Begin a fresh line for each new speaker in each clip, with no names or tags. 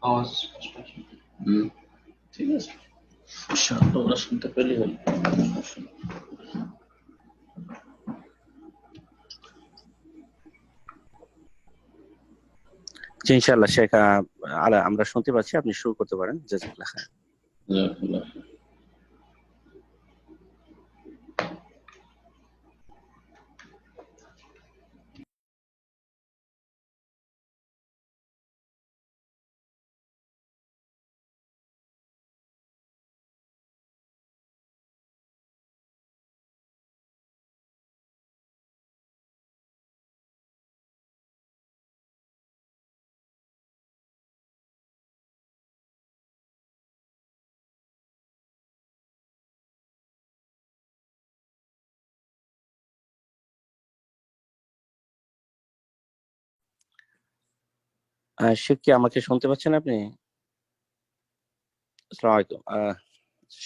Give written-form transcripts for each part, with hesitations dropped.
আওয়াজ স্পষ্ট আছে?
ঠিক আছে, শান্ত ওরা শুনতে পেলে হল।
জি ইনশাআল্লাহ শেখ আলা আমরা শুনতে পাচ্ছি, আপনি শুরু করতে পারেন। জাযাকাল্লাহ খাইর।
জাযাকাল্লাহ।
শেখ কি আমাকে শুনতে পাচ্ছেন আপনি? আসসালামু আলাইকুম।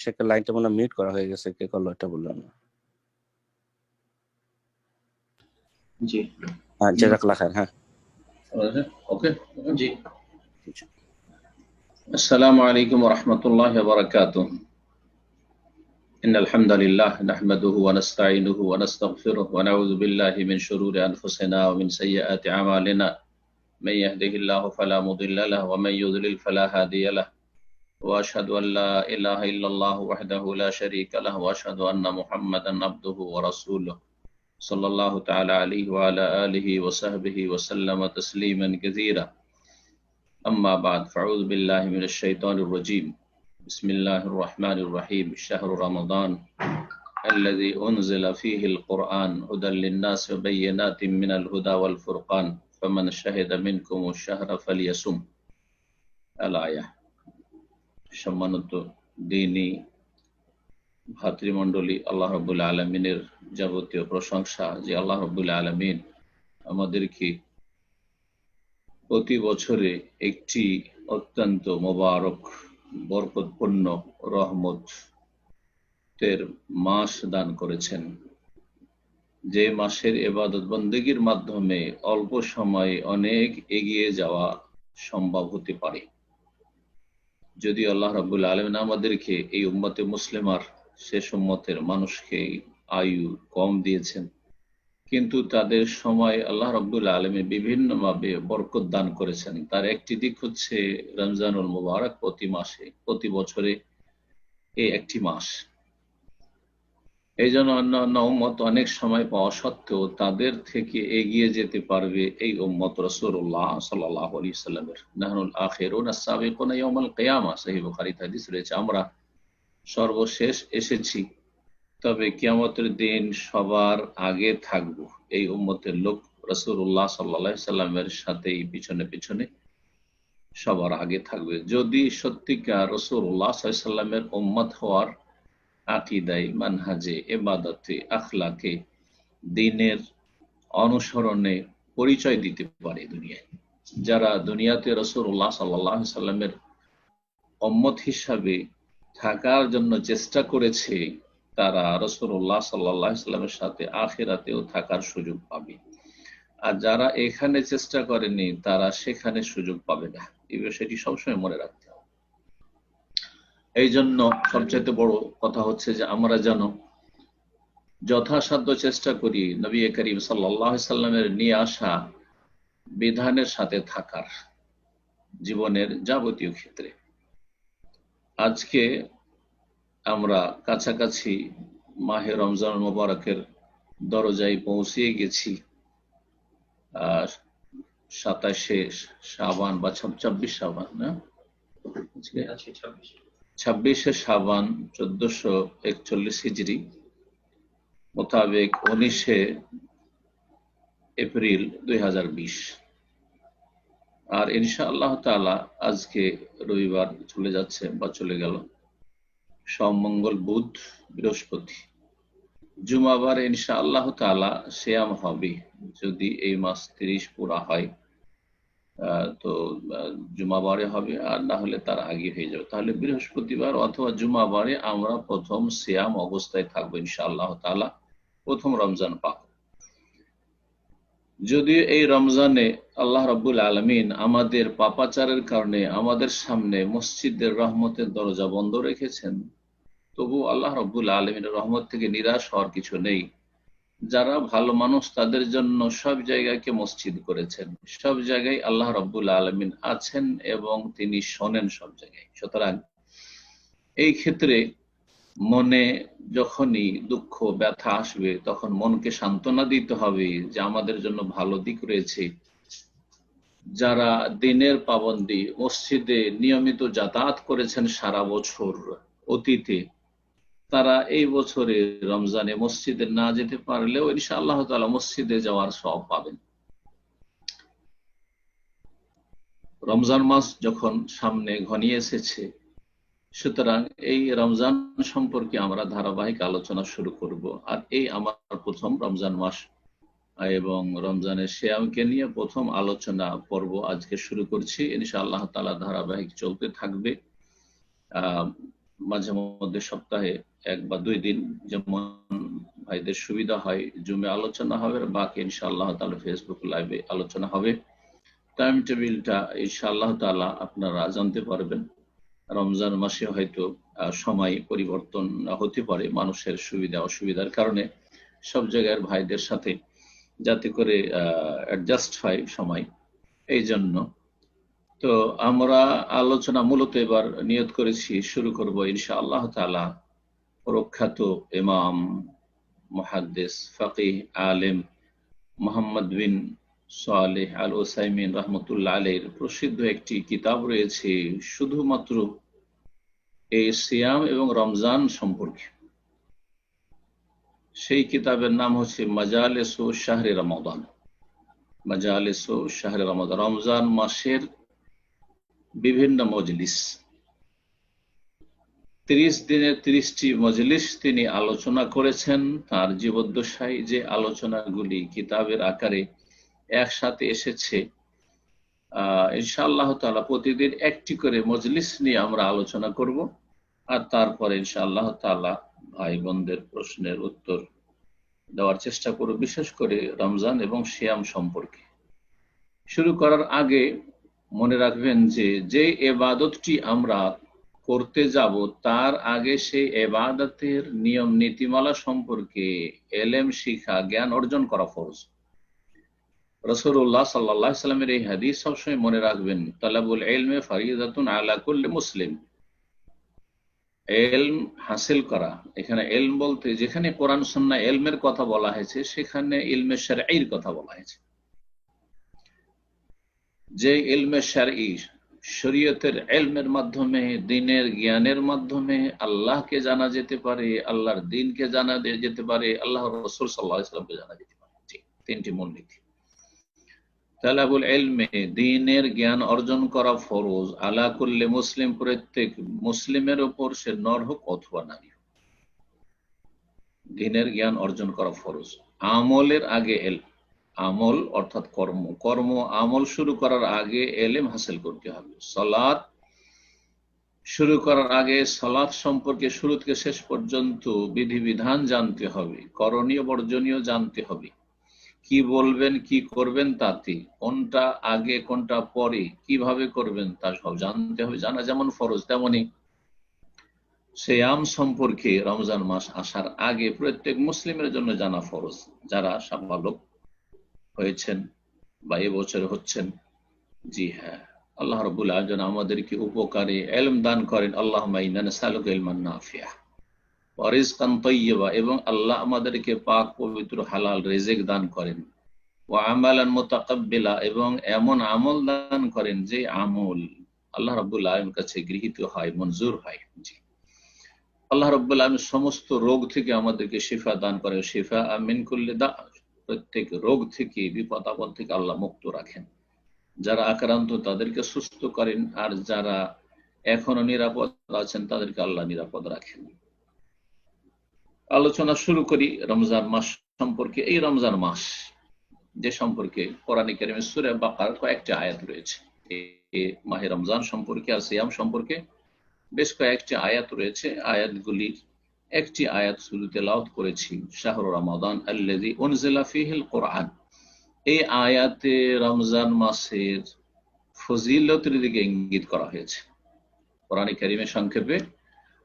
শেখের লাইনটা মনে মিউট করা হয়ে গেছে, কে করলো এটা বললাম না।
জি
জাযাকাল্লাহ খাইর। হ্যাঁ
ওকে
জি।
আসসালামু আলাইকুম ওয়া রাহমাতুল্লাহি ওয়া বারাকাতুহু। ইন্নাল হামদালিল্লাহ নাহমাদুহু ওয়া নাস্তাঈনুহু ওয়া নাস্তাগফিরুহু ওয়া নাউযু বিল্লাহি মিন শুরুরি আনফুসিনা ওয়া মিন সাইয়্যাতি আমালিনা। মান ইয়াহদিহিল্লাহু ফালা মুদিল্লা লাহু ওয়া মান ইউদ্লিল ফালা হাদিয়া লাহু। ওয়া আশহাদু আল লা ইলাহা ইল্লাল্লাহু ওয়াহদাহু লা শারীকা লাহু ওয়া আশহাদু আন্না মুহাম্মাদান আবদুহু ওয়া রাসূলুহু সাল্লাল্লাহু তাআলা আলাইহি ওয়া আলা আলিহি ওয়া সাহবিহি ওয়া সাল্লামা তাসলিমান কাসীরা। أما بعد فأعوذ بالله من الشيطان الرجيم. بسم الله الرحمن الرحيم. شهر رمضان الذي أنزل فيه القرآن هدى للناس وبينات من الهدى والفرقان فمن شهد منكم الشهر فليصم. الآية. সম্মানিত দ্বীনি ভাতৃমণ্ডলী, আল্লাহ রাব্বুল আলামিনের যাবতীয় প্রশংসা যে আল্লাহ রাব্বুল আলামিন আমাদেরকে প্রতি বছরে একটি অত্যন্ত মোবারক বরকতপূর্ণ রহমতের মাস দান করেছেন, যে মাসের ইবাদত বন্দেগীর মাধ্যমে অল্প সময়ে অনেক এগিয়ে যাওয়া সম্ভব হতে পারে। যদি আল্লাহ রাব্বুল আলামিন আমাদেরকে এই উম্মতে মুসলিমার শেষ উম্মতের মানুষকে আয়ু কম দিয়েছেন, কিন্তু তাদের সময় আল্লাহ রাব্বুল আলামিন বিভিন্নভাবে বরকত দান করেছেন। তার একটি দিক হচ্ছে রমজানুল মুবারক, প্রতি মাসে প্রতি বছরে এই একটি মাস। এই জন্য অন্যান্য উম্মত অনেক সময় পাওয়া সত্ত্বেও তাদের থেকে এগিয়ে যেতে পারবে এই উম্মত রাসূলুল্লাহ সাল্লাল্লাহু আলাইহি ওয়াসাল্লামের। নাহনুল আখিরুন আস-সাবিকুনা ইয়াউমাল কিয়ামা, সহিহ বুখারীতে হাদিস রয়েছে, আমরা সর্বশেষ এসেছি, তবে কিয়ামতের দিন সবার আগে থাকব। এই উম্মতের লোক রাসূলুল্লাহ সাল্লাল্লাহু আলাইহি সাল্লামের সাথেই পিছনে পিছনে সবার আগে থাকবে। যদি সত্যিকার রাসূলুল্লাহ সাল্লাল্লাহু আলাইহি সাল্লামের উম্মত হওয়ার আকীদায়, মানহাজে, ইবাদতে, আখলাকে, দ্বীনের অনুসরণে পরিচয় দিতে পারে দুনিয়ায়, যারা দুনিয়াতে রাসূলুল্লাহ সাল্লাল্লাহু আলাইহি সাল্লামের উম্মত হিসাবে থাকার জন্য চেষ্টা করেছে, তারা রাসূলুল্লাহ সাল্লাল্লাহু আলাইহি সাল্লামের সাথে আখিরাতেও থাকার সুযোগ পাবে। আর যারা এখানে চেষ্টা করেনি, তারা সেখানে সুযোগ পাবে না। এই বিষয়টি সবসময় মনে রাখতে হবে। এই জন্য সবচেয়ে বড় কথা হচ্ছে যে আমরা যেন যথাসাধ্য চেষ্টা করি নবী করিম সাল্লাল্লাহু আলাইহি সাল্লামের নিয়ে আসা বিধানের সাথে থাকার, জীবনের যাবতীয় ক্ষেত্রে। আজকে আমরা কাছাকাছি মাহে রমজান মুবারকের দরজায় পৌঁছে গেছি। 27 শাবান বা 26 শাবান, না 26 শাবান 1441 হিজরি মোতাবেক 19 এপ্রিল 2020। আর ইনশাআল্লাহ তাআলা আজকে রবিবার চলে যাচ্ছে বা চলে গেল, সোম, মঙ্গল, বুধ, বৃহস্পতি, জুমাবার ইনশাআল্লাহ তাআলা সিয়াম হবে। যদি এই মাস 30 পুরা হয় তো জুমাবারে হবে, আর না হলে তার আগে হয়ে যাবে। তাহলে বৃহস্পতিবার অথবা জুমাবারে আমরা প্রথম সিয়াম অবস্থায় থাকবো ইনশাআল্লাহ তাআলা, প্রথম রমজান পাক। যদিও এই রমজানে আল্লাহ রাব্বুল আলামিন আমাদের পাপাচারের কারণে আমাদের সামনে মসজিদের রহমতের দরজা বন্ধ রেখেছেন, তবু আল্লাহ রাব্বুল আলামিনের রহমত থেকে নিরাশ হওয়ার কিছু নেই। যারা ভালো মানুষ তাদের জন্য সব জায়গাকে মসজিদ করেছেন, সব জায়গায় আল্লাহ রাব্বুল আলামিন আছেন এবং তিনি শোনেন সব জায়গায়। সুতরাং এই ক্ষেত্রে মনে যখনই দুঃখ ব্যথা আসবে তখন মনকে সান্ত্বনা দিতে হবে যে আমাদের জন্য ভালো দিক রয়েছে। যারা দিনের পাবন্দি মসজিদে নিয়মিত যাতায়াত করেছেন সারা বছর অতীতে, তারা এই বছরে রমজানে মসজিদে না যেতে পারলেও ইনশাআল্লাহ তাআলা মসজিদে যাওয়ার সওয়াব পাবেন। রমজান মাস যখন সামনে ঘনিয়ে এসেছে, সুতরাং এই রমজান সম্পর্কে আমরা ধারাবাহিক আলোচনা শুরু করব। আর এই আমার প্রথম রমজান মাস এবং রমজানের সিয়ামকে নিয়ে প্রথম আলোচনা পর্ব আজকে শুরু করছি। ইনশাআল্লাহ তাআলা ধারাবাহিক চলতে থাকবে। মাঝে মধ্যে সপ্তাহে 1 বা 2 দিন যেমন ভাইদের সুবিধা হয় জুমে আলোচনা হবে, আর বাকি ইনশাআল্লাহ তাআলা ফেসবুক লাইভে আলোচনা হবে। টাইম টেবিলটা ইনশাআল্লাহ তাআলা আপনারা জানতে পারবেন। রমজান মাসে হয়তো সময় পরিবর্তন হতে পারে মানুষের সুবিধা অসুবিধার কারণে, সব জায়গার ভাইদের সাথে যাতে করে অ্যাডজাস্ট হয় সময়, এই জন্য। তো আমরা আলোচনা মূলত এবার নিয়ত করেছি শুরু করব ইনশাআল্লাহ তাআলা প্রখ্যাত ইমাম মুহাদ্দিস ফাকিহ আলেম মুহাম্মদ বিন সালেহ আল উসাইমিন রাহমাতুল্লাহ আলাইহির প্রসিদ্ধ একটি কিতাব রয়েছে শুধুমাত্র এই সিয়াম এবং রমজান সম্পর্কে। সেই কিতাবের নাম হচ্ছে মাজালিসু শাহরে রমাদান। মাজালিসু শাহরে রমাদান, রমজান মাসের বিভিন্ন মজলিস। 30 দিনের 30টি মজলিস তিনি আলোচনা করেছেন। তার জীবদ্দশায় যে আলোচনাগুলি কিতাবের আকারে একসাথে এসেছে, ইনশাআল্লাহ তাআলা প্রতিদিন একটি করে মজলিস নিয়ে আমরা আলোচনা করব। আর তারপরে ইনশাআল্লাহ তাআলা ভাই বোনদের প্রশ্নের উত্তর দেওয়ার চেষ্টা করব, বিশেষ করে রমজান এবং সিয়াম সম্পর্কে। শুরু করার আগে মনে রাখবেন যে ইবাদতটি আমরা করতে যাব তার আগে সেই ইবাদতের নিয়ম নীতিমালা সম্পর্কে ইলম শিখা, জ্ঞান অর্জন করা ফরজ। রাসূলুল্লাহ সাল্লাল্লাহু আলাইহি ওয়াসাল্লামের এই হাদিস সবসময় মনে রাখবেন, তালাবুল ইলমি ফারিদাতুন আলা কুল্লি মুসলিম। ইলম হাসিল করা, এখানে ইলম বলতে যেখানে কোরআন সুন্নাহ ইলমের কথা বলা হয়েছে সেখানে ইলমে শারঈর কথা বলা হয়েছে। যে ইলমে শারঈ, শরীয়তের ইলমের মাধ্যমে, দ্বীনের জ্ঞানের মাধ্যমে আল্লাহকে জানা যেতে পারে, আল্লাহর দ্বীনকে জানা যেতে পারে, আল্লাহর রাসূল সাল্লাল্লাহু আলাইহি ওয়াসাল্লামকে জানা যেতে পারে। তিনটি মূলনীতি। তালাবুল ইলমে, দ্বীনের জ্ঞান অর্জন করা ফরজ আলা কুল্লি মুসলিম, প্রত্যেক মুসলিমের উপর, সে নর হোক অথবা নারী হোক, দ্বীনের জ্ঞান অর্জন করা ফরজ। আমলের আগে ইলম, আমল অর্থাৎ কর্ম আমল শুরু করার আগে ইলম হাসিল করতে হবে। সালাত শুরু করার আগে সালাত সম্পর্কে শুরু থেকে শেষ পর্যন্ত বিধিবিধান জানতে হবে, করণীয় বর্জনীয় জানতে হবে, কি বলবেন কি করবেন তাতে, কোনটা আগে কোনটা পরে, কিভাবে করবেন তা সব জানতে হবে। জানা যেমন ফরজ, তেমনি সিয়াম সম্পর্কে রমজান মাস আসার আগে প্রত্যেক মুসলিমের জন্য জানা ফরজ। যারা সাবালক হয়েছেন বা এবছর হচ্ছেন, জি হ্যাঁ, আল্লাহ রাব্বুল আলামিন আমাদেরকে উপকারী ইলম দান করেন। আল্লাহুম্মা ইন্না নাসআলুকা ইলমান নাফিআ ওয়া রিজকান তাইয়্যিবা, এবং আল্লাহ আমাদেরকে পাক পবিত্র হালাল রিজিক দান করেন। ওয়া আমালান মুতাকাব্বিলা, এবং এমন আমল দান করেন যে আমল আল্লাহ রাব্বুল আলামিনের কাছে গৃহীত হয়, মঞ্জুর হয়। জি, আল্লাহ রাব্বুল আলামিন সমস্ত রোগ থেকে আমাদেরকে শিফা দান করেন। শিফা মিন কুল্লি দা, প্রত্যেক রোগ থেকে, বিপদ আপদ থেকে আল্লাহ মুক্ত রাখেন। যারা আক্রান্ত তাদেরকে সুস্থ করেন, আর যারা এখনো নিরাপদ আছেন তাদেরকে আল্লাহ নিরাপদ রাখেন। আলোচনা শুরু করি রমজান মাস সম্পর্কে। এই রমজান মাস যে সম্পর্কে কোরআন কারীমে সূরা বাকারার কয়েকটি আয়াত রয়েছে, এই মাহে রমজান সম্পর্কে আর সিয়াম সম্পর্কে বেশ কয়েকটি আয়াত রয়েছে। আয়াতগুলির একটি আয়াত শুরুতে তেলাওয়াত করেছি, শাহরু রমাদান আল্লাযী উনজিলা ফীহিল কুরআন। এই আয়াতে রমজান মাসের ফজিলতের দিকে ইঙ্গিত করা হয়েছে। কোরআন কারীমে সংক্ষেপে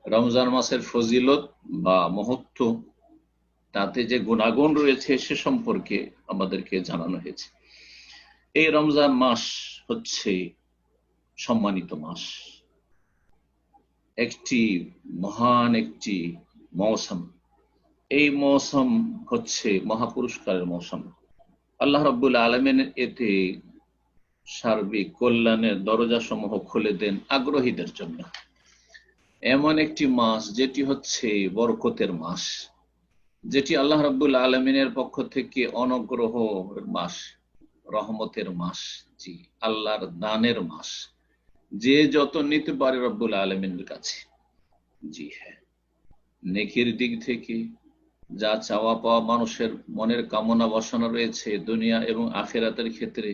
রমজান মাসের ফজিলত বা মহত্ব, তাতে যে গুণাগুণ রয়েছে সে সম্পর্কে আমাদেরকে জানানো হয়েছে। এই রমজান মাস হচ্ছে সম্মানিত মাস, একটি মহান একটি মৌসুম। এই মৌসুম হচ্ছে মহাপুরস্কারের মৌসুম। আল্লাহ রাব্বুল আলামিন এতে সার্বিক কল্যাণের দরজা সমূহ খুলে দেন আগ্রহীদের জন্য। এমন একটি মাস যেটি হচ্ছে বরকতের মাস, যেটি আল্লাহ রাব্বুল আলামিনের পক্ষ থেকে অনুগ্রহের মাস, রহমতের মাস, জি আল্লাহর দানের মাস। যে যত নিতে পারে রব্বুল আলামিনের কাছে, জি হ্যাঁ, নেকির দিক থেকে যা চাওয়া পাওয়া মানুষের মনের কামনা বাসনা রয়েছে দুনিয়া এবং আখিরাতের ক্ষেত্রে,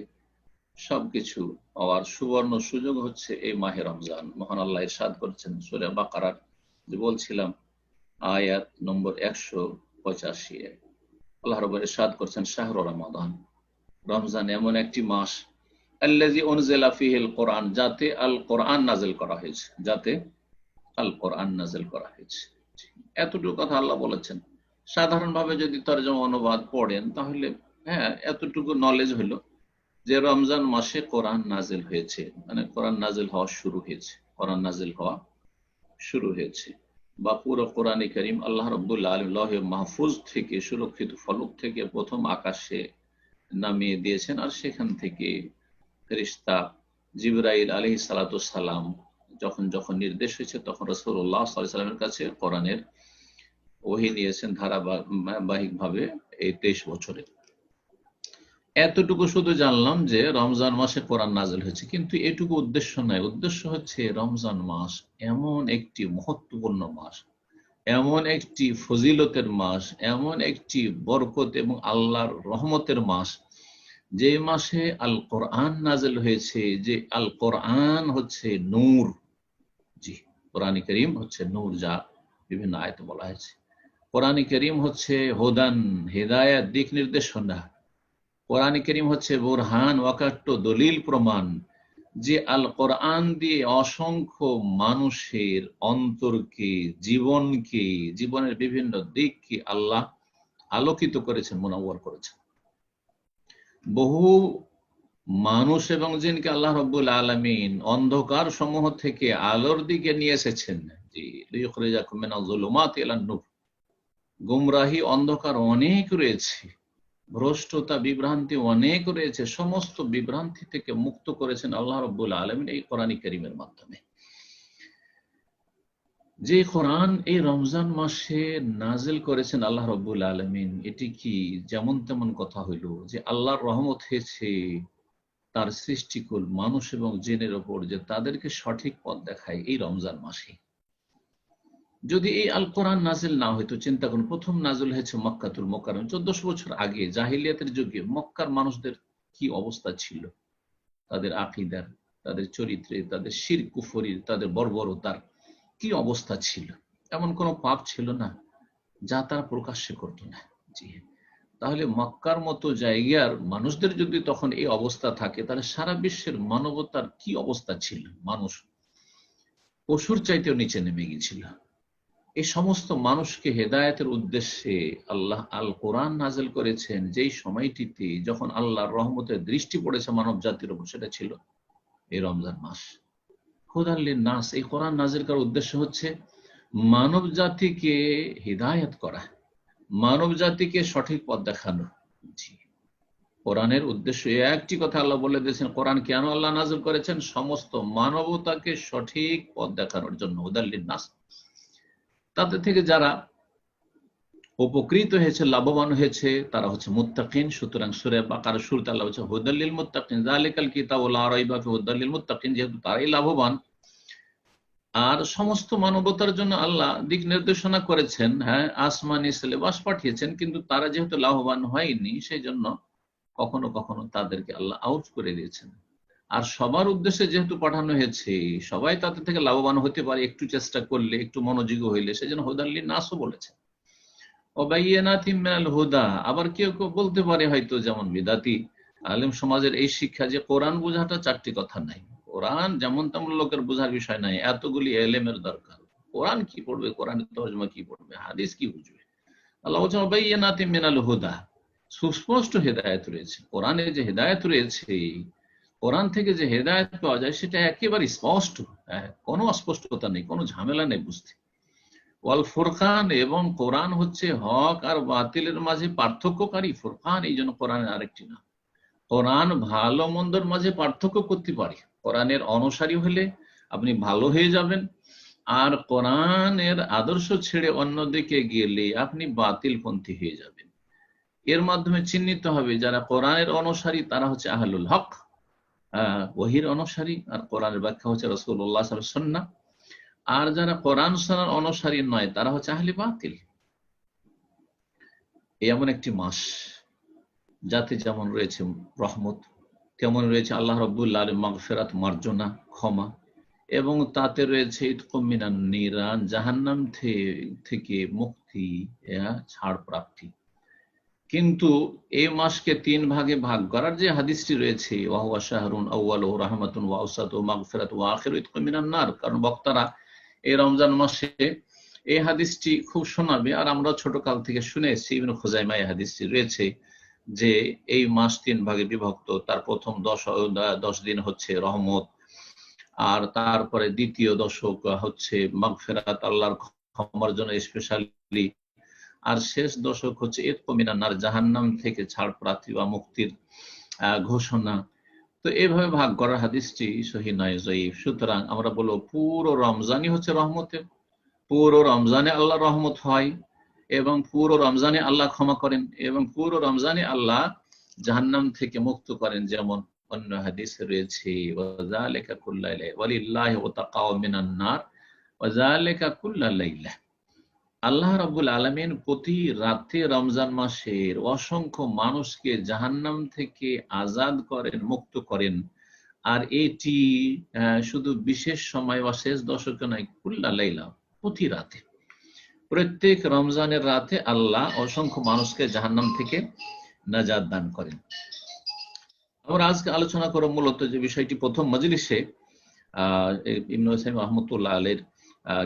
সবকিছু পাওয়ার সুবর্ণ সুযোগ হচ্ছে এই মাহে রমজান। মহান আল্লাহ ইরশাদ করেছেন সূরা বাকারার, যে বলছিলাম আয়াত নম্বর 185, আল্লাহ রাব্বুল ইরশাদ করেছেন শাহরু রমাদান, রমজান এমন একটি মাস আল্লাযী উনজিলা ফীহিল কোরআন, যাতে আল কোরআন নাযিল করা হয়েছে, যাতে আল কোরআন নাযিল করা হয়েছে। এতটুকু কথা আল্লাহ বলেছেন। সাধারণভাবে যদি তরজমা অনুবাদ পড়েন তাহলে হ্যাঁ এতটুকু নলেজ হলো যে রমজান মাসে কোরআন নাজিল হয়েছে, মানে কোরআন নাজিল হওয়া শুরু হয়েছে, কোরআন নাজিল হওয়া শুরু হয়েছে। বা পুরো কোরআনে কারীম আল্লাহ রাব্বুল আলামিন লৌহে মাহফুজ থেকে সুরক্ষিত ফলক থেকে প্রথম আকাশে নামিয়ে দিয়েছেন, আর সেখান থেকে ফেরেশতা জিবরাইল আলাইহিস সালাতু সালাম যখন যখন নির্দেশ হয়েছে তখন রাসূলুল্লাহ সাল্লাল্লাহু আলাইহি ওয়াসাল্লামের কাছে কোরআনের ওহী নিয়েছেন ধারাবাহিকভাবে এই 23 বছরে। এতটুকু শুধু জানলাম যে রমজান মাসে কোরআন নাযিল হয়েছে, কিন্তু এটুকু উদ্দেশ্য নয়। উদ্দেশ্য হচ্ছে রমজান মাস এমন একটি মহত্বপূর্ণ মাস, এমন একটি ফজিলতের মাস, এমন একটি বরকত এবং আল্লাহর রহমতের মাস, যে মাসে আল কোরআন নাযিল হয়েছে। যে আল কোরআন হচ্ছে নূর, জি কোরআন কারীম হচ্ছে নূর, যা বিভিন্ন আয়াতে বলা হয়েছে। কোরআন কারীম হচ্ছে হুদান, হেদায়েত, দিক নির্দেশনা। কোরআন কারীম হচ্ছে বুরহান, ওয়াকাট্ট, দলিল, প্রমাণ। যে আল কোরআন দিয়ে অসংখ্য মানুষের অন্তরকে, জীবনকে, জীবনের বিভিন্ন দিককে আল্লাহ আলোকিত করেছেন, মুনাওয়ার করেছেন। বহু মানুষ এবং জিনকে আল্লাহ রাব্বুল আলামিন অন্ধকার সমূহ থেকে আলোর দিকে নিয়ে এসেছেন, জি লিইখরিজাকুম মিনাজ যুলুমাতি ইলান নূর। গুমরাহি, অন্ধকার অনেক রয়েছে, ভ্রষ্টতা, বিভ্রান্তি অনেক রয়েছে, সমস্ত বিভ্রান্তি থেকে মুক্ত করেছেন আল্লাহ রাব্বুল আলামিন এই কোরআন কারীমের মাধ্যমে। যে কোরআন এই রমজান মাসে নাজিল করেছেন আল্লাহ রাব্বুল আলামিন, এটি কি যেমন তেমন কথা হইল যে আল্লাহর রহমত হয়েছে তার সৃষ্টিকুল মানুষ এবং জিনের ওপর, যে তাদেরকে সঠিক পথ দেখায় এই রমজান মাসে। যদি এই আল কোরআন নাজিল না হইতো, চিন্তা করুন, প্রথম নাজিল হয়েছে মক্কাতুল মুকাররম, 1400 বছর আগে, জাহিলিয়াতের যুগে মক্কার মানুষদের কি অবস্থা ছিল, তাদের আকীদার, তাদের চরিত্রে, তাদের শিরক কুফরির, তাদের বর্বরতার কি অবস্থা ছিল। এমন কোন পাপ ছিল না যা তারা প্রকাশ্যে করতো না। জি, তাহলে মক্কার মতো জায়গার মানুষদের যদি তখন এই অবস্থা থাকে, তাহলে সারা বিশ্বের মানবতার কি অবস্থা ছিল। মানুষ পশুর চাইতেও নিচে নেমে গিয়েছিল। এই সমস্ত মানুষকে হেদায়েতের উদ্দেশ্যে আল্লাহ আল কোরআন নাজিল করেছেন যেই সময়টিতে, যখন আল্লাহর রহমতের দৃষ্টি পড়েছে মানব জাতির উপর, সেটা ছিল এই রমজান মাস। হুদাল লিন-নাস, এই কোরআন নাজিল করার উদ্দেশ্য হচ্ছে মানব জাতিকে হিদায়াত করা, মানব জাতিকে সঠিক পথ দেখানো। জি, কোরআনের উদ্দেশ্য একটি কথা আল্লাহ বলে দিয়েছেন। কোরআন কেন আল্লাহ নাজিল করেছেন? সমস্ত মানবতাকে সঠিক পথ দেখানোর জন্য। হুদাল লিন-নাস, তাদের থেকে যারা উপকৃত হয়েছে, লাভবান হয়েছে, তারা হচ্ছে মুত্তাকিন। সুতরাং সূরা বাকারার শুরুতে আল্লাহ বলেছে হুদাল লিল মুত্তাকিন, যালিকাল কিতাবু লা রাইবা ফিহি হুদাল লিল মুত্তাকিন, যেহেতু তারাই লাভবান। আর সমস্ত মানবতার জন্য আল্লাহ দিক নির্দেশনা করেছেন, হ্যাঁ আসমানি সিলেবাস পাঠিয়েছেন, কিন্তু তারা যেহেতু লাভবান হয়নি, সেই জন্য কখনো কখনো তাদেরকে আল্লাহ আউট করে দিয়েছেন। আর সবার উদ্দেশ্যে যেহেতু পাঠানো হয়েছে, সবাই তাদের থেকে লাভবান হতে পারে একটু চেষ্টা করলে, একটু মনোযোগী হইলে, সেজন্য হুদাল লিন-নাসও বলেছে। ওয়াবাইয়িনাতিম মিনাল হুদা, আবার কেউ কেউ বলতে পারে হয়তো, যেমন বিদাতি, আলেম সমাজের এই শিক্ষা যে কোরআন বোঝাটা চারটি কথা নাই, কোরআন যেমন তেমন লোকের বোঝার বিষয় নাই, এতগুলি এলেমের দরকার। কোরআন কি পড়বে, কোরআনের তর্জমা কি পড়বে, হাদিস কি বুঝবে? আল্লাহ বলছেন বায়্যিনাতিম মিনাল হুদা, সুস্পষ্ট হেদায়েত রয়েছে। কোরআনে যে হেদায়েত রয়েছে, কোরআন থেকে যে হেদায়েত পাওয়া যায় সেটা একেবারে স্পষ্ট, কোনো অস্পষ্টতা নেই, কোনো ঝামেলা নেই বুঝতে। ওয়াল ফুরকান, এবং কোরআন হচ্ছে হক আর বাতিলের মাঝে পার্থক্যকারী। ফুরকান এই জন্য কোরআনের আরেকটি নাম। কোরআন ভালো মন্দর মাঝে পার্থক্য করতে পারে। কোরআনের অনুসারী হলে আপনি ভালো হয়ে যাবেন, আর কোরআনের আদর্শ ছেড়ে অন্যদিকে গেলে আপনি বাতিলপন্থী হয়ে যাবেন। এর মাধ্যমে চিহ্নিত হবে যারা কোরআনের অনুসারী তারা হচ্ছে আহলুল হক, ওহীর অনুসারী, আর কোরআনের ব্যাখ্যা হচ্ছে রাসূলুল্লাহ সাল্লাল্লাহু আলাইহি ওয়াসাল্লাম। আর যারা কোরআন সুন্নাহর অনুসারী নয় তারা হচ্ছে আহলে বাতিল। এমন একটি মাস যাতে যেমন রয়েছে রহমত, তেমন রয়েছে আল্লাহ রাব্বুল আলামিন মাগফিরাত, মার্জনা, ক্ষমা, এবং তাতে রয়েছে ইতকুম মিনান নিরান, জাহান্নাম থেকে মুক্তি, ছাড় প্রাপ্তি। কিন্তু এই মাসকে 3 ভাগে ভাগ করার যে হাদিসটি রয়েছে, ওয়াহুয়া শাহরুন আউয়ালুহু রাহমাতুন ওয়া আওসাতুহু মাগফিরাতুন ওয়া আখিরুহু ইতকুম মিনান নার, কারণ বক্তারা এই রমজান মাসে এই হাদিসটি খুব শোনাবে, আর আমরা ছোট কাল থেকে শুনে এসেছি। ইবনে খুজাইমা এই হাদিসটি রয়েছে যে এই মাস 3 ভাগে বিভক্ত। তার প্রথম 10 দিন হচ্ছে রহমত, আর তারপরে দ্বিতীয় দশক হচ্ছে মাগফিরাত, আল্লাহর ক্ষমার জন্য স্পেশালি, আর শেষ দশক হচ্ছে ইতকুম মিনান নার, জাহান্নাম থেকে ছাড় প্রাপ্তি বা মুক্তির ঘোষণা। তো এইভাবে ভাগ করার হাদিসটি সহিহ নয়, যঈফ। সুতরাং আমরা বলবো পুরো রমজানই হচ্ছে রহমতের, পুরো রমজানে আল্লাহ রহমত হয়, এবং পুরো রমজানে আল্লাহ ক্ষমা করেন, এবং পুরো রমজানে আল্লাহ জাহান্নাম থেকে মুক্ত করেন। যেমন অন্য হাদিসে রয়েছে ওয়াযালিকা কুল্লা লাইলা ওয়ালিল্লাহি ওয়াতাকাও মিনান নার ওয়াযালিকা কুল্লা লাইলা। আল্লাহ রাব্বুল আলামিন প্রতি রাতে রমজান মাসের অসংখ্য মানুষকে জাহান্নাম থেকে আজাদ করেন, মুক্ত করেন। আর এটি শুধু বিশেষ সময় বা শেষ দশকে নয়, কুল্লা লাইলা, প্রতি রাতে, প্রত্যেক রমজানের রাতে আল্লাহ অসংখ্য মানুষকে জাহান্নাম থেকে নাজাত দান করেন। আমরা আজকে আলোচনা করব মূলত যে বিষয়টি প্রথম মজলিসে ইবনে উসাইমিন রাহমাতুল্লাহ আলাইহির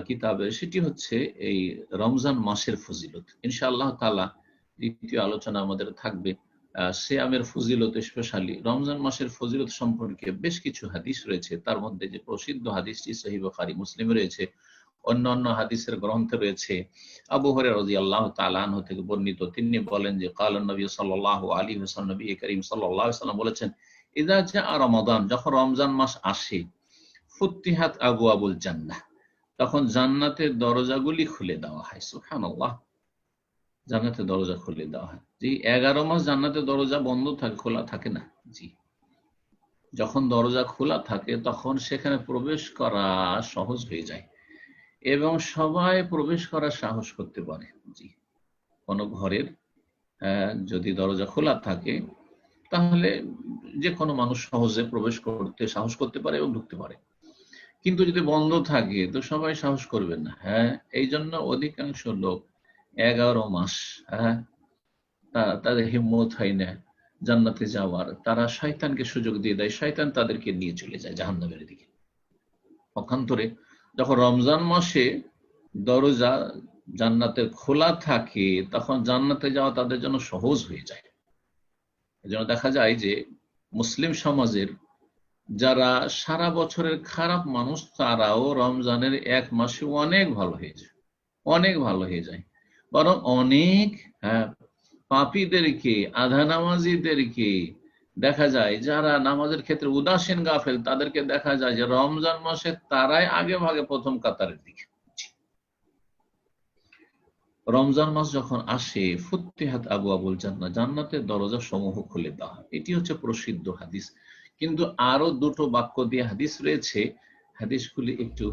কিতাবে, সেটি হচ্ছে এই রমজান মাসের ফজিলত। ইনশাআল্লাহ তাআলা দ্বিতীয় আলোচনা আমাদের থাকবে সিয়ামের ফজিলত, স্পেশালি রমজান মাসের ফজিলত সম্পর্কে বেশ কিছু হাদিস রয়েছে। তার মধ্যে যে প্রসিদ্ধ হাদিসটি সহিহ বুখারী, মুসলিমে রয়েছে, অন্যান্য হাদিসের গ্রন্থে রয়েছে। আবু হুরায়রা রাদিয়াল্লাহু তাআলা আনহু থেকে বর্ণিত, তিনি বলেন যে ক্বালান নবী সাল্লাল্লাহু আলাইহি ওয়াসাল্লাম, নবী করিম সাল্লাল্লাহু আলাইহি ওয়াসাল্লাম বলেছেন, ইযা জাআ রমাদান, যখন রমজান মাস আসে, ফুতিহাত আবওয়াবুল জান্নাহ, তখন জান্নাতের দরজাগুলি খুলে দেওয়া হয়। সুবহানাল্লাহ, জান্নাতের দরজা খুলে দেওয়া হয়। যে 11 মাস জান্নাতের দরজা বন্ধ থাকে, খোলা থাকে না। জি, যখন দরজা খোলা থাকে তখন সেখানে প্রবেশ করা সহজ হয়ে যায়, এবং সবাই প্রবেশ করার সাহস করতে পারে। জি, কোন ঘরের যদি দরজা খোলা থাকে তাহলে যে কোনো মানুষ সহজে প্রবেশ করতে সাহস করতে পারে এবং ঢুকতে পারে। কিন্তু যদি বন্ধ থাকে তো সবাই সাহস করবে না। এই জন্য অধিকাংশ লোক 11 মাস তাদের হিম্মত হয় না জান্নাতে যাওয়ার। তারা শয়তানকে সুযোগ দিয়ে দেয়, শয়তান তাদেরকে নিয়ে চলে যায় জাহান্নামের দিকে। পক্ষান্তরে যখন রমজান মাসে দরজা জান্নাতের খোলা থাকে তখন জান্নাতে যাওয়া তাদের জন্য সহজ হয়ে যায়। এজন্য দেখা যায় যে মুসলিম সমাজের যারা সারা বছরের খারাপ মানুষ, তারাও রমজানের 1 মাসে অনেক ভালো হয়ে যায়, অনেক ভালো হয়ে যায়। বরং অনেক পাপীদেরকে, আধা নামাজীদেরকে দেখা যায়, যারা নামাজের ক্ষেত্রে উদাসীন গাফেল, তাদেরকে দেখা যায় যে রমজান মাসে তারাই আগে ভাগে প্রথম কাতারের দিকে। রমজান মাস যখন আসে, ফুতিহাত আবওয়াবুল জান্নাহ, জান্নাতের দরজা সমূহ খুলে দেওয়া হয়। এটি হচ্ছে প্রসিদ্ধ হাদিস। কিন্তু আরো দুটো বাক্য দিয়ে হাদিস রয়েছে, হাদিসগুলি একটু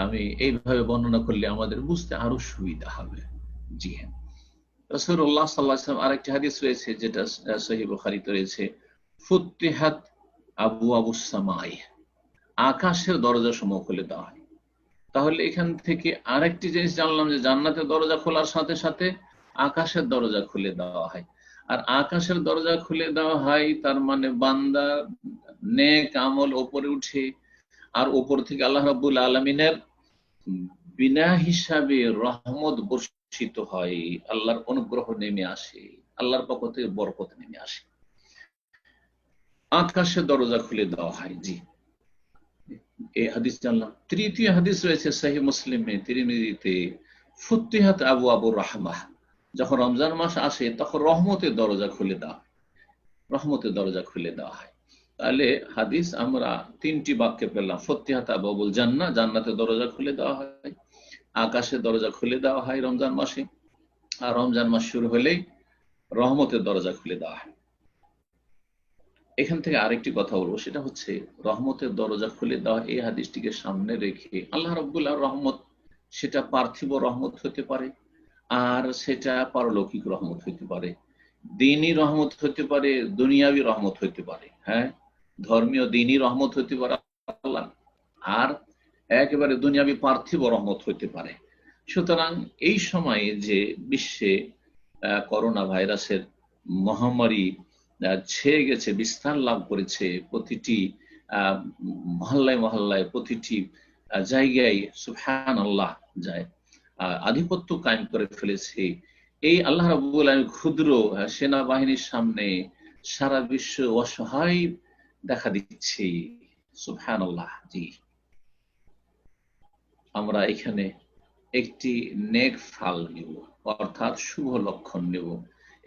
আমি এইভাবে বর্ণনা করলে আমাদের বুঝতে আরো সুবিধা হবে। জি হ্যাঁ, রাসূলুল্লাহ সাল্লাল্লাহু আলাইহি ওয়াসাল্লাম আরেকটি হাদিস রয়েছে যেটা সহিহ বুখারীতে রয়েছে, ফুতিহাত আবওয়াবুস সামাই, আকাশের দরজা সমূহ খুলে দেওয়া হয়। তাহলে এখান থেকে আরেকটি জিনিস জানলাম যে জান্নাতের দরজা খোলার সাথে সাথে আকাশের দরজা খুলে দেওয়া হয়। আর আকাশের দরজা খুলে দেওয়া হয়, তার মানে বান্দা নেক আমল ওপরে উঠে, আর ওপর থেকে আল্লাহ রাব্বুল আলামিনের বিনা হিসাবে রহমত বর্ষিত হয়, আল্লাহর অনুগ্রহ নেমে আসে, আল্লাহর পক্ষ থেকে বরকত নেমে আসে। আকাশের দরজা খুলে দেওয়া হয়। জি, এই হাদিস জানলাম। তৃতীয় হাদিস রয়েছে সহিহ মুসলিমে, তিরমিজিতে, ফুতিহাত আবু আবুর রাহমাহ, যখন রমজান মাস আসে তখন রহমতের দরজা খুলে দেওয়া হয়, রহমতের দরজা খুলে দেওয়া হয়। তাহলে হাদিস আমরা তিনটি বাক্যে পেলাম। ফুতিহাত আবওয়াবুল জান্নাহ, জান্নাতের দরজা খুলে দেওয়া হয়, আকাশের দরজা খুলে দেওয়া হয় রমজান মাসে, আর রমজান মাস শুরু হলেই রহমতের দরজা খুলে দেওয়া হয়। এখান থেকে আরেকটি কথা বলবো, সেটা হচ্ছে রহমতের দরজা খুলে দেওয়া। এই হাদিসটিকে সামনে রেখে আল্লাহ রাব্বুল আলামিনের রহমত, সেটা পার্থিব রহমত হতে পারে, আর সেটা পারলৌকিক রহমত হতে পারে, দ্বীনি রহমত হতে পারে, দুনিয়াবি রহমত হতে পারে। হ্যাঁ, ধর্মীয় দ্বীনি রহমত হতে পারে আল্লাহ, আর একেবারে দুনিয়াবি পার্থিব রহমত হতে পারে। সুতরাং এই সময়ে যে বিশ্বে করোনা ভাইরাসের মহামারী ছেয়ে গেছে, বিস্তার লাভ করেছে, প্রতিটি মহল্লায় মহল্লায়, প্রতিটি জায়গায় সুবহানাল্লাহ যায় আধিপত্য কায়েম করে ফেলেছে, এই আল্লাহ রাব্বুল আলামিন ক্ষুদ্র সেনাবাহিনীর সামনে সারা বিশ্ব অসহায় দেখা দিচ্ছে। সুবহানাল্লাহ। জি, আমরা এখানে একটি নেক ফাল নেব, অর্থাৎ শুভ লক্ষণ নেব,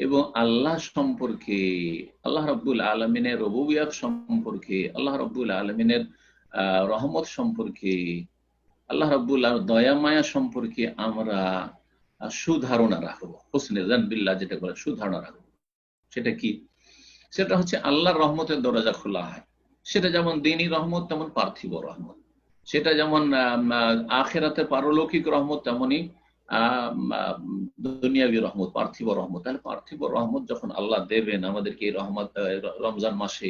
এবং আল্লাহ সম্পর্কে, আল্লাহ রাব্বুল আলামিনের রুবুবিয়ত সম্পর্কে, আল্লাহ রাব্বুল আলামিনের রহমত সম্পর্কে, আল্লাহ রাব্বুল আলামিনের দয়া মায়া সম্পর্কে আমরা সুধারণা রাখবো। হুসনে জান বিল্লাহ যেটা বলে, সুধারণা রাখবো। সেটা কি? সেটা হচ্ছে আল্লাহর রহমতের দরজা খোলা হয়। সেটা যেমন দ্বীনি রহমত, তেমন পার্থিব রহমত। সেটা যেমন আখিরাতে পারলৌকিক রহমত, তেমনি দুনিয়াবী রহমত, পার্থিব রহমত। তাহলে পার্থিব রহমত যখন আল্লাহ দেবেন আমাদেরকে এই রহমত রমজান মাসে,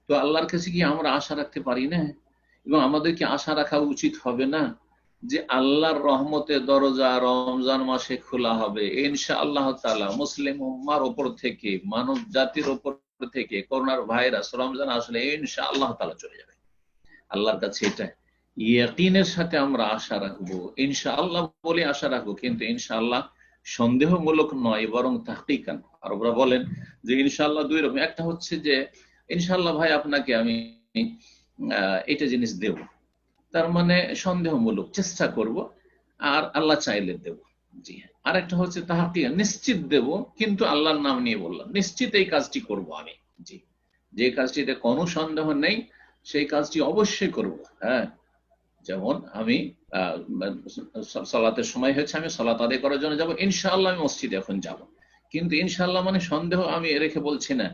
তো আল্লাহর কাছে কি আমরা আশা রাখতে পারি না? এবং আমাদেরকে আশা রাখা উচিত হবে না যে আল্লাহর রহমতের দরজা রমজান মাসে খোলা হবে ইনশাআল্লাহ তাআলা। মুসলিম উম্মার উপর থেকে, মানব জাতির উপর থেকে করোনার ভাইরাস রমজান আসলে ইনশাআল্লাহ তাআলা চলে যাবে। আল্লাহর কাছে এটা ইয়াকিনের সাথে আমরা আশা রাখবো, ইনশাআল্লাহ বলে আশা রাখবো, কিন্তু ইনশাআল্লাহ সন্দেহমূলক নয়, বরং তাহকিকান। আরবরা বলেন যে ইনশাআল্লাহ দুই রকম। একটা হচ্ছে যে ইনশাআল্লাহ ভাই আপনাকে আমি এটা জিনিস দেব, তার মানে সন্দেহমূলক, চেষ্টা করব, আর আল্লাহ চাইলে দেব। জি, আর একটা হচ্ছে তাহকিকান, নিশ্চিত দেব, কিন্তু আল্লাহর নাম নিয়ে বললাম, নিশ্চিত এই কাজটি করব আমি। জি, যে কাজটিতে কোনো সন্দেহ নেই সেই কাজটি অবশ্যই করব। হ্যাঁ, যেমন আমি সালাতের সময় হচ্ছে, আমি সালাত আদায় করার জন্য যাব, ইনশাআল্লাহ আমি মসজিদে এখন যাব, কিন্তু ইনশাআল্লাহ মানে সন্দেহ আমি রেখে বলছি না,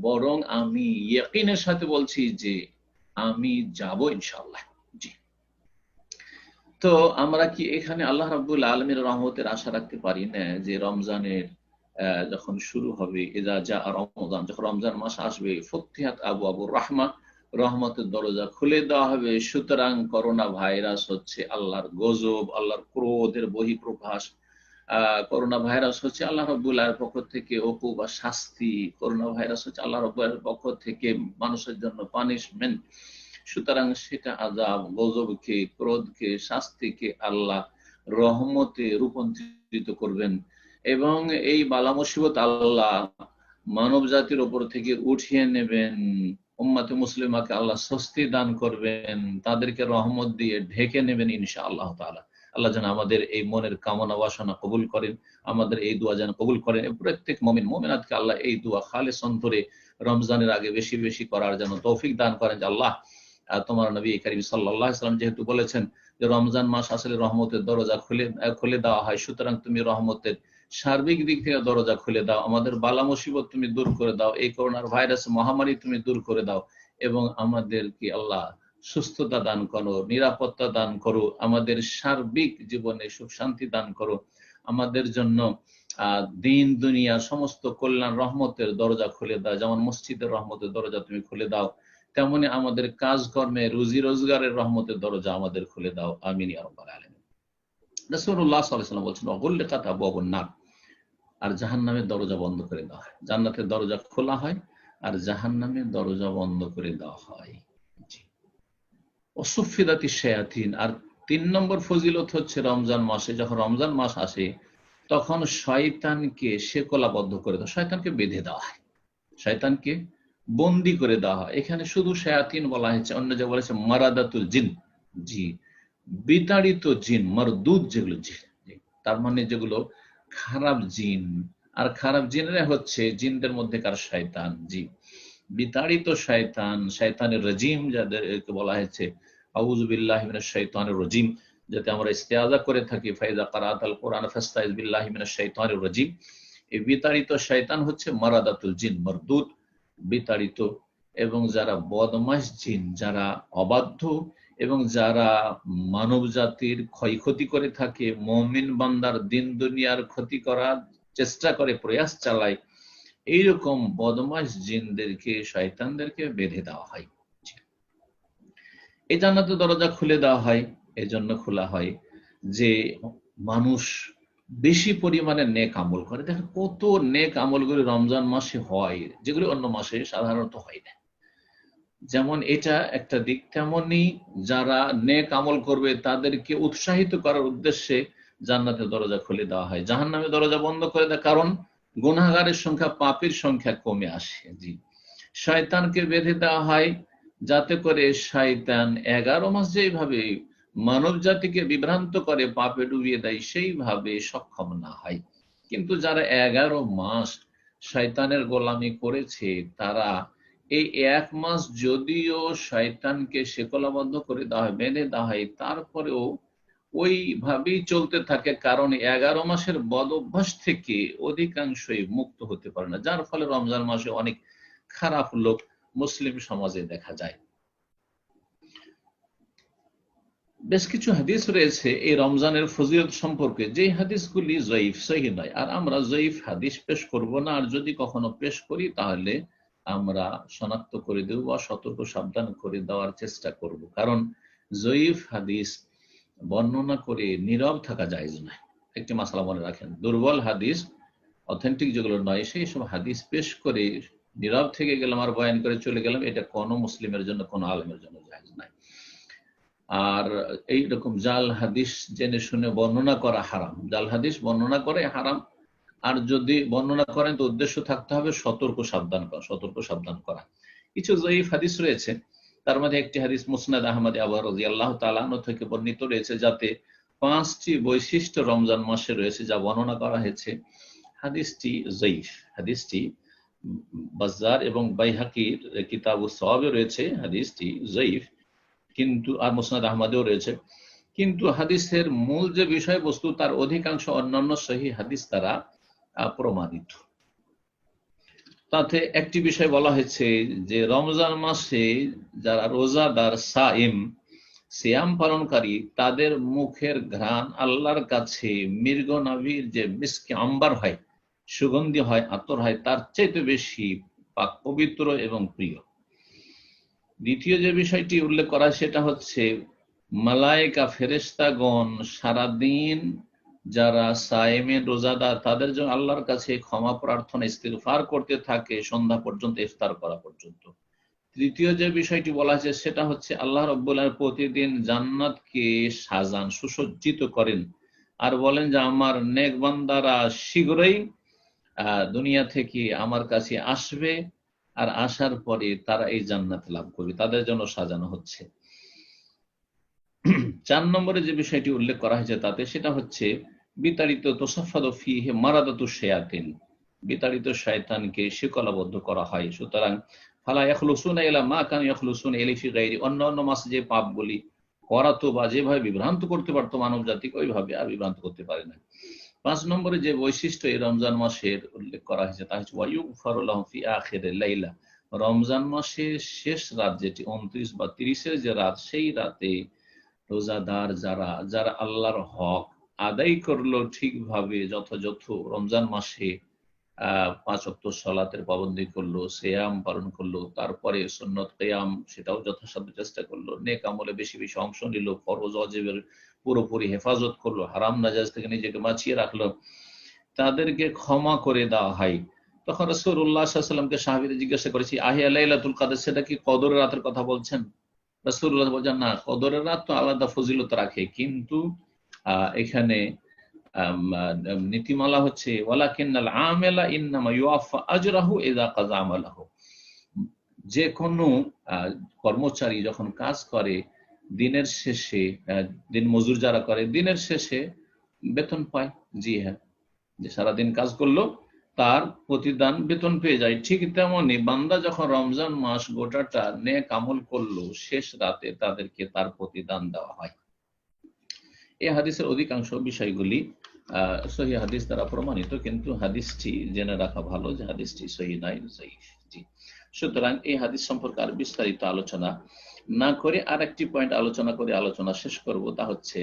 বরং আমি ইয়াকিনের সাথে বলছি যে আমি যাব ইনশাআল্লাহ। জি, তো আমরা কি এখানে আল্লাহ রাব্বুল আলামিনের রহমতের আশা রাখতে পারি না যে রমজানের যখন শুরু হবে, ইযা জা রমজান, যখন রমজান মাস আসবে, ফুতিহাত আবওয়াবুর রাহমাহ, রহমতের দরজা খুলে দেওয়া হবে। সুতরাং করোনা ভাইরাস হচ্ছে আল্লাহর গজব, আল্লাহর ক্রোধের বহিঃপ্রকাশ। করোনা ভাইরাস হচ্ছে আল্লাহ রাব্বুল আলামিনের পক্ষ থেকে উকুব বা শাস্তি। করোনা ভাইরাস হচ্ছে আল্লাহ রাব্বুল আলামিনের পক্ষ থেকে মানুষের জন্য পানিশমেন্ট। সুতরাং সেটা আযাব, গজবকে, ক্রোধকে, শাস্তিকে আল্লাহ রহমতে রূপান্তরিত করবেন, এবং এই বালা মুসিবত আল্লাহ মানব জাতির উপর থেকে উঠিয়ে নেবেন। উম্মাতে মুসলিমাকে আল্লাহ স্বস্তি দান করবেন, তাদেরকে রহমত দিয়ে ঢেকে নেবেন ইনশাআল্লাহ তাআলা। আল্লাহ যেন আমাদের এই মনের কামনা বাসনা কবুল করেন, আমাদের এই দোয়া যেন কবুল করেন। প্রত্যেক মুমিন মুমিনাতকে আল্লাহ এই দোয়া খালেস অন্তরে রমজানের আগে বেশি বেশি করার যেন তৌফিক দান করেন। যে আল্লাহ, তোমার নবী করিম সাল্লাল্লাহু আলাইহি ওয়াসাল্লাম যেহেতু বলেছেন যে রমজান মাস আসলে রহমতের দরজা খুলে দেওয়া হয়, সুতরাং তুমি রহমতের সার্বিক দিক থেকে দরজা খুলে দাও, আমাদের বালা মুসিবত তুমি দূর করে দাও, এই করোনার ভাইরাস মহামারী তুমি দূর করে দাও, এবং আমাদেরকে আল্লাহ সুস্থতা দান করো, নিরাপত্তা দান করো, আমাদের সার্বিক জীবনে সুখ শান্তি দান করো, আমাদের জন্য দিন দুনিয়া সমস্ত কল্যাণ রহমতের দরজা খুলে দাও। যেমন মসজিদের রহমতের দরজা তুমি খুলে দাও, তেমনি আমাদের কাজকর্মে রুজি রোজগারের রহমতের দরজা আমাদের খুলে দাও। আমিন ইয়া রাব্বাল আলামিন। রাসূলুল্লাহ সাল্লাল্লাহু আলাইহি ওয়াসাল্লাম বলছেন, ওয়াগুল্লিকাত আবওয়াবুন নার, আর জাহান্নামের দরজা বন্ধ করে দেওয়া হয়। জান্নাতের দরজা খোলা হয় আর জাহান্নামের দরজা বন্ধ করে দেওয়া হয়। ওয়াসুফিদাতি শায়াতিন। আর 3 নম্বর ফজিলত হচ্ছে রমজান মাসে, যখন রমজান মাস আসে তখন শয়তানকে শেকলাবদ্ধ করে দেওয়া, শয়তানকে বেঁধে দেওয়া হয়, শয়তানকে বন্দি করে দেওয়া হয়। এখানে শুধু শায়াতিন বলা হয়েছে, অন্য যে বলেছে মারাদাতুল জিন, জি বিতাড়িত জিন, মারদুদ যেগুলো জিন, তার মানে যেগুলো খারাপ জিন। আর খারাপ জিনেরা হচ্ছে জিনদের মধ্যেকার শয়তান, জি বিতাড়িত শয়তান, শয়তানের রাজিম যাদেরকে বলা হয়েছে, আউযু বিল্লাহি মিনাশ শাইতানির রাজিম, যাতে আমরা ইস্তেআযা করে থাকি, ফাইজা কারাআতাল কুরআন ফাস্তাইজ বিল্লাহি মিনাশ শাইতানির রাজিম। এই বিতাড়িত শয়তান হচ্ছে মারাদাতুল জিন, মারদুদ, বিতাড়িত। এবং যারা বদমাশ জিন, যারা অবাধ্য এবং যারা মানব জাতির ক্ষয়ক্ষতি করে থাকে, মুমিন বান্দার দিন দুনিয়ার ক্ষতি করার চেষ্টা করে, প্রয়াস চালায়, এইরকম বদমাশ জিনদেরকে, শয়তানদেরকে বেঁধে দেওয়া হয়। এই জান্নাতের দরজা খুলে দেওয়া হয়, এজন্য খোলা হয় যে মানুষ বেশি পরিমাণে নেক আমল করে। দেখেন কত নেক আমলগুলি রমজান মাসে হয়, যেগুলি অন্য মাসে সাধারণত হয় না। যেমন এটা একটা দিক, তেমনি যারা নেক আমল করবে তাদেরকে উৎসাহিত করার উদ্দেশ্যে জান্নাতের দরজা খুলে দেওয়া হয়, জাহান্নামের দরজা বন্ধ করে দেয়, কারণ গুনাহগারের সংখ্যা, পাপীর সংখ্যা কমে আসে। জি, শয়তানকে বেঁধে দেওয়া হয় যাতে করে শয়তান 11 মাস যেভাবে মানব জাতিকে বিভ্রান্ত করে, পাপে ডুবিয়ে দেয়, সেইভাবে সক্ষম না হয়। কিন্তু যারা 11 মাস শয়তানের গোলামি করেছে, তারা এই 1 মাস যদিও শয়তানকে শেকলাবদ্ধ করে দেওয়া হয়, বেঁধে দেওয়া হয়, তারপরেও ওইভাবেই চলতে থাকে, কারণ 11 মাসের বদ অভ্যাস থেকে অধিকাংশই মুক্ত হতে পারে না, যার ফলে রমজান মাসে অনেক খারাপ লোক মুসলিম সমাজে দেখা যায়। বেশ কিছু হাদিস রয়েছে এই রমজানের ফজিলত সম্পর্কে, যে হাদিসগুলি জয়ীফ, সহিহ নয়। আর আমরা জয়ীফ হাদিস পেশ করব না, আর যদি কখনো পেশ করি তাহলে আমরা শনাক্ত করে দেব বা সতর্ক সাবধান করে দেওয়ার চেষ্টা করব, কারণ জয়ীফ হাদিস বর্ণনা করে নীরব থাকা জায়েজ নয়। একটি মাসলা মনে রাখেন, দুর্বল হাদিস, অথেন্টিক যেগুলো নয়, সেই সব হাদিস পেশ করে নীরব থেকে গেলাম আর বয়ান করে চলে গেলাম, এটা কোনো মুসলিমের জন্য, কোনো আলেমের জন্য জায়েজ নাই। আর এইরকম জাল হাদিস জেনে শুনে বর্ণনা করা হারাম, জাল হাদিস বর্ণনা করে হারাম। আর যদি বর্ণনা করেন তো উদ্দেশ্য থাকতে হবে সতর্ক সাবধান করা, সতর্ক সাবধান করা। কিছু জয়ীফ হাদিস রয়েছে, তার মধ্যে একটি হাদিস মুসনাদ আহমদ আবু রাদিয়াল্লাহু তাআলা আনহু থেকে বর্ণিত রয়েছে, যাতে 5টি বৈশিষ্ট্য রমজান মাসে রয়েছে যা বর্ণনা করা হয়েছে। হাদিসটি জয়ীফ, হাদিসটি বাজ্জার এবং বাইহাকির কিতাবুস সওয়াবে রয়েছে, হাদিসটি জয়ীফ, কিন্তু আর মুসনাদ আহমদেও রয়েছে। কিন্তু হাদিসের মূল যে বিষয়বস্তু, তার অধিকাংশ অন্যান্য সহিহ হাদিস দ্বারা প্রমাণিত। তাতে একটি বিষয় বলা হয়েছে যে রমজান মাসে যারা রোজাদার, সাইম, সিয়াম পালনকারী, তাদের মুখের ঘ্রাণ আল্লাহর কাছে মৃগ নাভির যে মিস্ক আম্বার হয়, সুগন্ধি হয়, আতর হয়, তার চাইতে বেশি পাক পবিত্র এবং প্রিয়। দ্বিতীয় যে বিষয়টি উল্লেখ করা সেটা হচ্ছে মালায়েকা, ফেরেশতাগণ সারাদিন যারা সায়েমেন, রোজাদার, তাদের জন্য আল্লাহর কাছে ক্ষমা প্রার্থনা, ইস্তিগফার করতে থাকে সন্ধ্যা পর্যন্ত, ইফতার করা পর্যন্ত। তৃতীয় যে বিষয়টি বলা হয়েছে সেটা হচ্ছে আল্লাহ রাব্বুল আলামিন প্রতিদিন জান্নাতকে সাজান, সুসজ্জিত করেন, আর বলেন যে আমার নেক বান্দারা শীঘ্রই দুনিয়া থেকে আমার কাছে আসবে, আর আসার পরে তারা এই জান্নাত লাভ করবে, তাদের জন্য সাজানো হচ্ছে। 4 নম্বরে যে বিষয়টি উল্লেখ করা হয়েছে তাতে সেটা হচ্ছে বিতাড়িত, তুসাফাদু ফিহি মারাদাতু শায়াতিন, বিতাড়িত শয়তানকে শিকলাবদ্ধ করা হয়। সুতরাং ফালা ইয়াখলুসুনা ইলা মা কানু ইয়াখলুসুনা ইলাইহি ফি গায়রি, অন্য মাসে যে পাপগুলি করাতো বা যেভাবে বিভ্রান্ত করতে পারতো মানব জাতিকে, ওইভাবে আর বিভ্রান্ত করতে পারে না। 5 নম্বরে যে বৈশিষ্ট্য এই রমজান মাসের উল্লেখ করা হয়েছে তা হচ্ছে ওয়ায়ুগফারু লাহুম ফি আখিরিল লাইলা, রমজান মাসের শেষ রাত, যেটি 29 বা 30-এর যে রাত, সেই রাতে রোজাদার যারা আল্লাহর হক আদায় করলো ঠিকভাবে, যথাযথ রমজান মাসে 5 ওয়াক্ত সালাতের পাবন্দি করলো, সিয়াম পালন করলো, তারপরে সুন্নত কিয়াম সেটাও যথাসাধ্য চেষ্টা করলো, নেক আমলে বেশি বেশি অংশ নিল, ফরজ ওয়াজিবের পুরোপুরি হেফাজত করলো, হারাম নাজায়েজ থেকে নিজেকে বাঁচিয়ে রাখলো, তাদেরকে ক্ষমা করে দেওয়া হয়। তখন রাসূলুল্লাহ সাল্লাল্লাহু আলাইহি ওয়াসাল্লামকে সাহাবীরা জিজ্ঞাসা করেছে, আহিয়া লাইলাতুল কদর, সেটা কি কদরের রাতের কথা বলছেন? রাসূলুল্লাহ বলছেন, না, কদরের রাত তো আলাদা ফজিলত রাখে, কিন্তু এখানে নীতিমালা হচ্ছে ওয়ালাকিন্নাল আমিলা ইন্নামা ইউআফা আজরাহু ইযা কাযা আমালাহু। যে কোনো কর্মচারী যখন কাজ করে দিনের শেষে, দিন মজুর যারা করে দিনের শেষে বেতন পায়। জি হ্যাঁ, যে সারাদিন কাজ করলো তার প্রতিদান বেতন পেয়ে যায়। ঠিক তেমনি বান্দা যখন রমজান মাস গোটাটা নেক আমল করলো, শেষ রাতে তাদেরকে তার প্রতিদান দেওয়া হয়। এই হাদিসের অধিকাংশ বিষয়গুলি সহিহ হাদিস দ্বারা প্রমাণিত, কিন্তু হাদিসটি জেনে রাখা ভালো যে হাদিসটি সহিহ নয়, সহিহ। জি, সুতরাং এই হাদিস সম্পর্কে আর বিস্তারিত আলোচনা না করে আর একটি পয়েন্ট আলোচনা করে আলোচনা শেষ করব। তা হচ্ছে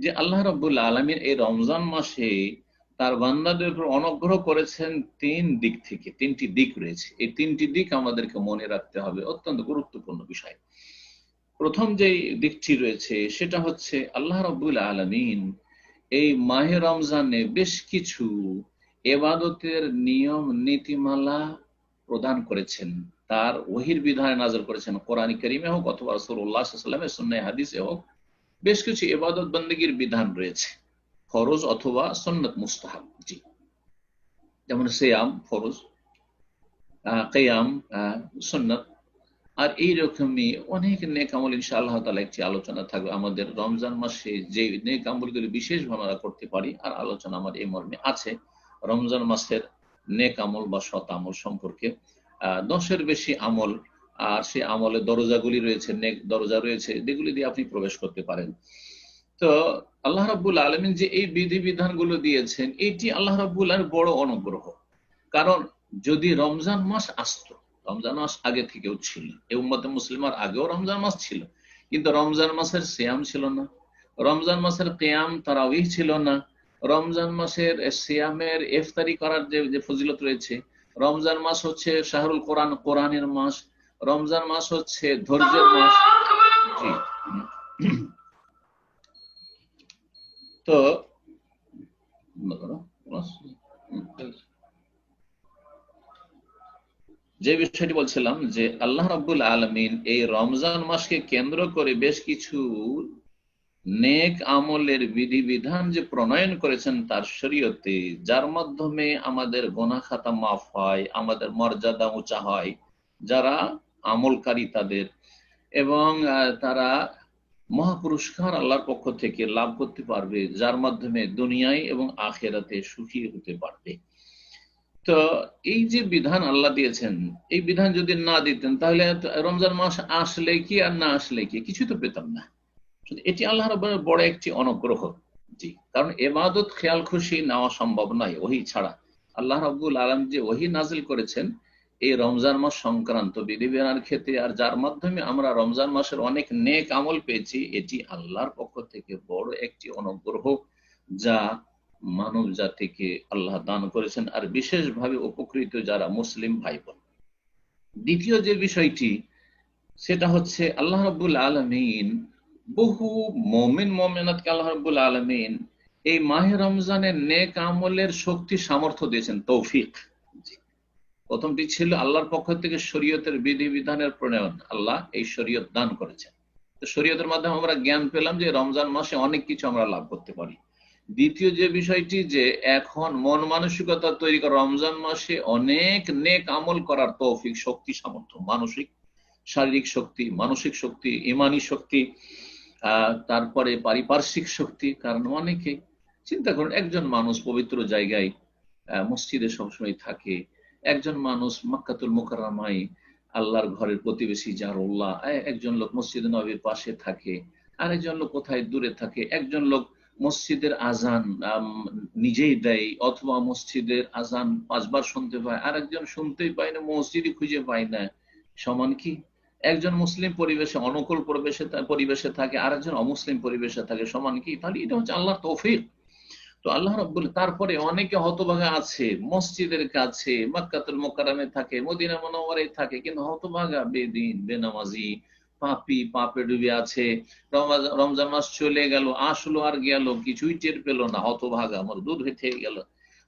যে আল্লাহ রাব্বুল আলামিন এই রমজান মাসে তার বান্দাদের উপর অনুগ্রহ করেছেন তিন দিক থেকে। তিনটি দিক রয়েছে, এই তিনটি দিক আমাদেরকে মনে রাখতে হবে, অত্যন্ত গুরুত্বপূর্ণ বিষয়। প্রথম যে দিকটি রয়েছে সেটা হচ্ছে আল্লাহ রাব্বুল আলামিন এই মাহে রমজানে বেশ কিছু ইবাদতের নিয়ম নীতিমালা প্রদান করেছেন, তার ওহীর বিধানে নাযিল করেছেন। কোরআন কারীমে হোক অথবা রাসূলুল্লাহ সাল্লাল্লাহু আলাইহি ওয়াসাল্লামের সুন্নাহ হাদিসে হোক, বেশ কিছু ইবাদত বন্দেগীর বিধান রয়েছে, ফরজ অথবা সুন্নাত মুস্তাহাব। জি, যেমন সিয়াম ফরজ, কিয়াম সুন্নাত, আর এইরকমই অনেক নেক আমল ইনশাআল্লাহ তাআলা একটি আলোচনা থাকবে আমাদের রমজান মাসে যে নেক আমলগুলি বিশেষভাবে আমরা করতে পারি, আর আলোচনা আমার এই মর্মে আছে রমজান মাসের নেক আমল বা সৎ আমল সম্পর্কে। 10-এর বেশি আমল, আর সেই আমলের দরজাগুলি রয়েছে, নেক দরজা রয়েছে, যেগুলি দিয়ে আপনি প্রবেশ করতে পারেন। তো আল্লাহ রাব্বুল আলামিন যে এই বিধিবিধানগুলো দিয়েছেন, এটি আল্লাহ রাব্বুল আলামিনের বড় অনুগ্রহ। কারণ যদি রমজান মাস আসতো, রমজান মাস আগে থেকেও ছিল, এই উম্মতে মুসলিমার আগেও রমজান মাস ছিল, কিন্তু রমজান মাসের সিয়াম ছিল না, রমজান মাসের কিয়াম তারাবিহ ছিল না, রমজান মাসের সিয়ামের ইফতারি করার যে ফজিলত রয়েছে, রমজান মাস হচ্ছে শাহরুল কোরআন, কোরআনের মাস, রমজান মাস হচ্ছে ধৈর্যের মাস। জি, তো যে বিষয়টি বলছিলাম যে আল্লাহ রাব্বুল আলামিন এই রমজান মাসকে কেন্দ্র করে বেশ কিছু নেক আমলের বিধিবিধান যে প্রণয়ন করেছেন তার শরীয়তে, যার মাধ্যমে আমাদের গুনাহ খাতা মাফ হয়, আমাদের মর্যাদা উঁচা হয় যারা আমলকারী তাদের, এবং তারা মহাপুরস্কার আল্লাহর পক্ষ থেকে লাভ করতে পারবে, যার মাধ্যমে দুনিয়ায় এবং আখিরাতে সুখী হতে পারবে। তো এই যে বিধান আল্লাহ দিয়েছেন, এই বিধান যদি না দিতেন তাহলে রমজান মাস আসলে কি আর না আসলে কি কিছু তো পেতাম না। এটি আল্লাহ রাব্বুল বড় একটি অনুগ্রহ। জি, কারণ ইবাদত খেয়াল খুশি নেওয়া সম্ভব নয় ওহী ছাড়া। আল্লাহ রাব্বুল আলামিন যে ওহী নাযিল করেছেন এই রমজান মাস সংক্রান্ত বিধিবিধানের ক্ষেত্রে, আর যার মাধ্যমে আমরা রমজান মাসের অনেক নেক আমল পেয়েছি, এটি আল্লাহর পক্ষ থেকে বড় একটি অনুগ্রহ যা মানব জাতিকে আল্লাহ দান করেছেন, আর বিশেষভাবে উপকৃত যারা মুসলিম ভাই বোন। দ্বিতীয় যে বিষয়টি সেটা হচ্ছে আল্লাহ রাব্বুল আলামিন বহু মুমিন মুমিনাতকে আল্লাহ রাব্বুল আলামিন এই মাহে রমজানের নেক আমলের শক্তি সামর্থ্য দিয়েছেন, তৌফিক। প্রথমটি ছিল আল্লাহর পক্ষ থেকে শরীয়তের বিধিবিধানের প্রণয়ন, আল্লাহ এই শরীয়ত দান করেছেন। তো শরীয়তের মাধ্যমে আমরা জ্ঞান পেলাম যে রমজান মাসে অনেক কিছু আমরা লাভ করতে পারি। দ্বিতীয় যে বিষয়টি যে এখন মন মানসিকতা তৈরি করা, রমজান মাসে অনেক নেক আমল করার তৌফিক, শক্তি সামর্থ্য, মানসিক শারীরিক শক্তি, মানসিক শক্তি, ইমানি শক্তি, তারপরে পারিপার্শ্বিক শক্তি। কারণ অনেকে চিন্তা করুন, একজন মানুষ পবিত্র জায়গায় মসজিদে সবসময় থাকে, একজন মানুষ মক্কাতুল মুকাররমায় আল্লাহর ঘরের প্রতিবেশী জারুল্লাহ, একজন লোক মসজিদে নববীর পাশে থাকে, আরেকজন লোক কোথায় দূরে থাকে, একজন লোক মসজিদের আজান নিজেই দেয় অথবা মসজিদের আজান 5 বার শুনতে পায়, আরেকজন শুনতেই পায় না, মসজিদই খুঁজে পায় না। সমান কি? একজন মুসলিম পরিবেশে অনুকূল পরিবেশে থাকে, আরেকজন অমুসলিম পরিবেশে থাকে, সমান কি? তাহলে এটা হচ্ছে আল্লাহর তৌফিক। তো আল্লাহ রাব্বুল, তারপরে অনেকে হতভাগা আছে মসজিদের কাছে মক্কাতুল মুকাররমে থাকে, মদিনা মুনাওয়ারায় থাকে, কিন্তু হতভাগা, বেদিন, বেনামাজি, পাপী, পাপে ডুবে আছে। রমজান মাস চলে গেল, আসলো আর গেল, কিছুই টের পেল না, হতভাগা, আমার দুধ হয়ে গেল।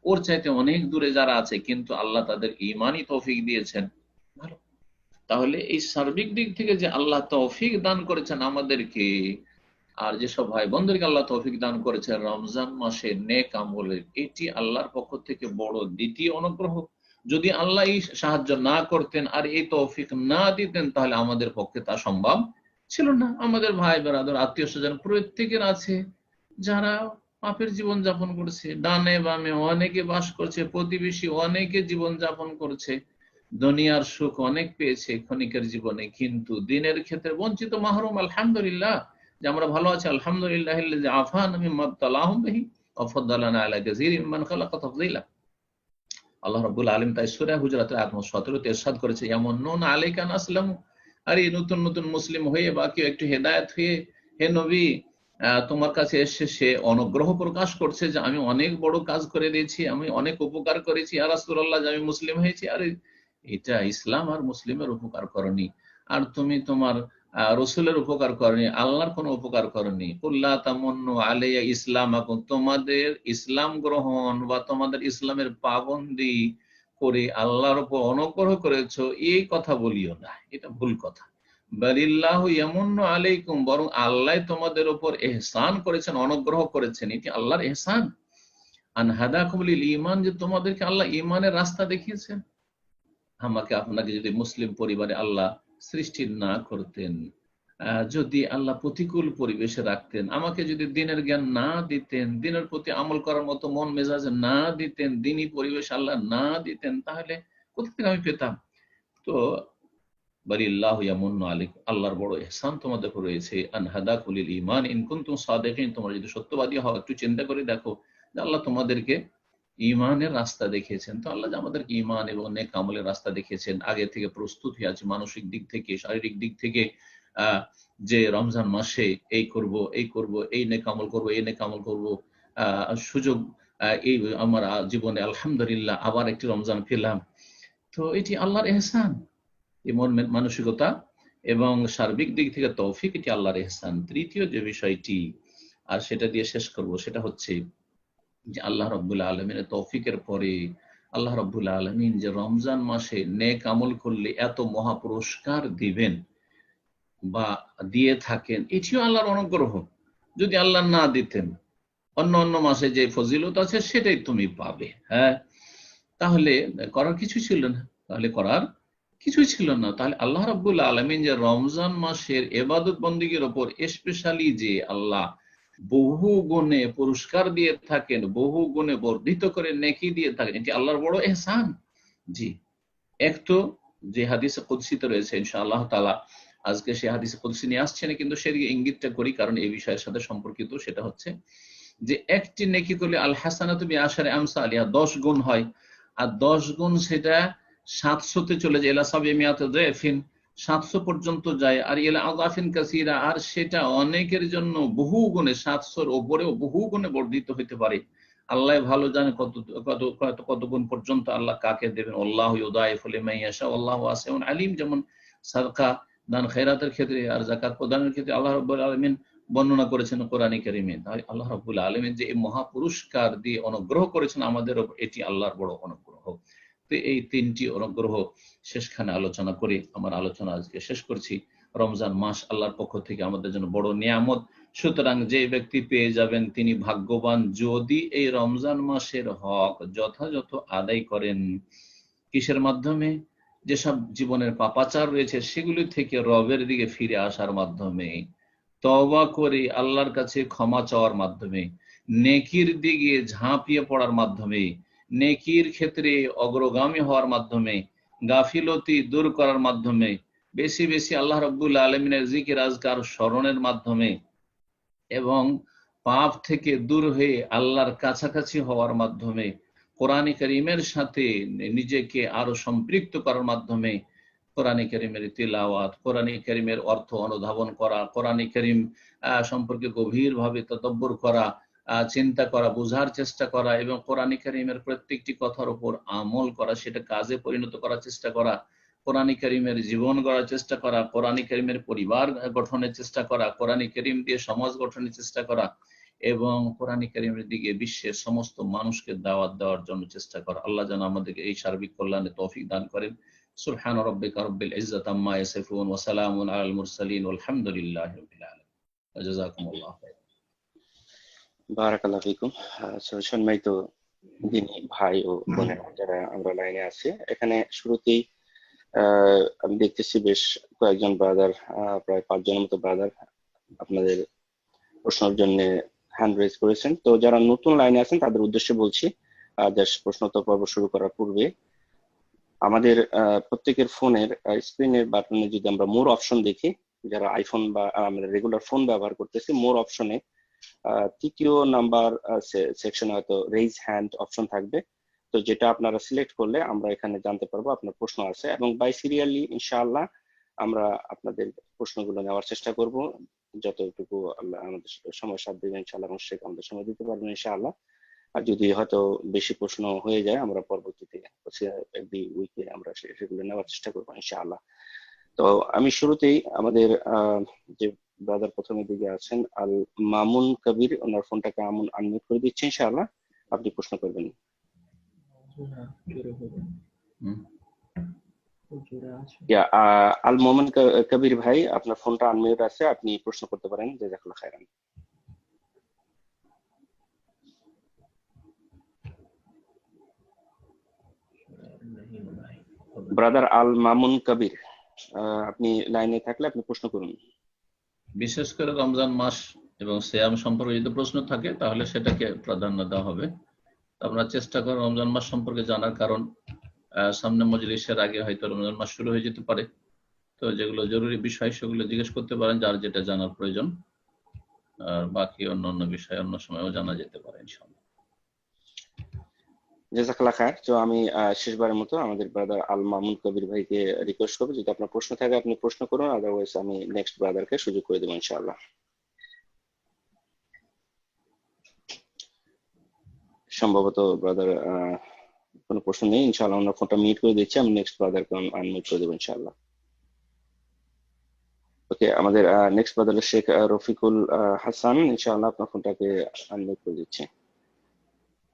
ওর চাইতে অনেক দূরে যারা আছে, কিন্তু আল্লাহ তাদের ঈমানই তৌফিক দিয়েছেন, ভালো। তাহলে এই সার্বিক দিক থেকে যে আল্লাহ তৌফিক দান করেছেন আমাদেরকে, আর যেসব ভাই বোনদেরকে আল্লাহ তৌফিক দান করেছেন রমজান মাসে নেক আমলের, এটি আল্লাহর পক্ষ থেকে বড় দ্বিতীয় অনুগ্রহ। যদি আল্লাহ এই সাহায্য না করতেন আর এই তৌফিক না দিতেন, তাহলে আমাদের পক্ষে তা সম্ভব ছিল না। আমাদের ভাই বেরাদর, আত্মীয় স্বজন প্রত্যেকের আছে যারা পাপের জীবন যাপন করছে, ডানে বামে অনেকে বাস করছে, প্রতিবেশী অনেকে জীবন যাপন করছে, দুনিয়ার সুখ অনেক পেয়েছে ক্ষণিকের জীবনে, কিন্তু দিনের ক্ষেত্রে বঞ্চিত, মাহরুম। আলহামদুলিল্লাহ যে আমরা ভালো আছি, আলহামদুলিল্লাহ আফানা মিম্মা ইবতালাহুম বিহি ওয়া ফাদ্দালানা আলা কাসীরিম মিম্মান খালাকা তাফদীলা। আল্লাহ রাব্বুল আলামিন তাই সূরা হুজুরাতের আয়াত 17 তে ইরশাদ করেছে, ইয়ামুন্নুনা আলাইকা আন আসলামু, আরে নতুন নতুন মুসলিম হয়ে বা কেউ একটু হেদায়েত হয়ে, হে নবী তোমার কাছে এসে সে অনুগ্রহ প্রকাশ করছে যে আমি অনেক বড় কাজ করে দিয়েছি, আমি অনেক উপকার করেছি ইয়া রাসূলুল্লাহ, যে আমি মুসলিম হয়েছি। আরে এটা ইসলাম আর মুসলিমের উপকার করনি, আর তুমি তোমার রসুলের উপকার করনি, আল্লাহর কোনো উপকার করনি। কুল্লা তামান্নু আলাইয়া ইসলামাকুম, তোমাদের ইসলাম গ্রহণ বা তোমাদের ইসলামের পাবন্দি করে আল্লাহর উপর অনুগ্রহ করেছো, এই কথা বলিও না, এটা ভুল কথা। বালিল্লাহু ইয়ামুন্নু আলাইকুম, বরং আল্লাহ তোমাদের উপর ইহসান করেছেন, অনুগ্রহ করেছেন, এটি আল্লাহর ইহসান। আন হাদাকুম লিল ঈমান, যে তোমাদেরকে আল্লাহ ঈমানের রাস্তা দেখিয়েছেন। আমাকে আপনাকে যদি মুসলিম পরিবারে আল্লাহ সৃষ্টি না করতেন, যদি আল্লাহ প্রতিকূল পরিবেশে রাখতেন, আমাকে যদি দিনের জ্ঞান না দিতেন, দিনের প্রতি আমল করার মতো মন মেজাজ না দিতেন, দিনই পরিবেশ আল্লাহ না দিতেন, তাহলে কোথা থেকে আমি পেতাম? তো বালিল্লাহু ইয়ামুন্নু আলাইকুম, আল্লাহর বড় ইহসান তোমাদের উপর রয়েছে, আন হাদাকুম লিল ঈমান ইন কুনতুম সাদিকিন, তোমরা যদি সত্যবাদী হও, একটু চিন্তা করে দেখো যে আল্লাহ তোমাদেরকে ঈমানের রাস্তা দেখিয়েছেন। তো আল্লাহ যে আমাদেরকে ঈমান এবং নেক আমলের রাস্তা দেখিয়েছেন, আগে থেকে প্রস্তুত হয়ে আছে, মানসিক দিক থেকে, শারীরিক দিক থেকে, যে রমজান মাসে এই করব, এই করব, এই নেক আমল করব, এই নেক আমল করব, সুযোগ এই আমার জীবনে আলহামদুলিল্লাহ আবার একটি রমজান পেলাম। তো এটি আল্লাহর ইহসান, এমন মানসিকতা এবং সার্বিক দিক থেকে তৌফিক, এটি আল্লাহর ইহসান। তৃতীয় যে বিষয়টি, আর সেটা দিয়ে শেষ করব, সেটা হচ্ছে যে আল্লাহ রাব্বুল আলামিনের তৌফিকের পরে আল্লাহ রাব্বুল আলামিন যে রমজান মাসে নেক আমল করলে এত মহা পুরস্কার দিবেন বা দিয়ে থাকেন, এটিও আল্লাহর অনুগ্রহ। যদি আল্লাহ না দিতেন, অন্য অন্য মাসে যে ফজিলত আছে সেটাই তুমি পাবে, হ্যাঁ, তাহলে করার কিছু ছিল না, তাহলে আল্লাহ রাব্বুল আলামিন যে রমজান মাসের ইবাদত বন্দেগীর উপর স্পেশালি যে আল্লাহ বহু গুণে পুরস্কার দিয়ে থাকেন, বহু গুণে বর্ধিত করে নেকি দিয়ে থাকেন, এটি আল্লাহর বড় ইহসান। জি, এক তো যে হাদিসে কুদসিতে রয়েছে, ইনশাআল্লাহ তাআলা আজকে সে হাদিসে কুদসি নিয়ে আসছে না, কিন্তু সেদিকে ইঙ্গিতটা করি কারণ এই বিষয়ের সাথে সম্পর্কিত। সেটা হচ্ছে যে একটি নেকি করলে আল হাসানাতু বিআশারি আমসালিহা, 10 গুণ হয়, আর 10 গুণ সেটা 700-তে চলে যায়, ইলা সাবিমিয়াতি যায়ফিন, 700 পর্যন্ত যায়, আর ইলা আযাফিন কাসীরা, আর সেটা অনেকের জন্য বহু গুণে, 700-র উপরেও বহু গুণে বর্ধিত হতে পারে। আল্লাহ ভালো জানে কত কত কত কত গুণ পর্যন্ত আল্লাহ কাকে দেবেন। আল্লাহু ইউদাইফু লিমান ইয়াশা আল্লাহু ওয়াসিউন আলিম, যেমন সাদকা দান খেরাতের ক্ষেত্রে আর যাকাত প্রদানের ক্ষেত্রে আল্লাহ রাব্বুল আলামিন বর্ণনা করেছেন কোরআনে কারিমে। তাই আল্লাহ রাব্বুল আলামিন যে এই মহা পুরস্কার দিয়ে অনুগ্রহ করেছেন আমাদের উপর, এটি আল্লাহর বড় অনুগ্রহ। তো এই তিনটি অনুগ্রহ শেষখানে আলোচনা করে আমার আলোচনা আজকে শেষ করছি। রমজান মাস আল্লাহর পক্ষ থেকে আমাদের জন্য বড় নিয়ামত, সুতরাং যে ব্যক্তি পেয়ে যাবেন তিনি ভাগ্যবান, যদি এই রমজান মাসের হক যথাযথ আদায় করেন। কিসের মাধ্যমে? যেসব জীবনের পাপাচার রয়েছে সেগুলি থেকে রবের দিকে ফিরে আসার মাধ্যমে, তওবা করে আল্লাহর কাছে ক্ষমা চাওয়ার মাধ্যমে, নেকির দিকে ঝাঁপিয়ে পড়ার মাধ্যমে, নেকির ক্ষেত্রে অগ্রগামী হওয়ার মাধ্যমে, গাফিলতি দূর করার মাধ্যমে, বেশি বেশি আল্লাহ রাব্বুল আলামিনের জিকির আজকার স্মরণের মাধ্যমে, এবং পাপ থেকে দূর হয়ে আল্লাহর কাছাকাছি হওয়ার মাধ্যমে, কোরআন কারীমের সাথে নিজেকে আরো সম্পৃক্ত করার মাধ্যমে, কোরআন কারীমের তিলাওয়াত, কোরআন কারীমের অর্থ অনুধাবন করা, কোরআন কারীম সম্পর্কে গভীরভাবে তদব্বর করা, চিন্তা করা, বোঝার চেষ্টা করা, এবং কোরআন কারীমের প্রত্যেকটি কথার উপর আমল করা, সেটা কাজে পরিণত করার চেষ্টা করা, কোরআন কারীমের জীবন গড়ার চেষ্টা করা, কোরআন কারীমের পরিবার গঠনের চেষ্টা করা, কোরআন কারীম দিয়ে সমাজ গঠনের চেষ্টা করা, এবং কোরআন কারীমের দিকে বিশ্বের সমস্ত মানুষকে দাওয়াত দেওয়ার জন্য চেষ্টা করা। আল্লাহ যেন আমাদেরকে এই সার্বিক কল্যাণে তৌফিক দান করেন। সুবহান রাব্বিকা রাব্বিল ইজ্জাতি আম্মা ইয়াসিফুন ওয়া সালামুন আলাল মুরসালিন ওয়ালহামদুলিল্লাহি রাব্বিল আলামিন। জাযাকুমুল্লাহ খাইর।
বারাকাল্লাহু ফিকুম। সম্মানিত দিনী ভাই ও বোনেরা যারা আমরা লাইনে আছি, এখানে শুরুতেই আমি দেখতেছি বেশ কয়েকজন ব্রাদার, প্রায় 5 জনের মতো ব্রাদার আপনাদের প্রশ্নের জন্য হ্যান্ড রেজ করেছেন। তো যারা নতুন লাইনে আছেন তাদের উদ্দেশ্যে বলছি, প্রশ্নোত্তর পর্ব শুরু করার পূর্বে আমাদের প্রত্যেকের ফোনের স্ক্রিনের বাটনে যদি আমরা মোর অপশন দেখি, যারা আইফোন বা আমরা রেগুলার ফোন ব্যবহার করতেছি, মোর অপশনে 3য় নাম্বার সেকশনে হয়তো রেইজ হ্যান্ড অপশন থাকবে। তো যেটা আপনারা সিলেক্ট করলে আমরা এখানে জানতে পারবো আপনার প্রশ্ন আছে, এবং বাই সিরিয়ালি ইনশাআল্লাহ আমরা আপনাদের প্রশ্নগুলো নেওয়ার চেষ্টা করব যতটুকু আল্লাহ আমাদের সময় সাথ দেবেন ইনশাআল্লাহ, এবং শেখ আমাদের সময় দিতে পারবেন ইনশাআল্লাহ। আর যদি হয়তো বেশি প্রশ্ন হয়ে যায় আমরা পরবর্তীতে এভরি উইকে আমরা সেগুলো নেওয়ার চেষ্টা করবো ইনশাআল্লাহ। তো আমি শুরুতেই আমাদের যে ব্রাদার প্রথমের দিকে আছেন আল মামুন কবির, ওনার ফোনটাকে আনমিউট করে দিচ্ছি ইনশাআল্লাহ, আপনি প্রশ্ন করবেন। আল মামুন কবির ভাই, আপনার ফোনটা আনমিউট আছে, আপনি প্রশ্ন করতে পারেন। জাযাকাল্লাহ খাইরান। ব্রাদার আল মামুন কবির, আপনি লাইনে থাকলে আপনি প্রশ্ন করুন।
বিশেষ করে রমজান মাস এবং সিয়াম সম্পর্কে যদি প্রশ্ন থাকে তাহলে সেটাকে প্রাধান্য দেওয়া হবে। আমরা চেষ্টা করি রমজান মাস সম্পর্কে জানার, কারণ সামনে মজলিসের আগে হয়তো রমজান মাস শুরু হয়ে যেতে পারে। তো যেগুলো জরুরি বিষয় সেগুলো জিজ্ঞেস করতে পারেন, যার যেটা জানার প্রয়োজন। আর বাকি অন্য বিষয় অন্য সময়ও জানা যেতে পারে ইনশাআল্লাহ।
জাযাকাল্লাহ খায়ের। তো আমি শেষবারের মতো আমাদের ব্রাদার আল মামুন কবির ভাইকে রিকোয়েস্ট করবো, যদি আপনার প্রশ্ন থাকে আপনি প্রশ্ন করুন, আদারওয়াইজ আমি নেক্সট ব্রাদারকে সুযোগ করে দেবো ইনশাআল্লাহ। সম্ভবত ব্রাদার কোনো প্রশ্ন নেই ইনশাআল্লাহ, আমরা ফোনটা মিউট করে দিচ্ছি, আমি নেক্সট ব্রাদারকে আনমিউট করে দেবো ইনশাআল্লাহ। ওকে, আমাদের নেক্সট ব্রাদার শেখ রফিকুল হাসান, ইনশাআল্লাহ আপনার ফোনটাকে আনমিউট করে দিচ্ছি।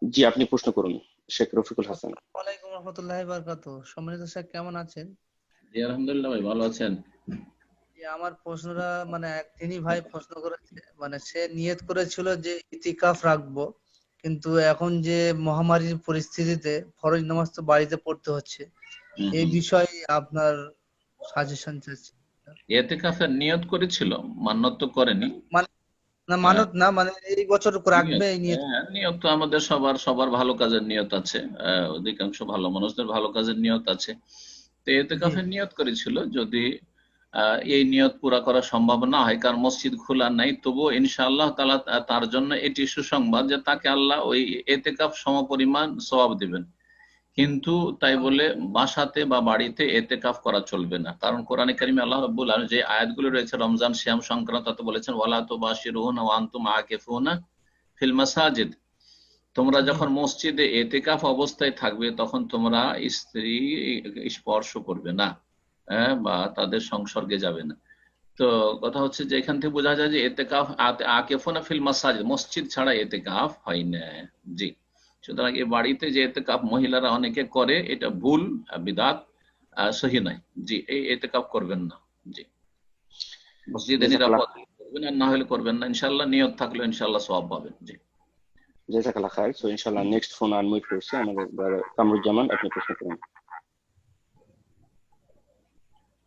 জি, আপনি প্রশ্ন করুন শেখ রফিকুল হাসান।
আসসালামু আলাইকুম ওয়া রাহমাতুল্লাহি ওয়া বারাকাতুহু। সম্মানিত স্যার, কেমন আছেন?
জি আলহামদুলিল্লাহ ভাই, ভালো আছেন?
আমার প্রশ্নটা এক তিনি ভাই প্রশ্ন করেছে, সে নিয়ত করেছিল যে ইতিকাফ রাখবো, কিন্তু এখন যে মহামারীর পরিস্থিতিতে ফরজ নামাজ তো বাড়িতে পড়তে হচ্ছে, এই বিষয়ে আপনার সাজেশন চাচ্ছি।
ইতিকাফের নিয়ত করেছিল, মান্যত তো করেনি।
না মানত না, এই বছর রাখবে এই নিয়ত।
নিয়ত তো আমাদের সবার ভালো কাজের নিয়ত আছে, অধিকাংশ ভালো মানুষদের ভালো কাজের নিয়ত আছে। তো ইতিকাফের নিয়ত করেছিল, যদি এই নিয়ত পুরা করা সম্ভব না হয়, কারণ মসজিদ খোলা নাই, তবুও ইনশাআল্লাহ তাআলা তার জন্য এটি সুসংবাদ যে তাকে আল্লাহ ওই ইতিকাফ সমপরিমাণ সওয়াব দিবেন। কিন্তু তাই বলে বাসাতে বা বাড়িতে ইতিকাফ করা চলবে না, কারণ কোরআনে কারিমে আল্লাহ রাব্বুল আলামিন যে আয়াতগুলো রয়েছে রমজান সিয়াম সংক্রান্ত, তাতে বলেছেন ওয়ালা তুবাশিরুনা ওয়া আনতুম আকিফুনা ফিল মাসাজিদ। তোমরা যখন মসজিদে ইতিকাফ অবস্থায় থাকবে তখন তোমরা স্ত্রী স্পর্শ করবে না, বা তাদের সংসর্গে যাবে না। তো কথা হচ্ছে যে এখান থেকে বোঝা যায় যে ইতিকাফ আকিফুনা ফিল মাসাজিদ, মসজিদ ছাড়া ইতিকাফ হয় না। জি, সুতরাং এই বাড়িতে যে ইতিকাফ মহিলারা অনেকে করে, এটা ভুল, বিদআত, সহি নয়। জি, এই ইতিকাফ করবেন না। জি, মসজিদে নিরাপদ করবেন, আর না হলে করবেন না। ইনশাআল্লাহ নিয়ত থাকলে ইনশাআল্লাহ সওয়াব পাবেন। জি,
জাযাকাল্লাহ খায়ের। সো ইনশাআল্লাহ নেক্সট ফোন আনমিউট করছি আমাদের ব্রাদার কামরুজ্জামান, আপনি প্রশ্ন করুন।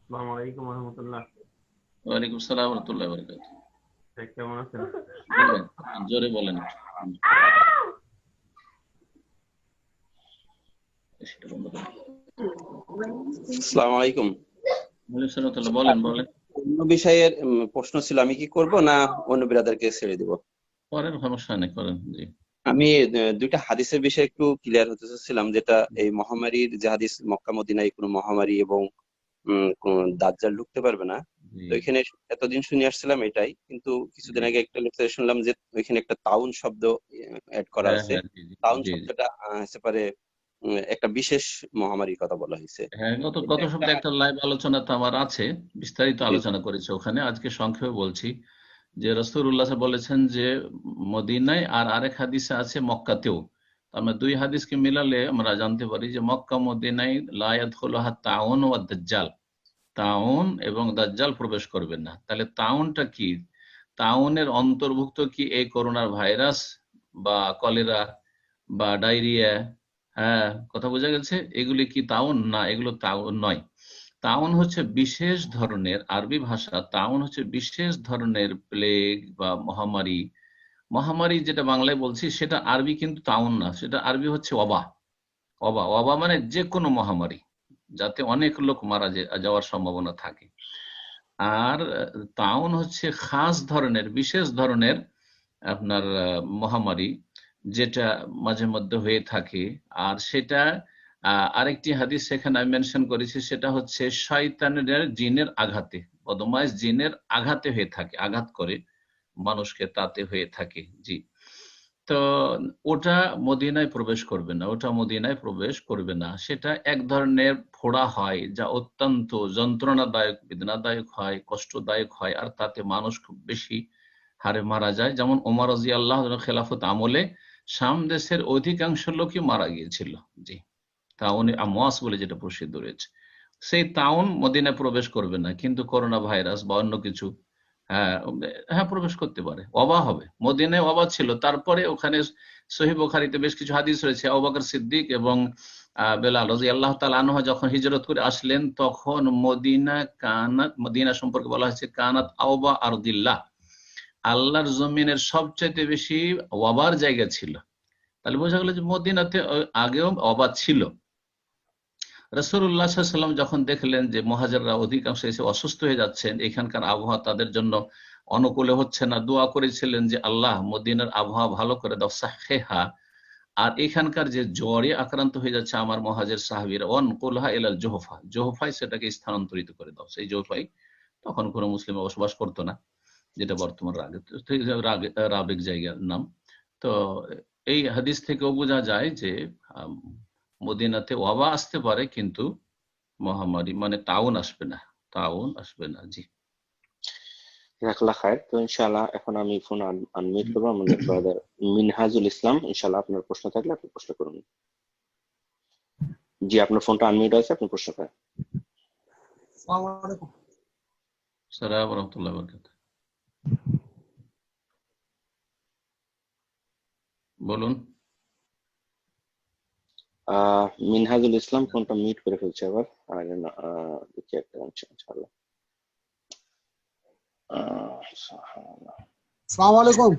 আসসালামু আলাইকুম ওয়া রাহমাতুল্লাহ।
ওয়া আলাইকুম আসসালাম ওয়া রাহমাতুল্লাহি ওয়া বারাকাতুহু।
কেমন আছেন?
জোরে বলেন।
আসসালামু আলাইকুম।
বলেন।
অন্য বিষয়ের প্রশ্ন ছিল, আমি কি করব না অন্য ব্রাদারকে ছেড়ে দিব?
করেন, সমস্যা নেই, করেন। জি,
আমি দুইটা হাদিসের বিষয়ে একটু ক্লিয়ার হতে চাচ্ছিলাম, যেটা এই মহামারীর যে হাদিস, মক্কা মদিনায় কোনো মহামারী এবং দাজ্জাল ঢুকতে পারবে না। তো এখানে এতদিন শুনে আসছিলাম এটাই, কিন্তু কিছুদিন আগে একটা লেকচারে শুনলাম যে ওইখানে একটা তাউন শব্দ অ্যাড করা আছে। তাউন শব্দটা হতে পারে একটা বিশেষ মহামারীর কথা বলা হয়েছে।
হ্যাঁ, গত সপ্তাহে একটা লাইভ আলোচনা তো আমার আছে, বিস্তারিত আলোচনা করেছে ওখানে। আজকে সংক্ষেপে বলছি যে রাসূলুল্লাহ বলেছেন যে মদিনায়, আর আরেক হাদিসে আছে মক্কাতেও। আমরা দুই হাদিসকে মিলালে আমরা জানতে পারি যে মক্কা মদিনায় লা ইয়াদখুলুহা তাউন ওয়া দাজ্জাল, তাউন এবং দাজ্জাল প্রবেশ করবেন না। তাহলে তাউনটা কি? তাউনের অন্তর্ভুক্ত কি এই করোনার ভাইরাস বা কলেরা বা ডায়রিয়া? হ্যাঁ, কথা বোঝা গেছে? এগুলি কি তাউন? না, এগুলো তাউন নয়। তাউন হচ্ছে বিশেষ ধরনের, আরবি ভাষা তাউন হচ্ছে বিশেষ ধরনের প্লেগ বা মহামারী। মহামারী যেটা বাংলায় বলছি সেটা আরবি কিন্তু তাউন না, সেটা আরবি হচ্ছে ওবা। ওবা, ওবা মানে যে কোনো মহামারী যাতে অনেক লোক মারা যাওয়ার সম্ভাবনা থাকে। আর তাউন হচ্ছে খাস ধরনের, বিশেষ ধরনের আপনার মহামারী, যেটা মাঝে মধ্যে হয়ে থাকে। আর সেটা আরেকটি হাদিস সেখানে আমি মেনশন করেছি, সেটা হচ্ছে শয়তানের, জিনের আঘাতে, বদমাইশ জিনের আঘাতে হয়ে থাকে, আঘাত করে মানুষকে, তাতে হয়ে থাকে। জি, তো ওটা মদিনায় প্রবেশ করবে না, ওটা মদিনায় প্রবেশ করবে না। সেটা এক ধরনের ফোড়া হয় যা অত্যন্ত যন্ত্রণাদায়ক, বেদনাদায়ক হয়, কষ্টদায়ক হয়, আর তাতে মানুষ খুব বেশি হারে মারা যায়। যেমন ওমর রাদিয়াল্লাহু আনহু খেলাফত আমলে শাম দেশের অধিকাংশ লোকই মারা গিয়েছিল। জি, তাউন আমওয়াস বলে যেটা প্রসিদ্ধ রয়েছে, সেই তাউন মদিনায় প্রবেশ করবে না। কিন্তু করোনা ভাইরাস বা অন্য কিছু হ্যাঁ, হ্যাঁ প্রবেশ করতে পারে, ওবা হবে। মদিনায় ওবা ছিল, তারপরে ওখানে সহিহ বুখারীতে বেশ কিছু হাদিস রয়েছে, আবু বকর সিদ্দিক এবং বেলাল রাদিয়াল্লাহু তাআলা আনহু যখন হিজরত করে আসলেন, তখন মদিনা সম্পর্কে বলা হয়েছে কানাত আওবা আরদিল্লাহ, আল্লাহর জমিনের সবচাইতে বেশি ওয়াবার জায়গা ছিল। তাহলে বোঝা গেল যে মদিনাতে আগেও ওবা ছিল। রাসূলুল্লাহ সাল্লাল্লাহু আলাইহি ওয়াসাল্লাম যখন দেখলেন যে মুহাজিররা অধিকাংশ এসে অসুস্থ হয়ে যাচ্ছেন, এখানকার আবহাওয়া তাদের জন্য অনুকূলে হচ্ছে না, দোয়া করেছিলেন যে আল্লাহ মদিনার আবহাওয়া ভালো করে দাও, সাহহা, আর এখানকার যে জ্বরে আক্রান্ত হয়ে যাচ্ছে আমার মুহাজির সাহাবীরা, ওয়ানকুলহা ইলাল জুহফা, জুহফায় সেটাকে স্থানান্তরিত করে দাও। সেই জুহফায় তখন কোনো মুসলিম বসবাস করতো না, যেটা বর্তমান রাবেগ জায়গার নাম। তো এই হাদিস থেকেও বোঝা যায় যে মদিনাতে ওয়াবা আসতে পারে, কিন্তু মহামারী মানে তাউন আসবে না, তাউন আসবে না। জি,
জাযাকাল্লাহ খায়ের। তো ইনশাআল্লাহ এখন আমি ফোন আনমিউট করবো আমাদের ব্রাদার মিনহাজুল ইসলাম। ইনশাআল্লাহ আপনার প্রশ্ন থাকলে আপনি প্রশ্ন করুন। জি, আপনার ফোনটা আনমিউট আছে, আপনি প্রশ্ন করেন।
আসসালামু আলাইকুম।
আসসালামু আলাইকুম ওয়া রাহমাতুল্লাহি ওয়া বারাকাতুহু। বলুন।
মিনহাজুল ইসলাম ফোনটা মিউট করে ফেলছে আবার। আর দেখি একটা ইনশাআল্লাহ।
আসসালামু আলাইকুম।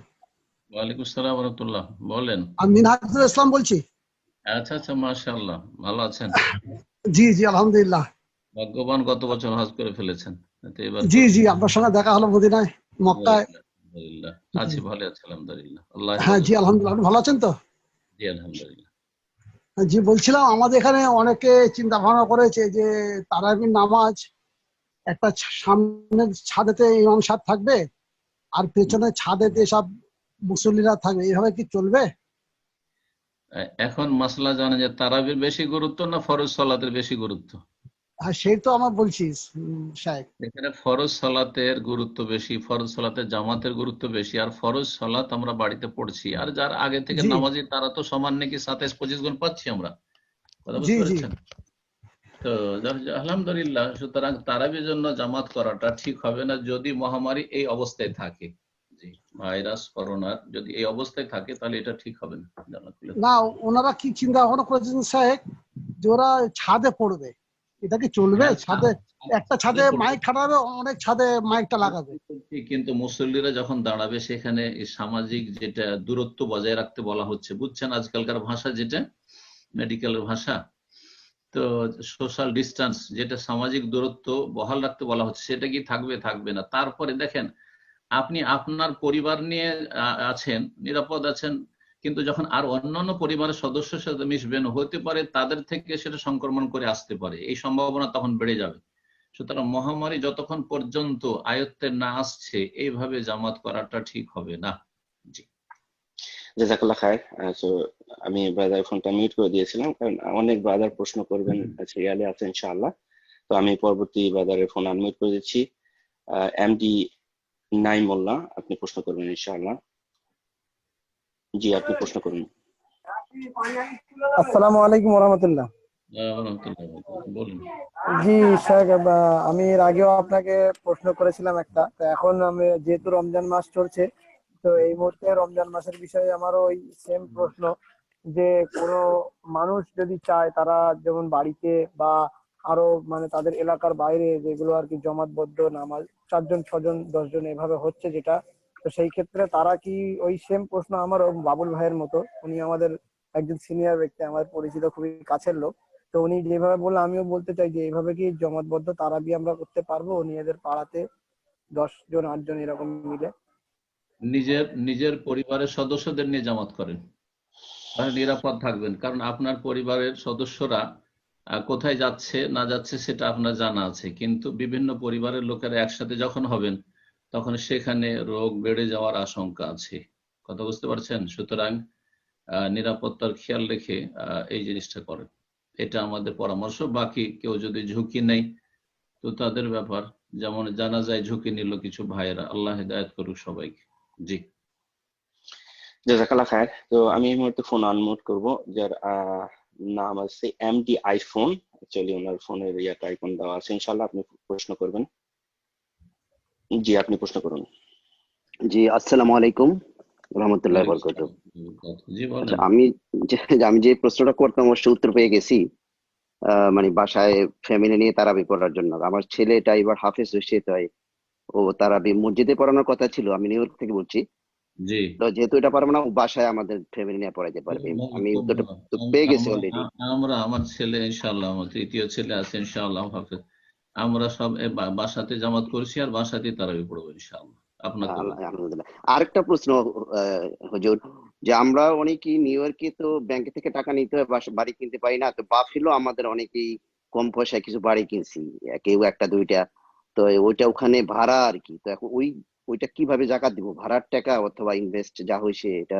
ওয়ালাইকুম আসসালাম ওয়া রাহমাতুল্লাহ। বলেন।
আমি মিনহাজুল ইসলাম বলছি।
আচ্ছা আচ্ছা, মাশাআল্লাহ, ভালো আছেন?
জি জি আলহামদুলিল্লাহ।
ভাগ্যবান, কত বছর হজ করে ফেলেছেন। তো এবার
জি জি আপনার সঙ্গে দেখা হলো মদিনায়, মক্কায়।
আলহামদুলিল্লাহ আছি, ভালো আছি আলহামদুলিল্লাহ। আল্লাহ
হ্যাঁ জি আলহামদুলিল্লাহ। আপনি ভালো আছেন তো?
জি আলহামদুলিল্লাহ।
জি বলছিলাম, আমাদের এখানে অনেকে চিন্তা ভাবনা করেছে যে তারাবির নামাজ একটা সামনের ছাদেতে ইমাম সাহেব থাকবে আর পেছনে ছাদেতে সব মুসল্লিরা থাকবে, এইভাবে কি চলবে?
এখন মাসলা জানেন যে তারাবির বেশি গুরুত্ব না ফরজ সালাতের বেশি গুরুত্ব?
হ্যাঁ সেই তো আমার বলছি সাহেব।
এখানে ফরজ সালাতের গুরুত্ব বেশি, ফরজ সালাতের জামাতের গুরুত্ব বেশি। আর ফরজ সালাত আমরা বাড়িতে পড়ছি, আর যারা আগে থেকে
জি
নামাজি তারা তো সমান নাকি 27-25 গুণ পাচ্ছি আমরা, কথা
জি
বুঝতে
জি
পেরেছেন? তো আলহামদুলিল্লাহ, সুতরাং তারাবির জন্য জামাত করাটা ঠিক হবে না যদি মহামারী এই অবস্থায় থাকে। জি, ভাইরাস করোনার যদি এই অবস্থায় থাকে তাহলে এটা ঠিক হবে না।
না, ওনারা কি চিন্তা ভাবনা করেছেন সাহেব যে ওরা ছাদে পড়বে, এটা কি চলবে?
হ্যাঁ,
ছাদে একটা ছাদে
পড়বে।
মাইক খাটাবে, অনেক ছাদে মাইকটা লাগাবে।
কিন্তু মুসল্লিরা যখন দাঁড়াবে সেখানে এই সামাজিক যেটা দূরত্ব বজায় রাখতে বলা হচ্ছে, বুঝছেন আজকালকার ভাষা যেটা মেডিকেলের ভাষা, তো সোশ্যাল ডিস্টেন্স যেটা সামাজিক দূরত্ব বহাল রাখতে বলা হচ্ছে, সেটা কি থাকবে থাকবে না। তারপরে দেখেন, আপনি আপনার পরিবার নিয়ে আছেন, নিরাপদ আছেন, কিন্তু যখন আর অন্যান্য পরিবারের সদস্যের সাথে মিশবেন, হতে পারে তাদের থেকে সেটা সংক্রমণ করে আসতে পারে, এই সম্ভাবনা তখন বেড়ে যাবে। সুতরাং মহামারী যতক্ষণ পর্যন্ত আয়ত্তে না আসছে এইভাবে জামাত করাটা ঠিক হবে না। জি,
জাযাকাল্লাহ খায়ের। তো আমি ব্রাদার ফোনটা মিউট করে দিয়েছিলাম কারণ অনেক ব্রাদার প্রশ্ন করবেন, সিরিয়ালে আছে ইনশাআল্লাহ। তো আমি পরবর্তী ব্রাদারের ফোন আনমিউট করে দিচ্ছি। এমডি নাইমুল্লাহ, আপনি প্রশ্ন করবেন ইনশাআল্লাহ। জি, আপনি প্রশ্ন করুন।
আসসালামু আলাইকুম রহমতুল্লাহ।
বলুন।
জি শেখ, আমি এর আগেও আপনাকে প্রশ্ন করেছিলাম একটা, তো এখন আমি যেহেতু রমজান মাস চলছে, তো এই মুহূর্তে রমজান মাসের বিষয়ে আমারও ওই সেম প্রশ্ন, যে কোনো মানুষ যদি চায়, তারা যেমন বাড়িতে বা আরো মানে তাদের এলাকার বাইরে যেগুলো আর কি জমাতবদ্ধ নামাজ 4 জন 6 জন 10 জন এভাবে হচ্ছে যেটা, তো সেই ক্ষেত্রে তারা কি ওই সেম প্রশ্ন আমারও বাবুল ভাইয়ের মতো, উনি আমাদের একজন সিনিয়র ব্যক্তি, আমার পরিচিত খুবই কাছের লোক, তো উনি যেভাবে বললো আমিও বলতে চাই যে এইভাবে কি জমাতবদ্ধ তারাবি আমরা করতে পারবো নিজেদের পাড়াতে 10 জন 8 জন এরকম মিলে?
নিজের পরিবারের সদস্যদের নিয়ে জামাত করেন, তাহলে নিরাপদ থাকবেন। কারণ আপনার পরিবারের সদস্যরা কোথায় যাচ্ছে না যাচ্ছে সেটা আপনার জানা আছে, কিন্তু বিভিন্ন পরিবারের লোকেরা একসাথে যখন হবেন তখন সেখানে রোগ বেড়ে যাওয়ার আশঙ্কা আছে। কথা বুঝতে পারছেন? সুতরাং নিরাপত্তার খেয়াল রেখে এই জিনিসটা করেন, এটা আমাদের পরামর্শ। বাকি কেউ যদি ঝুঁকি নেই তো তাদের ব্যাপার, যেমন জানা যায় ঝুঁকি নিল কিছু ভাইয়েরা, আল্লাহ হিদায়াত করুক সবাইকে। জি,
জাযাকাল্লাহ খায়ের। তো আমি এই মুহূর্তে ফোন আনমিউট করব, যার নাম আছে এমডি আইফোন। অ্যাকচুয়ালি ওনার ফোনের ইয়াটা আইকন দেওয়া আছে। ইনশাআল্লাহ আপনি প্রশ্ন করবেন। জি, আপনি প্রশ্ন করুন।
জি, আসসালামু আলাইকুম রহমতুল্লাহ বরকত।
জি বলেন।
আচ্ছা, আমি যে প্রশ্নটা করতাম অবশ্য উত্তর পেয়ে গেছি। মানে বাসায় ফ্যামিলি নিয়ে তারাবি পড়ার জন্য আমার ছেলেটা এবার হাফেজ হয়েছে, তাই ও তারাবি মসজিদে পড়ানোর কথা ছিল। আমি নিউ ইয়র্ক থেকে বলছি।
জি,
তো যেহেতু এটা পারবো না, ও বাসায় আমাদের ফ্যামিলি নিয়ে পড়াইতে পারবে। আমি উত্তরটা তো পেয়ে গেছি অলরেডি।
আমার ছেলে ইনশাআল্লাহ, আমার তৃতীয় ছেলে আছে ইনশাআল্লাহ হাফেজ। আমরা সব বাসাতে জামাত করছি আর বাসাতে তারাবি পড়বো ইনশাআল্লাহ। আপনাকে
আলহামদুলিল্লাহ। আরেকটা প্রশ্ন হুজুর, যে আমরা অনেকেই নিউ ইয়র্কে তো ব্যাংক থেকে টাকা নিতে হয়, বাড়ি কিনতে পারি না। তো বাফেলো আমাদের অনেকেই কম পয়সায় কিছু বাড়ি কিনছি, কেউ একটা দুইটা। তো ওইটা ওখানে ভাড়া আর কি। তো এখন ওইটা কিভাবে জাকাত দিব? ভাড়ার টাকা অথবা ইনভেস্ট যা হয়েছে এটা?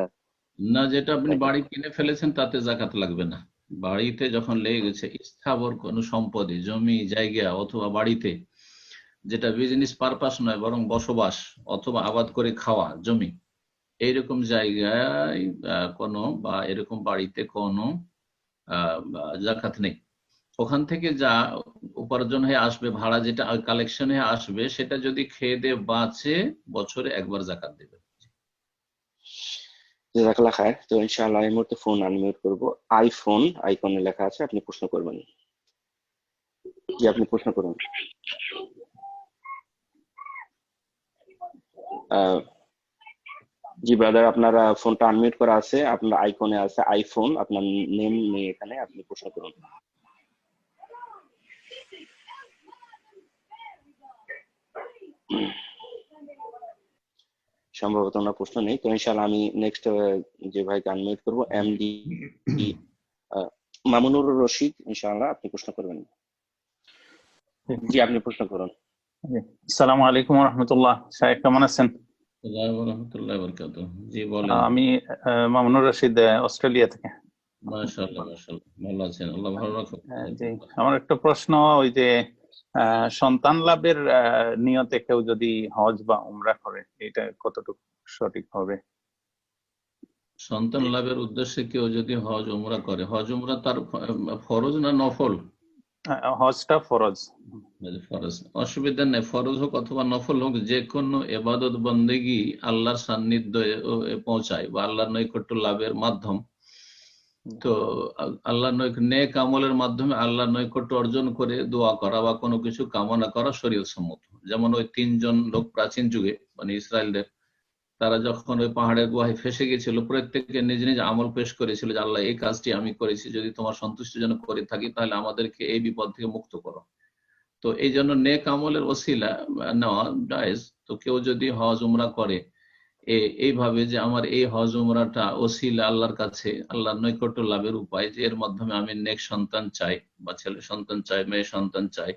না, যেটা আপনি বাড়ি কিনে ফেলেছেন তাতে জাকাত লাগবে না। বাড়িতে যখন লেগে গেছে স্থাবর কোনো সম্পদে, জমি জায়গা অথবা বাড়িতে, যেটা বিজনেস পারপাস নয় বরং বসবাস অথবা আবাদ করে খাওয়া জমি, এইরকম জায়গায় কোনো বা এরকম বাড়িতে কোনো জাকাত নেই। ওখান থেকে যা উপার্জন হয়ে আসবে, ভাড়া যেটা কালেকশন হয়ে আসবে, সেটা যদি খেয়ে দিয়ে বাঁচে বছরে একবার জাকাত দেবে।
জাযাকাল্লাহ খায়ের। তো ইনশাআল্লাহ এই মুহূর্তে ফোন আনমিউট করব। আইফোন আইকনে লেখা আছে, আপনি প্রশ্ন করবেন। জি, আপনি প্রশ্ন করুন। জি ব্রাদার, আপনার ফোনটা আনমিউট করা আছে, আপনার আইকনে আছে আইফোন, আপনার নেম নেই এখানে, আপনি প্রশ্ন করুন। সম্ভবত ওনার প্রশ্ন নেই। তো ইনশাআল্লাহ আমি নেক্সট যে ভাইকে আনমিউট করবো, এমডি মামুনুর রশিদ। ইনশাআল্লাহ আপনি প্রশ্ন করবেন। জি, আপনি প্রশ্ন করুন।
আসসালামু আলাইকুম রহমতুল্লাহ। সাহেব কেমন আছেন?
জি বলেন।
আমি মামুনুর রশিদ, অস্ট্রেলিয়া থেকে।
মাশাআল্লাহ মাশাআল্লাহ, ভালো আছেন, আল্লাহ ভালো রাখুক।
জি, আমার একটা প্রশ্ন, ওই যে সন্তান লাভের নিয়তে কেউ যদি হজ বা উমরা করে, এটা কতটুকু সঠিক হবে?
সন্তান লাভের উদ্দেশ্যে কেউ যদি হজ উমরা করে, হজ উমরা তার ফরজ না নফল?
হজটা ফরজ।
ফরজ, অসুবিধা নেই। ফরজ হোক অথবা নফল হোক, যে কোনো এবাদত বন্দেগী আল্লাহর সান্নিধ্যে পৌঁছায় বা আল্লাহর নৈকট্য লাভের মাধ্যম। তো আল্লাহ নেক আমলের মাধ্যমে আল্লাহর নৈকট্য অর্জন করে দোয়া করা বা কোনো কিছু কামনা করা শরীয়ত সম্মত। যেমন ওই 3 জন লোক প্রাচীন যুগে মানে ইসরায়েলদের, তারা যখন ওই পাহাড়ের গুহায় ফেসে গেছিল, প্রত্যেকে নিজ নিজ আমল পেশ করেছিল যে আল্লাহ এই কাজটি আমি করেছি, যদি তোমার সন্তুষ্টিজনক করে থাকি তাহলে আমাদেরকে এই বিপদ থেকে মুক্ত করো। তো এই জন্য নেক আমলের ওসিলা নেওয়া জায়েজ। তো কেউ যদি হজ উমরা করে এইভাবে যে আমার এই হজ উমরাটা ওসিলা আল্লাহর কাছে, আল্লাহর নৈকট্য লাভের উপায়, যে এর মাধ্যমে আমি নেক সন্তান চাই, বা ছেলে সন্তান চাই, মেয়ে সন্তান চাই,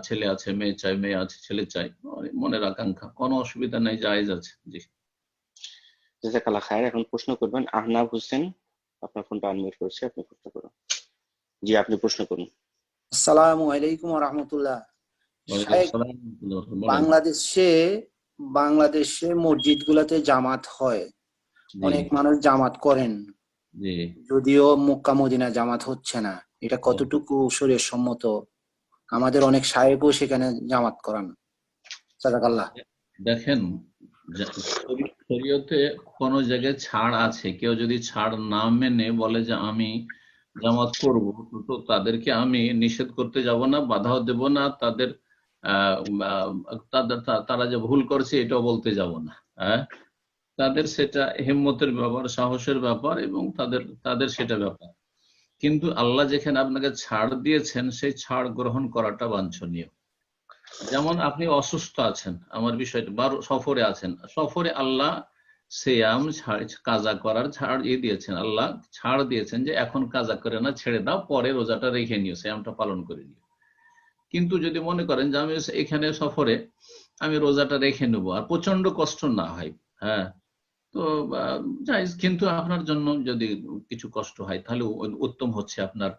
ছেলে আছে মেয়ে চাই, মেয়ে আছে ছেলে চাই, মনের আকাঙ্ক্ষা, কোনো অসুবিধা নেই, জায়েজ আছে। জি,
জাযাকাল্লাহ খায়ের। এখন প্রশ্ন করবেন আহনাব হোসেন, আপনার ফোনটা আনমিউট করছে, আপনি প্রশ্ন করুন। জি, আপনি প্রশ্ন করুন।
আসসালামু আলাইকুম রহমতুল্লাহ। বাংলাদেশে বাংলাদেশে মসজিদ গুলাতে জামাত হয়,
জি
অনেক মানুষ জামাত করেন,
জি
যদিও মক্কা মদিনা জামাত হচ্ছে না, এটা কতটুকু শরীয়ত সম্মত? আমাদের অনেক সাহেবও সেখানে জামাত করান। সাদাকাল্লাহ।
দেখেন, শরীয়তে কোন জায়গায় ছাড় আছে? কেউ যদি ছাড় না মেনে বলে যে আমি জামাত করব, তো তাদেরকে আমি নিষেধ করতে যাব না, বাধাও দেব না, তাদের তারা যে ভুল করছে এটাও বলতে যাব না। হ্যাঁ, তাদের সেটা হিম্মতের ব্যাপার, সাহসের ব্যাপার, এবং তাদের সেটা ব্যাপার। কিন্তু আল্লাহ যেখানে আপনাকে ছাড় দিয়েছেন সেই ছাড় গ্রহণ করাটা বাঞ্ছনীয়। যেমন আপনি অসুস্থ আছেন, আমার বিষয়টা, বা সফরে আছেন, সফরে আল্লাহ সিয়াম কাজা করার ছাড় দিয়েছেন, আল্লাহ ছাড় দিয়েছেন যে এখন কাজা করে না, ছেড়ে দাও, পরে রোজাটা রেখে নিও, সিয়ামটা পালন করে নিও। কিন্তু যদি মনে করেন যে আমি এখানে সফরে আমি রোজাটা রেখে নেবো আর প্রচন্ড কষ্ট না হয়, হ্যাঁ, তো জায়েজ। কিন্তু আপনার জন্য যদি কিছু কষ্ট হয় তাহলে উত্তম হচ্ছে আপনার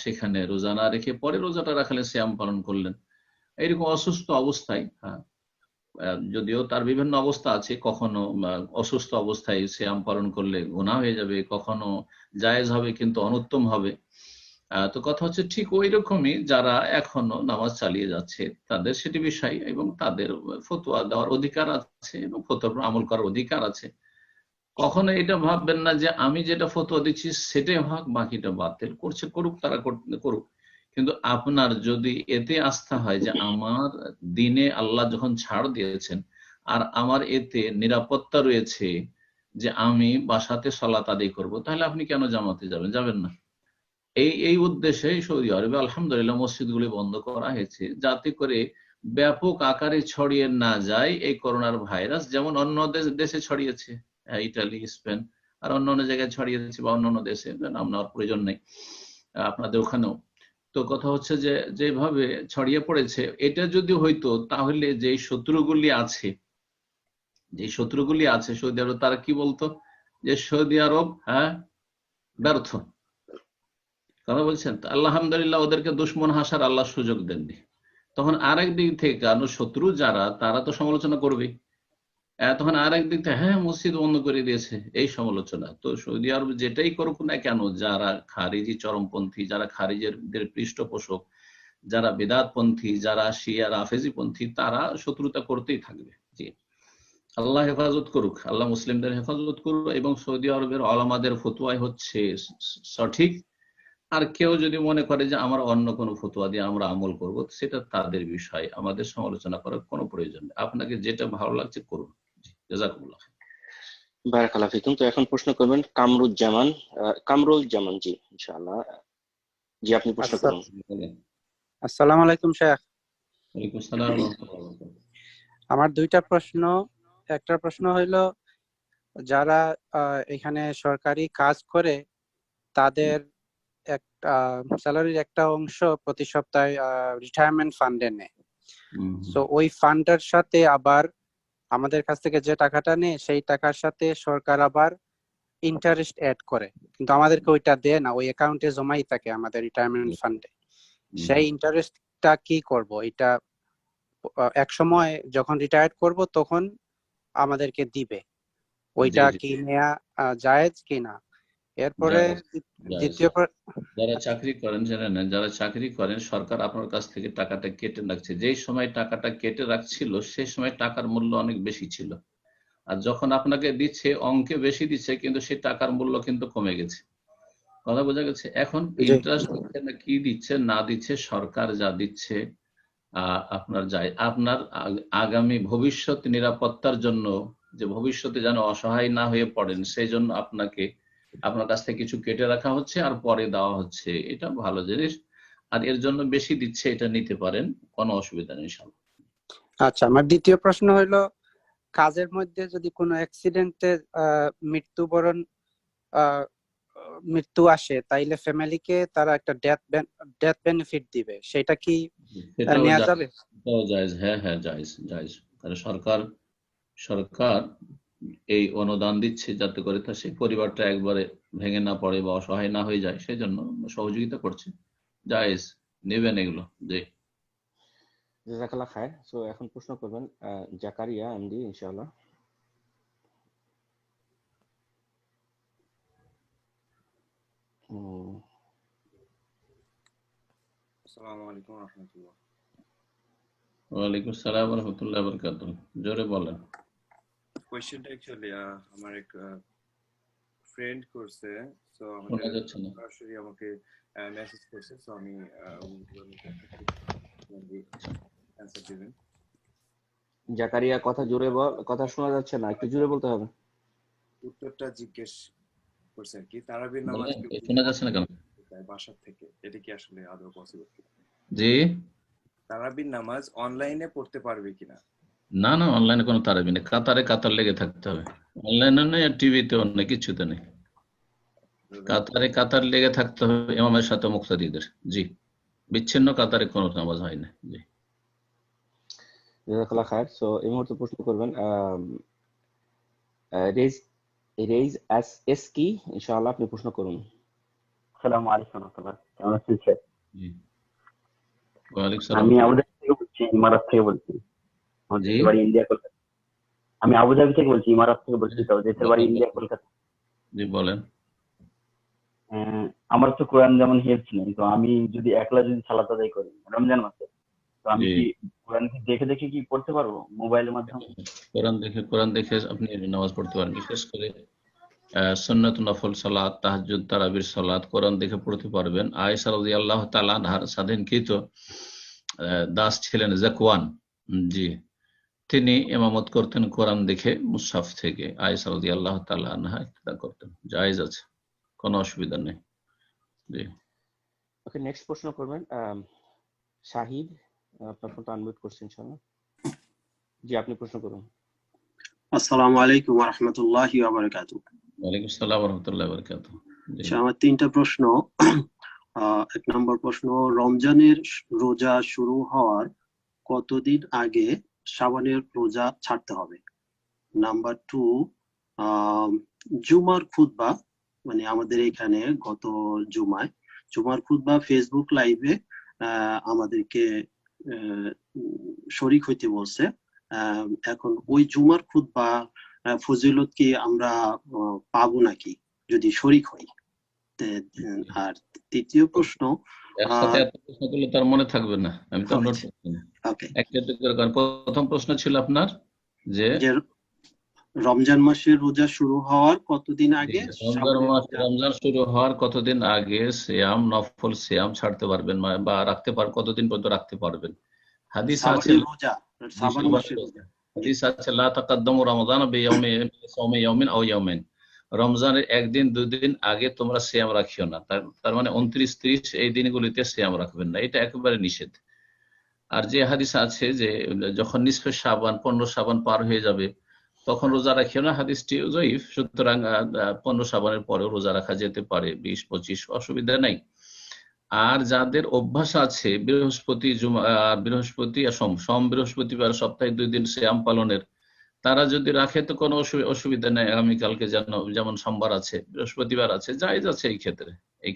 সেখানে রোজা না রেখে পরে রোজাটা রাখলে সিয়াম পালন করলেন। এইরকম অসুস্থ অবস্থায়, হ্যাঁ, যদিও তার বিভিন্ন অবস্থা আছে, কখনো অসুস্থ অবস্থায় সিয়াম পালন করলে গুনাহ হয়ে যাবে, কখনো জায়েজ হবে কিন্তু অনুত্তম হবে। তো কথা হচ্ছে ঠিক ওই রকমই যারা এখনো নামাজ চালিয়ে যাচ্ছে তাদের সেটি বিষয়, এবং তাদের ফতোয়া দেওয়ার অধিকার আছে এবং ফতোয়া আমল করার অধিকার আছে। কখনো এটা ভাববেন না যে আমি যেটা ফতোয়া দিচ্ছি সেটাই হক, বাকিটা বাতিল, করছে করুক, তারা করুক। কিন্তু আপনার যদি এতে আস্থা হয় যে আমার দিনে আল্লাহ যখন ছাড় দিয়েছেন আর আমার এতে নিরাপত্তা রয়েছে যে আমি বাসাতে সালাত আদায় করব, তাহলে আপনি কেন জামাতে যাবেন না? এই উদ্দেশ্যে সৌদি আরবে আলহামদুলিল্লাহ মসজিদগুলি বন্ধ করা হয়েছে, যাতে করে ব্যাপক আকারে ছড়িয়ে না যায় এই করোনার ভাইরাস, যেমন অন্য দেশে ছড়িয়েছে, ইটালি, স্পেন আর অন্যান্য জায়গায় ছড়িয়েছে, বা অন্যান্য দেশে নাম নেওয়ার প্রয়োজন নেই, আপনাদের ওখানেও। তো কথা হচ্ছে যে যেভাবে ছড়িয়ে পড়েছে, এটা যদি হইতো তাহলে যে শত্রুগুলি আছে সৌদি আরব, তারা কি বলতো যে সৌদি আরব ব্যর্থ, কথা বলছেন। আলহামদুলিল্লাহ ওদেরকে দুশ্মন হাসার আল্লাহ সুযোগ দেননি। তখন আরেক দিক থেকে কারণ শত্রু যারা, তারা তো সমালোচনা করবে, তখন আরেক দিক থেকে হ্যাঁ মসজিদ বন্ধ করে দিয়েছে, এই সমালোচনা। তো সৌদি আরব যেটাই করুক না কেন, যারা খারিজি চরমপন্থী, যারা খারিজের পৃষ্ঠপোষক, যারা বেদাতপন্থী, যারা শিয়া রাফেজি পন্থী, তারা শত্রুতা করতেই থাকবে। জি, আল্লাহ হেফাজত করুক, আল্লাহ মুসলিমদের হেফাজত করুক, এবং সৌদি আরবের ওলামাদের ফতোয়াই হচ্ছে সঠিক। আর কেউ যদি মনে করে যে আমরা অন্য কোনো ফতোয়া দিয়ে আমরা আমল করব, সেটা তাদের বিষয়, আমাদের সমালোচনা করার কোনো প্রয়োজন নেই। আপনাকে যেটা ভালো লাগছে করুন। জাযাকুমুল্লাহ।
বারাকাল্লাহ ফিকুম। তো এখন প্রশ্ন করবেন কামরুল জামান জি, ইনশাআল্লাহ। জি, আপনি প্রশ্ন করুন।
আসসালামু আলাইকুম শেখ।
ওয়ালাইকুম আসসালাম ওয়া রাহমাতুল্লাহ।
আমার দুইটা প্রশ্ন। একটা প্রশ্ন হইলো, যারা এখানে সরকারি কাজ করে তাদের একটা স্যালারির একটা অংশ প্রতি সপ্তাহে রিটায়ারমেন্ট ফান্ডে নেয়। তো ওই ফান্ডের সাথে আবার আমাদের কাছ থেকে যে টাকাটা নেয় সেই টাকার সাথে সরকার আবার ইন্টারেস্ট অ্যাড করে, কিন্তু আমাদেরকে ওইটা দেয় না, ওই অ্যাকাউন্টে জমাই থাকে আমাদের রিটায়ারমেন্ট ফান্ডে। সেই ইন্টারেস্টটা কি করব? এটা এক সময় যখন রিটায়ার করব তখন আমাদেরকে দিবে, ওইটা কি নেওয়া জায়েজ কি না? এরপরে দ্বিতীয়
যারা চাকরি করেন জেনে নেন, যারা চাকরি করেন সরকার আপনার কাছ থেকে টাকাটা কেটে রাখছে, যেই সময় টাকাটা কেটে রাখছিল সেই সময় টাকার মূল্য অনেক বেশি ছিল, আর যখন আপনাকে দিচ্ছে অঙ্কে বেশি দিচ্ছে, কিন্তু সেই টাকার মূল্য কিন্তু কমে গেছে। কথা বোঝা গেছে? এখন ইন্টারেস্ট দিচ্ছে না কি দিচ্ছে না দিচ্ছে, সরকার যা দিচ্ছে আপনার যায় আপনার আগামী ভবিষ্যৎ নিরাপত্তার জন্য, যে ভবিষ্যতে যেন অসহায় না হয়ে পড়েন, সেই জন্য আপনার কাছ থেকে কিছু কেটে রাখা হচ্ছে আর পরে দেওয়া হচ্ছে। এটা ভালো জিনিস, আর এর জন্য বেশি দিচ্ছে, এটা নিতে পারেন, কোনো অসুবিধা নেই ইনশাআল্লাহ।
আচ্ছা, আমার দ্বিতীয় প্রশ্ন হলো, কাজের মধ্যে যদি কোনো অ্যাক্সিডেন্টে মৃত্যু আসে, তাইলে ফ্যামিলিকে তারা একটা ডেথ বেনিফিট দিবে, সেটা কি নেওয়া যাবে?
জায়েজ, হ্যাঁ হ্যাঁ জায়েজ জায়েজ। তাহলে সরকার এই অনুদান দিচ্ছে যাতে করে সেই পরিবারটা একবারে ভেঙে না পড়ে বা অসহায় না হয়ে যায়, সেই জন্য সহযোগিতা করছে। জায়েজ, নেবেন এগুলো। জি,
জাযাকাল্লাহ খায়ের। সো এখন প্রশ্ন করবেন জাকারিয়া এমডি ইনশাআল্লাহ।
আসসালামু আলাইকুম ওয়া রাহমাতুল্লাহ।
ওয়ালাইকুম আসসালাম ওয়া রাহমাতুল্লাহি ওয়া বারাকাতুহু। জোরে বলেন।
কোয়েশ্চেনটা অ্যাকচুয়ালি আমার এক ফ্রেন্ড করছে, সো
শোনা
আমাদের
যাচ্ছে না।
সরাসরি আমাকে মেসেজ করছে, সো আমি অ্যানসার দিবেন।
জাকারিয়া কথা জোরে বল, কথা শোনা যাচ্ছে না, একটু জোরে বলতে হবে।
উত্তরটা জিজ্ঞেস করছে আর কি, তারাবির নামাজ
বলেন,
কেউ
শোনা যাচ্ছে না কেন?
বাসার থেকে, এটা কি আসলে আদৌ পসিবল কিনা?
জি
তারাবির নামাজ অনলাইনে পড়তে পারবে কিনা?
না না, অনলাইনে কোনো তারাবি নেই, কাতারে কাতার লেগে থাকতে হবে। অনলাইনে নেই আর টিভিতেও নেই, কিছুতে নেই। কাতারে কাতার লেগে থাকতে হবে ইমামের সাথে মুক্তাদিদের। জি, বিচ্ছিন্ন কাতারে কোনো নামাজ হয় না। জি,
জাযাকাল্লাহ খায়ের। সো এই মুহূর্তে প্রশ্ন করবেন রেজ এস কি ইনশাআল্লাহ, আপনি প্রশ্ন করুন।
আসসালামু আলাইকুম রাহমাতুল্লাহ, কেমন আছেন স্যার?
জি, ওয়ালাইকুম সালাম।
আমি আবুধাবি থেকে বলছি, ইমারাত থেকে বলছি। আমার
জি,
দেশের বাড়ি ইন্ডিয়া, কলকাতা। আমি আবুধাবি থেকে বলছি, ইমারাত থেকে বলছি, তো দেশের বাড়ি ইন্ডিয়া, কলকাতা।
জি বলেন।
আমার তো কোরআন যেমন হেফজ নেই, তো আমি যদি একলা যদি সালাত আদায় করি রমজান মাসে, তো আমি
জি,
কি কোরআন দেখে দেখে কি পড়তে পারবো মোবাইলের মাধ্যমে?
কোরআন দেখে আপনি নামাজ পড়তে পারেন। বিশেষ করে সুন্নাত নফল সালাত, তাহাজ্জুদ, তারাবির সালাত কোরআন দেখে পড়তে পারবেন। আয়েশা রাদিয়াল্লাহু তাআলা আনহার স্বাধীনকৃত দাস ছিলেন যাকওয়ান, জি, তিনি ইমামত করতেন কোরআন দেখে মুসহাফ থেকে। আয়েশা রাদিয়াল্লাহু তাআলা আনহা ইক্তেদা করতেন। জায়েজ আছে, কোনো অসুবিধা নেই। জি,
ওকে, নেক্সট প্রশ্ন করবেন শাহিদ, আপনার ফোনটা আনমিউট করছেন ইনশাআল্লাহ। জি, আপনি প্রশ্ন করুন।
আসসালামু আলাইকুম ওয়া রাহমাতুল্লাহি ওয়া বারাকাতুহু।
ওয়ালাইকুম আসসালাম ওয়া রাহমাতুল্লাহি ওয়া বারাকাতুহু। জি,
আচ্ছা, আমার তিনটা প্রশ্ন। এক নম্বর প্রশ্ন, রমজানের রোজা শুরু হওয়ার কতদিন আগে শাবানের রোজা ছাড়তে হবে? নাম্বার 2, জুমার খুতবা, মানে আমাদের এখানে গত জুমার খুতবা ফেসবুক লাইভে আমাদেরকে শরীক হইতে বলছে। এখন ওই জুমার খুতবা ফজিলত কি আমরা পাবো নাকি যদি শরীক হই? আর তৃতীয় প্রশ্ন,
একসাথে এত প্রশ্ন করলে তার মনে থাকবে না, আমি তো নোট করছি না।
ওকে,
একটা করে করেন। প্রথম প্রশ্ন ছিল আপনার যে
রমজান মাসের রোজা শুরু হওয়ার কতদিন আগে
রমজান শুরু হওয়ার কতদিন আগে সিয়াম, নফল সিয়াম ছাড়তে পারবেন বা রাখতে পারবেন, কতদিন পর্যন্ত রাখতে পারবেন? হাদিস আছে, হাদিস আছে লা তাকাদ্দামু রমাদান বিসাওমি ইয়াউমিন আও ইয়াউমাইন, রমজানের একদিন দুদিন আগে তোমরা সিয়াম রাখিও না। তার মানে 29, 30 এই দিনগুলিতে সিয়াম রাখবেন না, এটা একেবারে নিষেধ। আর যে হাদিস আছে যে যখন নিসফে শাবান 15 শাবান পার হয়ে যাবে তখন রোজা রাখিও না, হাদিসটি যঈফ। সুতরাং 15 শাবানের পরেও রোজা রাখা যেতে পারে, 20, 25 অসুবিধা নাই। আর যাদের অভ্যাস আছে বৃহস্পতি আর সোম বৃহস্পতিবার সপ্তাহে 2 দিন সিয়াম পালনের, তারা যদি রাখে তো কোনো অসুবিধা নেই। আগামীকালকে যেমন সোমবার আছে, বৃহস্পতিবার আছে, জায়েজ আছে এই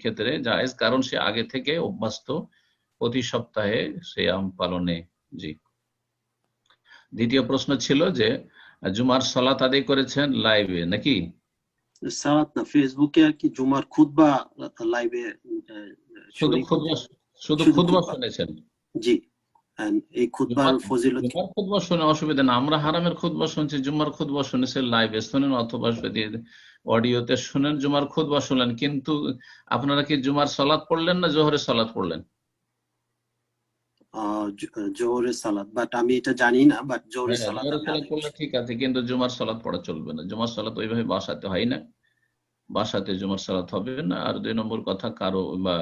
ক্ষেত্রে জায়েজ, কারণ সে আগে থেকে অভ্যস্ত প্রতি সপ্তাহে সিয়াম পালনে। জি, দ্বিতীয় প্রশ্ন ছিল যে জুমার সালাত আদায় করেছেন লাইভে নাকি?
সালাত না, ফেসবুকে আর কি জুমার খুতবা লাইভে
শুধু খুতবা শুনেছেন?
জি, এই খুতবার ফজিলত,
জুমার খুতবা শুনে অসুবিধা না, আমরা হারামের খুতবা শুনছি, জুমার খুতবা শুনেছেন লাইভে শুনেন অথবা অডিওতে শুনেন, জুমার খুতবা শুনলেন, কিন্তু আপনারা কি জুমার সালাত পড়লেন না জোহরের সালাত পড়লেন?
জোহরের সালাত, বাট আমি এটা জানি না, বাট জোহরের সালাত
পড়লে ঠিক আছে, কিন্তু জুমার সালাত পড়া চলবে না। জুমার সালাত ওইভাবে বাসাতে হয় না, বাসাতে জুমার সালাত হবে না। আর 2 নম্বর কথা, কারো বা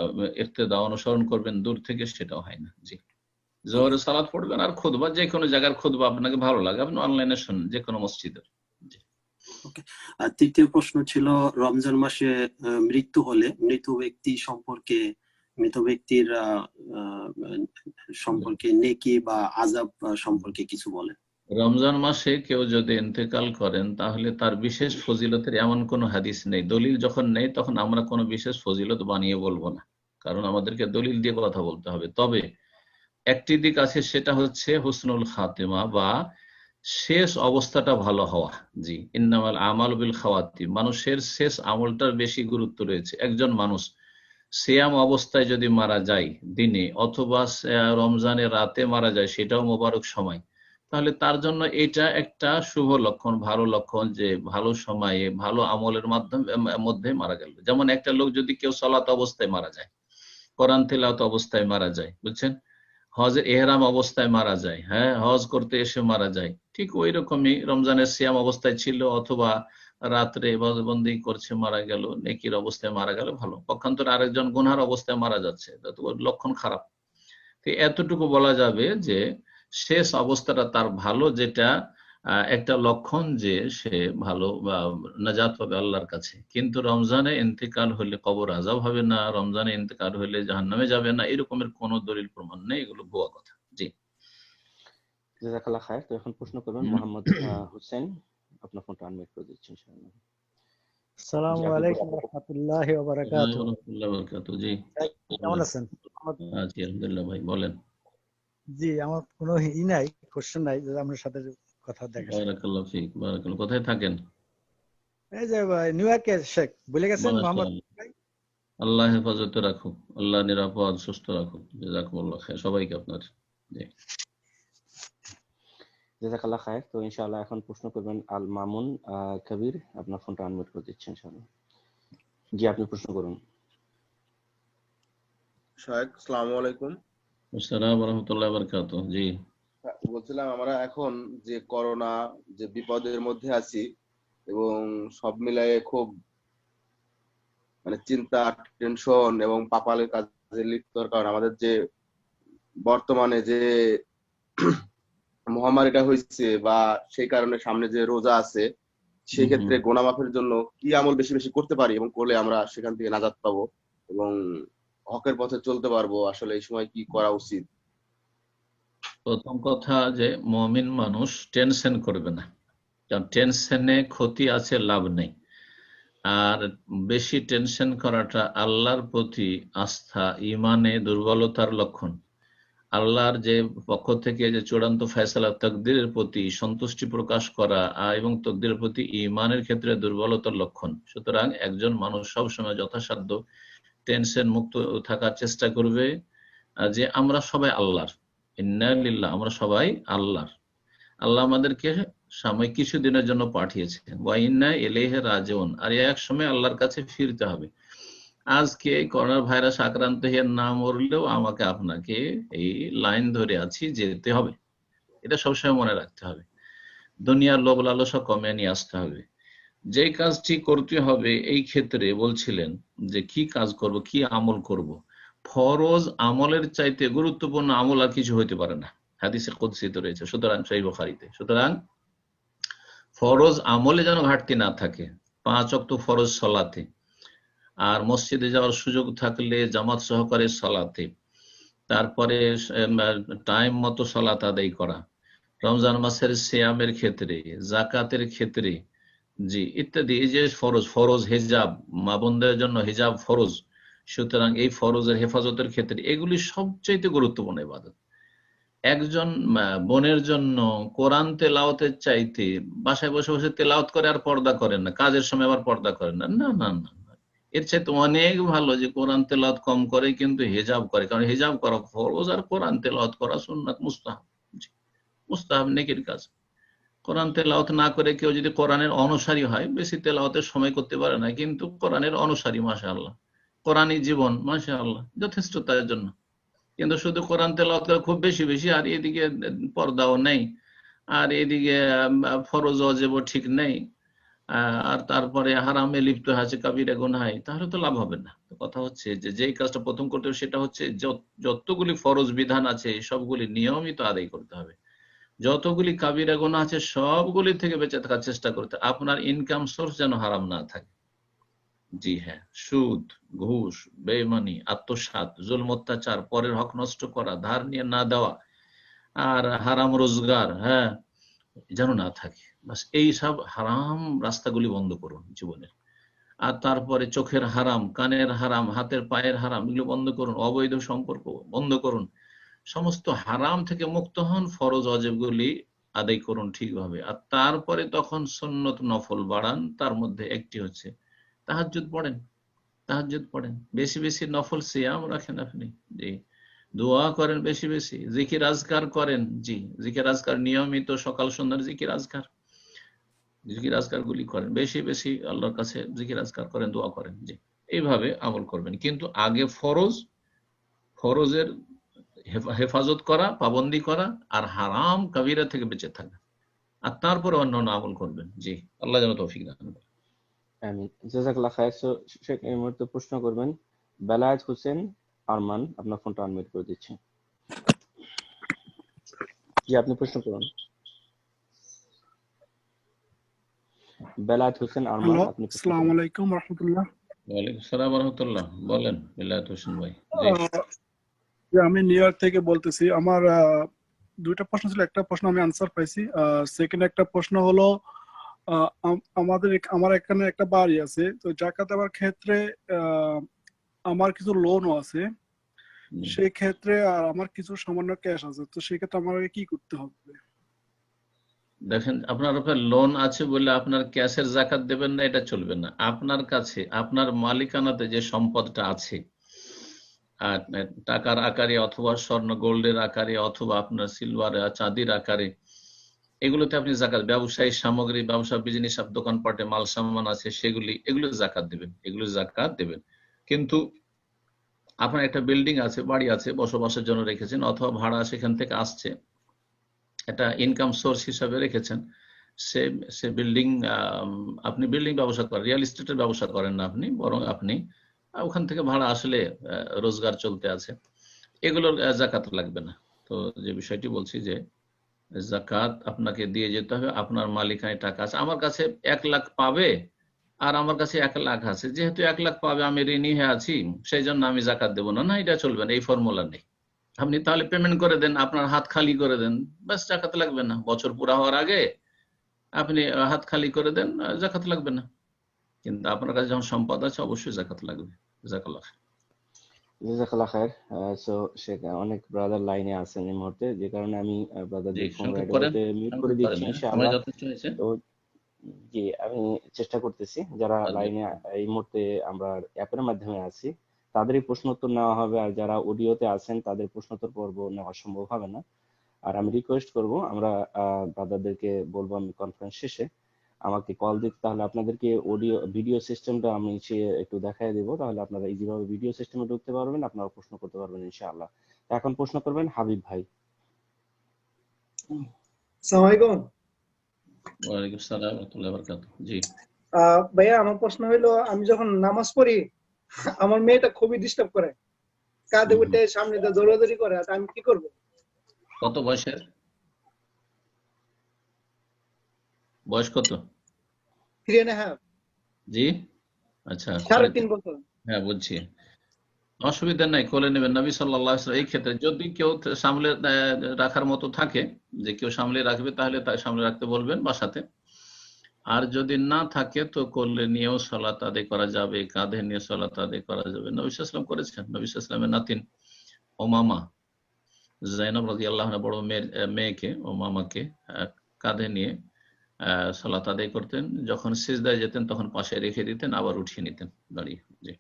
ইক্তেদা অনুসরণ করবেন দূর থেকে, সেটাও হয় না। জি, জোহরের সালাত পড়বেন। আর খুতবা যে কোনো জায়গার খুতবা আপনাকে ভালো লাগে আপনি অনলাইনে শুনুন, যে কোনো মসজিদের।
আর তৃতীয় প্রশ্ন ছিল, রমজান মাসে মৃত্যু হলে মৃত ব্যক্তির সম্পর্কে নেকি বা আযাব সম্পর্কে কিছু বলেন।
রমজান মাসে কেউ যদি ইন্তেকাল করেন তাহলে তার বিশেষ ফজিলতের এমন কোনো হাদিস নেই। দলিল যখন নেই তখন আমরা কোনো বিশেষ ফজিলত বানিয়ে বলবো না, কারণ আমাদেরকে দলিল দিয়ে কথা বলতে হবে। তবে একটি দিক আছে, সেটা হচ্ছে হুসনুল খাতিমা বা শেষ অবস্থাটা ভালো হওয়া। জি, ইন্নামাল আমাল বিল খাওয়াতিম, মানুষের শেষ আমলটার বেশি গুরুত্ব রয়েছে। একজন মানুষ সিয়াম অবস্থায় যদি মারা যায় দিনে, অথবা রমজানের রাতে মারা যায়, সেটাও মোবারক সময়, তাহলে তার জন্য এটা একটা শুভ লক্ষণ, ভালো লক্ষণ, যে ভালো সময়ে ভালো আমলের মধ্যে মারা গেল। যেমন একটা লোক যদি কেউ সালাত অবস্থায় মারা যায়, কোরআন তেলাওয়াত অবস্থায় মারা যায়, বুঝছেন, হজের এহরাম অবস্থায় মারা যায়, হ্যাঁ, হজ করতে এসে মারা যায়, ঠিক ওই রকমই রমজানের সিয়াম অবস্থায় ছিল অথবা রাত্রে ইবাদতবন্দি করছে মারা গেল, নেকির অবস্থায় মারা গেল, ভালো। পক্ষান্তরে আরেকজন গুনহার অবস্থায় মারা যাচ্ছে, তো ওর লক্ষণ খারাপ। তো এতটুকু বলা যাবে যে শেষ অবস্থাটা তার ভালো, যেটা একটা লক্ষণ যে সে ভালো বা নাজাত পাবে আল্লাহর কাছে। কিন্তু রমজানে ইন্তেকাল হলে কবর আযাব হবে না, রমজানে ইন্তেকাল হলে জাহান্নামে যাবে না, এরকমের কোনো দলিল প্রমাণ নেই, এগুলো ভুয়া কথা। জি,
জাযাকাল্লাহ খায়ের। তো এখন প্রশ্ন করবেন মোহাম্মদ হোসেন, আপনার ফোনটা আনমিউট করে দিচ্ছেন ইনশাআল্লাহ।
আসসালামু আলাইকুম ওয়া রাহমাতুল্লাহি ওয়া বারাকাতুহু।
ওয়া রাহমাতুল্লাহি ওয়া বারাকাতুহু। জি,
কেমন আছেন?
জি আলহামদুলিল্লাহ ভাই, বলেন।
জি, আমার কোনো নাই, কোশ্চেন নাই, যে আপনার সাথে কথা দেখা।
বারাকাল্লাহু ফিক, বারাকাল্লাহ। কোথায় থাকেন?
এই যে নিউ ইয়র্কে, শেখ ভুলে গেছেন মোহাম্মদ ভাই?
আল্লাহ হেফাজতে রাখুক, আল্লাহ নিরাপদ সুস্থ রাখুক, জাযাকুমুল্লাহ খায়র সবাইকে আপনার। জি,
জাযাকাল্লাহ খায়ের। তো ইনশাআল্লাহ এখন প্রশ্ন করবেন আল মামুন কবির, আপনার ফোনটা আনমিউট করে দিচ্ছেন ইনশাআল্লাহ। জি, আপনি প্রশ্ন করুন।
শায়েখ, আসসালামু আলাইকুম।
আসসালামু আলাইকুম ওয়া রাহমাতুল্লাহি ওয়া বারাকাতুহু। জি,
বলছিলাম আমরা এখন যে করোনা যে বিপদের মধ্যে আছি এবং সব মিলায়ে খুব মানে চিন্তা, টেনশন এবং পাপালের কাজে লিপ্তর কারণে আমাদের যে বর্তমানে যে মহামারীটা হয়েছে বা সেই কারণে সামনে যে রোজা আছে, সেই ক্ষেত্রে গুনাহ মাফের জন্য কি আমল বেশি বেশি করতে পারি এবং করলে আমরা সেখান থেকে নাজাত পাবো এবং হকের পথে চলতে পারবো, আসলে এই সময় কি করা উচিত?
প্রথম কথা যে মুমিন মানুষ টেনশন করবে না, কারণ টেনশনে ক্ষতি আছে, লাভ নেই। আর বেশি টেনশন করাটা আল্লাহর প্রতি আস্থা, ইমানে দুর্বলতার লক্ষণ। আল্লাহর যে পক্ষ থেকে যে চূড়ান্ত ফয়সালা, তাকদীরের প্রতি সন্তুষ্টি প্রকাশ করা এবং তাকদীরের প্রতি ঈমানের ক্ষেত্রে দুর্বলতার লক্ষণ। সুতরাং একজন মানুষ সবসময় যথাসাধ্য টেনশন মুক্ত থাকার চেষ্টা করবে, যে আমরা সবাই আল্লাহর, ইন্না লিল্লাহ, আমরা সবাই আল্লাহর। আল্লাহ আমাদেরকে সাময়িক কিছুদিনের জন্য পাঠিয়েছেন, ওয়া ইন্না ইলাইহি রাজিউন, আর এক সময় আল্লাহর কাছে ফিরতে হবে। আজকে করোনা ভাইরাস আক্রান্ত হয়ে না মরলেও আমাকে আপনাকে এই লাইন ধরে আছি, যেতে হবে। এটা সবসময় মনে রাখতে হবে। দুনিয়ার লোভ লালসা কমে নিয়ে আসতে হবে। যে কাজটি করতে হবে এই ক্ষেত্রে বলছিলেন যে কি কাজ করব, কি আমল করব। ফরজ আমলের চাইতে গুরুত্বপূর্ণ আমল আর কিছু হইতে পারে না, হাদিসে কুদসিতে রয়েছে, সুতরাং সহিহ বুখারীতে। সুতরাং ফরজ আমলে যেন ঘাটতি না থাকে, 5 ওয়াক্ত ফরজ সালাতে, আর মসজিদে যাওয়ার সুযোগ থাকলে জামাত সহকারে সালাতে, তারপরে টাইম মতো সালাত আদায় করা, রমজান মাসের সিয়ামের ক্ষেত্রে, জাকাতের ক্ষেত্রে, জি ইত্যাদি। এই যে ফরজ, ফরজ হিজাব, মা বোনদের জন্য হিজাব ফরজ, সুতরাং এই ফরজের হেফাজতের ক্ষেত্রে এগুলি সবচেয়ে গুরুত্বপূর্ণ ইবাদত। একজন বোনের জন্য কোরআন তেলাওয়াতের চাইতে বাসায় বসে বসে তেলাওয়াত করে আর পর্দা করেন না, কাজের সময় আবার পর্দা করেন না, না না না, এর চাইতে অনেক ভালো যে কোরআন তেলাওয়াত কম করে কিন্তু হিজাব করে, কারণ হিজাব করা ফরজ আর কোরআন তেলাওয়াত করা সুন্নাত, মুস্তাহাব, মুস্তাহাব নেকির কাজ। কোরআন তেলাওয়াত না করে কেউ যদি কোরআনের অনুসারী হয়, বেশি তেলাওয়াতের সময় করতে পারে না, কিন্তু কোরআনের অনুসারী, মাশাআল্লাহ, কোরআনই জীবন, মাশাআল্লাহ, যথেষ্ট তার জন্য। কিন্তু শুধু কোরআন তেলাওয়াত করে খুব বেশি বেশি, আর এদিকে পর্দাও নেই, আর এদিকে ফরজ ওয়াজিব ঠিক নেই, আর তারপরে হারামে লিপ্ত আছে, কাবিরা গুনাহে, তাহলে তো লাভ হবে না। কথা হচ্ছে যে যেই কাজটা প্রথম করতে হবে সেটা হচ্ছে যতগুলি ফরজ বিধান আছে সবগুলি নিয়মিত আদায় করতে হবে, যতগুলি কাবিরা গুনাহ আছে সবগুলি থেকে বেঁচে থাকার চেষ্টা করতে। আপনার ইনকাম সোর্স যেন হারাম না থাকে। জি হ্যাঁ, সুদ, ঘুষ, বেঈমানি, আত্মসাৎ, জুলম, অত্যাচার, পরের হক নষ্ট করা, ধার নিয়ে না দেওয়া, আর হারাম রোজগার, হ্যাঁ, যেন না থাকে। বাস এই সব হারাম রাস্তাগুলি বন্ধ করুন জীবনের। আর তারপরে চোখের হারাম, কানের হারাম, হাতের পায়ের হারাম, এগুলো বন্ধ করুন। অবৈধ সম্পর্ক বন্ধ করুন। সমস্ত হারাম থেকে মুক্ত হন, ফরজ ওয়াজিবগুলি আদায় করুন ঠিকভাবে, আর তারপরে তখন সুন্নত নফল বাড়ান। তার মধ্যে একটি হচ্ছে তাহাজ্জুদ পড়েন, তাহাজ্জুদ পড়েন, বেশি বেশি নফল সিয়াম রাখেন আপনি, জি, দোয়া করেন বেশি বেশি, জিকির আজকার করেন, জি, জিকির আজকার নিয়মিত সকাল সন্ধ্যার জিকির আজকার গুলি করেন, বেশি বেশি আল্লাহর কাছে জিকির আজকার করেন, দোয়া করেন, জি, এইভাবে আমল করবেন। কিন্তু আগে ফরজের হেফাজত করা, পাবন্দি করা, আর হারাম কাবিরা থেকে বেঁচে থাকা, আর তারপরে অন্যান্য আমল করবেন। জি, আল্লাহ যেন তৌফিক দান করেন।
জাযাকাল্লাহ খায়ের। সো শেখ এই মুহূর্তে প্রশ্ন করবেন বেলায়েত হোসেন আরমান। আপনার ফোনটা আনমিউট করে দিচ্ছি। জি, আপনি প্রশ্ন করুন। বেলায়েত হোসেন আরমান,
হ্যালো,
আপনি প্রশ্ন
আসসালামু
করুন।
আলাইকুম রাহমাতুল্লাহ।
ওয়ালাইকুম আসসালাম ওয়া রাহমাতুল্লাহ। বলেন বেলায়েত হোসেন ভাই। জি,
আমি নিউ ইয়র্ক থেকে বলতেছি। আমার দুইটা প্রশ্ন ছিল, একটা প্রশ্ন আমি আনসার পাইছি। সেকেন্ড একটা প্রশ্ন হলো, আমার এখানে একটা বাড়ি আছে, তো জাকাত দেওয়ার ক্ষেত্রে আমার কিছু লোনও আছে, সেই ক্ষেত্রে আর আমার কিছু সামান্য ক্যাশ আছে, তো সেই ক্ষেত্রে আমার কি করতে হবে?
দেখেন, আপনার উপর লোন আছে বলে আপনার ক্যাশের জাকাত দেবেন না, এটা চলবে না। আপনার কাছে আপনার মালিকানাতে যে সম্পদটা আছে, টাকার আকারে অথবা স্বর্ণ গোল্ডের আকারে অথবা আপনার সিলভার চাঁদির আকারে, এগুলোতে আপনি জাকাত, ব্যবসায়ী সামগ্রী, ব্যবসা বিজনেস দোকানপাটে মাল সামান আছে সেগুলি, এগুলো জাকাত দেবেন, এগুলো জাকাত দেবেন। কিন্তু আপনার একটা বিল্ডিং আছে, বাড়ি আছে, বসবাসের জন্য রেখেছেন, অথবা ভাড়া সেখান থেকে আসছে, এটা ইনকাম সোর্স হিসাবে রেখেছেন, সে বিল্ডিং, আপনি বিল্ডিং ব্যবসা করেন, রিয়েল এস্টেটের ব্যবসা করেন না আপনি, বরং আপনি ওখান থেকে ভাড়া আসলে রোজগার চলতে আছে, এগুলোর জাকাত লাগবে না। তো যে বিষয়টি বলছি যে জাকাত আপনাকে দিয়ে যেতে হবে। আপনার মালিকানায় টাকা আছে, আমার কাছে 1 লাখ পাবে আর আমার কাছে 1 লাখ আছে, যেহেতু 1 লাখ পাবে, আমি ঋণী হয়ে আছি, সেই জন্য আমি জাকাত দেবো না, না, এটা চলবে না, এই ফর্মুলা নেই। আপনি তাহলে পেমেন্ট করে দেন, আপনার হাত খালি করে দেন, ব্যাস, জাকাত লাগবে না। বছর পুরা হওয়ার আগে আপনি হাত খালি করে দেন, জাকাত লাগবে না। কিন্তু আপনার কাছে যখন সম্পদ আছে, অবশ্যই জাকাত লাগবে। জাযাকাল্লাহ খাইর।
জাযাকাল্লাহ খায়ের। সো শেখ, অনেক ব্রাদার লাইনে আছেন এই মুহূর্তে, যে কারণে আমি ব্রাদারদের ফোন রাইট অ্যাওয়েতে মিউট করে দিচ্ছি ইনশাআল্লাহ। তো জি, আমি চেষ্টা করতেছি, যারা লাইনে এই মুহূর্তে আমরা অ্যাপের মাধ্যমে আছি তাদেরই প্রশ্ন উত্তর নেওয়া হবে, আর যারা অডিওতে আছেন তাদের প্রশ্ন উত্তর পর্ব নেওয়া সম্ভব হবে না। আর আমি রিকোয়েস্ট করব, আমরা ব্রাদারদেরকে বলবো আমি কনফারেন্স শেষে আমাকে কল দিতে, তাহলে আপনাদেরকে অডিও ভিডিও সিস্টেমটা আমি একটু দেখাই দেবো, তাহলে আপনারা ইজিভাবে ভিডিও সিস্টেমে ঢুকতে পারবেন, আপনারা প্রশ্ন করতে পারবেন ইনশাআল্লাহ। এখন প্রশ্ন করবেন হাবিব ভাই।
আসসালামু আলাইকুম।
ওয়ালাইকুম আসসালাম ওয়া রাহমাতুল্লাহি ওয়া বারাকাতুহু। জি
ভাইয়া, আমার প্রশ্ন হলো, আমি যখন নামাজ পড়ি আমার মেয়েটা খুবই ডিস্টার্ব করে, কাঁধে উঠে সামনে দিয়ে দৌড়াদৌড়ি করে, আমি কি করব?
কত বয়সের? বয়স কত?
3.5।
জি, আচ্ছা,
3.5 বছর।
হ্যাঁ, বুঝছি। অসুবিধা নাই, কোলে নেবেন। নবী সাল্লাল্লাহু আলাইহি ওয়াসাল্লাম এই ক্ষেত্রে যদি কেউ সামলে রাখার মতো থাকে, যে কেউ সামলে রাখবে, তাহলে তাই সামলে রাখতে বলবেন বাসাতে। আর যদি না থাকে তো কোলে নিয়েও সালাত আদায় করা যাবে, কাঁধে নিয়ে সালাত আদায় করা যাবে। নবী সাল্লাল্লাহু আলাইহি ওয়াসাল্লাম করেছেন। নবী সাল্লাল্লাহু আলাইহি ওয়াসাল্লামের নাতিন ওমামা যায়েনব রাদিয়াল্লাহু আনহা বড় মেয়েকে ওমামাকে কাঁধে নিয়ে সালাত আদায় করতেন। যখন সিজদায় যেতেন তখন পাশে রেখে দিতেন, আবার উঠিয়ে নিতেন দাঁড়িয়ে। জি,